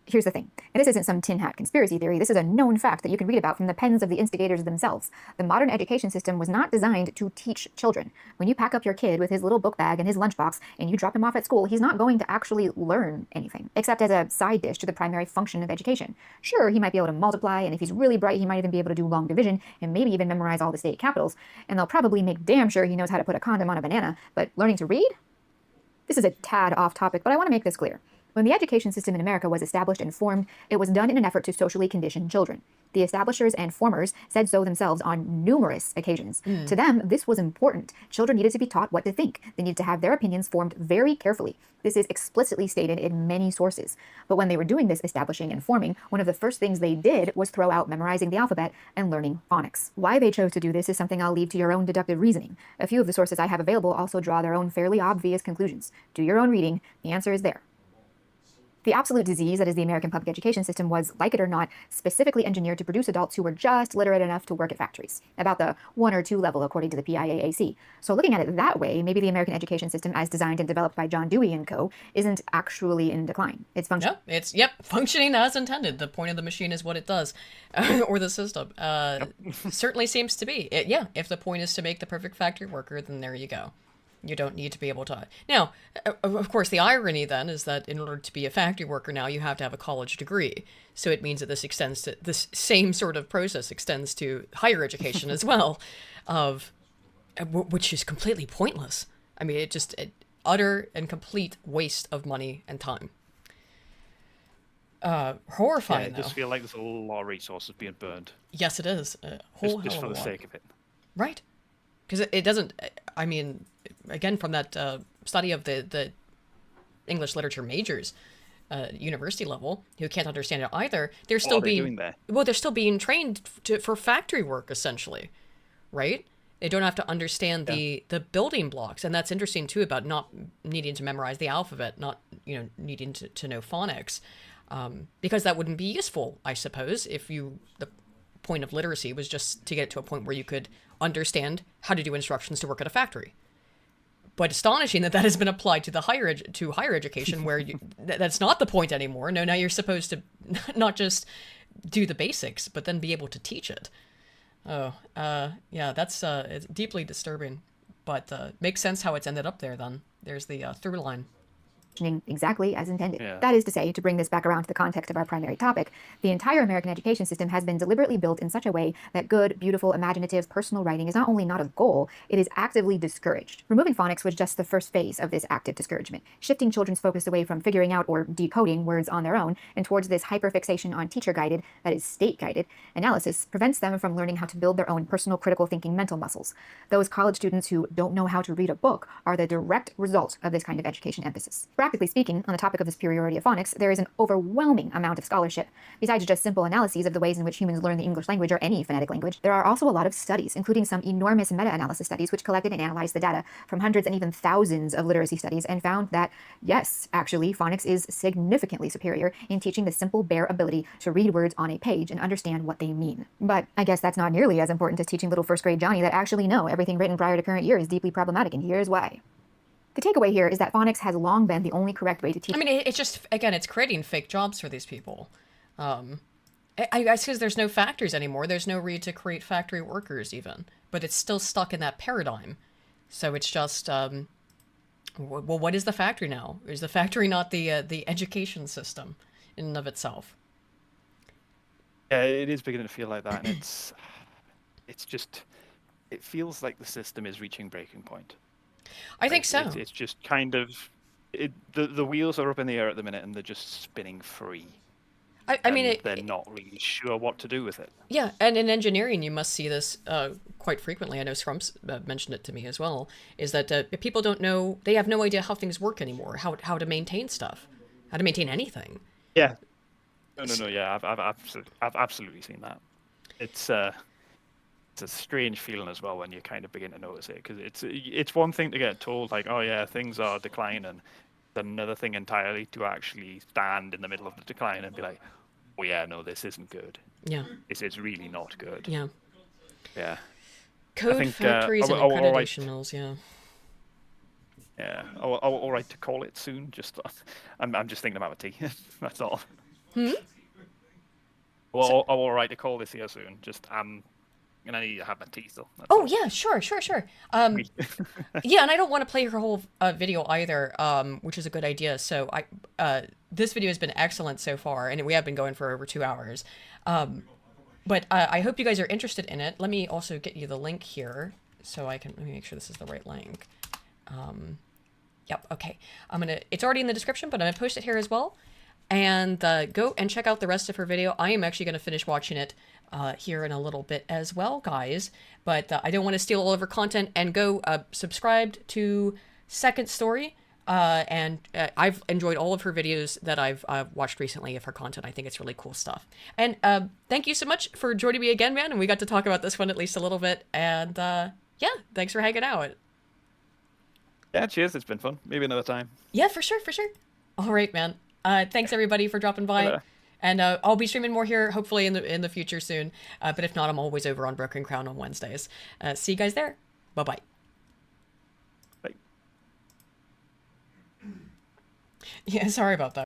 Here's the thing, and this isn't some tin hat conspiracy theory, this is a known fact that you can read about from the pens of the instigators themselves. The modern education system was not designed to teach children. When you pack up your kid with his little book bag and his lunchbox and you drop him off at school, he's not going to actually learn anything, except as a side dish to the primary function of education. Sure, he might be able to multiply, and if he's really bright, he might even be able to do long division and maybe even memorize all the state capitals, and they'll probably make damn sure he knows how to put a condom on a banana, but learning to read? This is a tad off topic, but I want to make this clear. When the education system in America was established and formed, it was done in an effort to socially condition children. The establishers and formers said so themselves on numerous occasions. To them, this was important. Children needed to be taught what to think. They needed to have their opinions formed very carefully. This is explicitly stated in many sources. But when they were doing this establishing and forming, one of the first things they did was throw out memorizing the alphabet and learning phonics. Why they chose to do this is something I'll leave to your own deductive reasoning. A few of the sources I have available also draw their own fairly obvious conclusions. Do your own reading. The answer is there. The absolute disease that is the American public education system was, like it or not, specifically engineered to produce adults who were just literate enough to work at factories, about the 1 or 2 level according to the PIAAC. So looking at it that way, maybe the American education system as designed and developed by John Dewey and co. isn't actually in decline. It's functioning. No, it's, functioning as intended. The point of the machine is what it does, or the system. Certainly seems to be. If the point is to make the perfect factory worker, then there you go. You don't need to be able to... Now, of course, the irony then is that in order to be a factory worker now, you have to have a college degree. So it means that this same sort of process extends to higher education as well, which is completely pointless. I mean, it utter and complete waste of money and time. Horrifying, I just feel like there's a lot of resources being burned. Yes, it is. Just for the sake of it. Right. Because it doesn't... I mean, again, from that study of the English literature majors, university level, who can't understand it either, they're still being trained for factory work, essentially, right? They don't have to understand the building blocks, and that's interesting too about not needing to memorize the alphabet, not needing to know phonics, because that wouldn't be useful, I suppose, if the point of literacy was just to get to a point where you could understand how to do instructions to work at a factory. But astonishing that has been applied to higher education, where that's not the point anymore. No, now you're supposed to not just do the basics, but then be able to teach it. That's it's deeply disturbing, but makes sense how it's ended up there. Then there's the through line. exactly as intended. Yeah. That is to say, to bring this back around to the context of our primary topic, the entire American education system has been deliberately built in such a way that good, beautiful, imaginative, personal writing is not only not a goal, it is actively discouraged. Removing phonics was just the first phase of this active discouragement, shifting children's focus away from figuring out or decoding words on their own and towards this hyperfixation on teacher-guided, that is state-guided, analysis prevents them from learning how to build their own personal critical thinking mental muscles. Those college students who don't know how to read a book are the direct result of this kind of education emphasis. Practically speaking, on the topic of the superiority of phonics, there is an overwhelming amount of scholarship. Besides just simple analyses of the ways in which humans learn the English language or any phonetic language, there are also a lot of studies, including some enormous meta-analysis studies which collected and analyzed the data from hundreds and even thousands of literacy studies and found that, yes, actually, phonics is significantly superior in teaching the simple, bare ability to read words on a page and understand what they mean. But I guess that's not nearly as important as teaching little first-grade Johnny that actually no, everything written prior to current year is deeply problematic, and here's why. The takeaway here is that phonics has long been the only correct way to teach. I mean, it's just, again, it's creating fake jobs for these people. I guess because there's no factories anymore. There's no need to create factory workers even. But it's still stuck in that paradigm. So it's just, well, what is the factory now? Is the factory not the education system in and of itself? Yeah, it is beginning to feel like that, and it's just, it feels like the system is reaching breaking point. I think so. It's just kind of, the wheels are up in the air at the minute, and they're just spinning free. I mean, they're not really sure what to do with it. Yeah, and in engineering, you must see this quite frequently. I know Scrumps mentioned it to me as well, is that people don't know, they have no idea how things work anymore, how to maintain stuff, how to maintain anything. Yeah. No, yeah, I've absolutely seen that. It's a strange feeling as well when you kind of begin to notice it, because it's one thing to get told like, oh yeah, things are declining. It's another thing entirely to actually stand in the middle of the decline and be like, oh yeah, no, this isn't good. Yeah. This is really not good. Yeah. Yeah. Code factories and accreditation mills, yeah. Yeah. All right to call it soon. Just, I'm just thinking about my tea. That's all. Well, all right to call this here soon. Just and I need to have my tea still. Oh yeah, sure. Yeah, and I don't want to play her whole video either, which is a good idea. So this video has been excellent so far, and we have been going for over 2 hours. But I hope you guys are interested in it. Let me also get you the link here, so let me make sure this is the right link. Yep. Okay. It's already in the description, but I'm gonna post it here as well. And go and check out the rest of her video. I am actually going to finish watching it here in a little bit as well, guys. But I don't want to steal all of her content. And go subscribe to Second Story. And I've enjoyed all of her videos that I've watched recently of her content. I think it's really cool stuff. And thank you so much for joining me again, man. And we got to talk about this one at least a little bit. And yeah, thanks for hanging out. Yeah, cheers. It's been fun. Maybe another time. Yeah, for sure. All right, man. Thanks everybody for dropping by. Hello. And I'll be streaming more here hopefully in the future soon. But if not, I'm always over on Broken Crown on Wednesdays. See you guys there. Bye-bye. Bye. Yeah, sorry about that.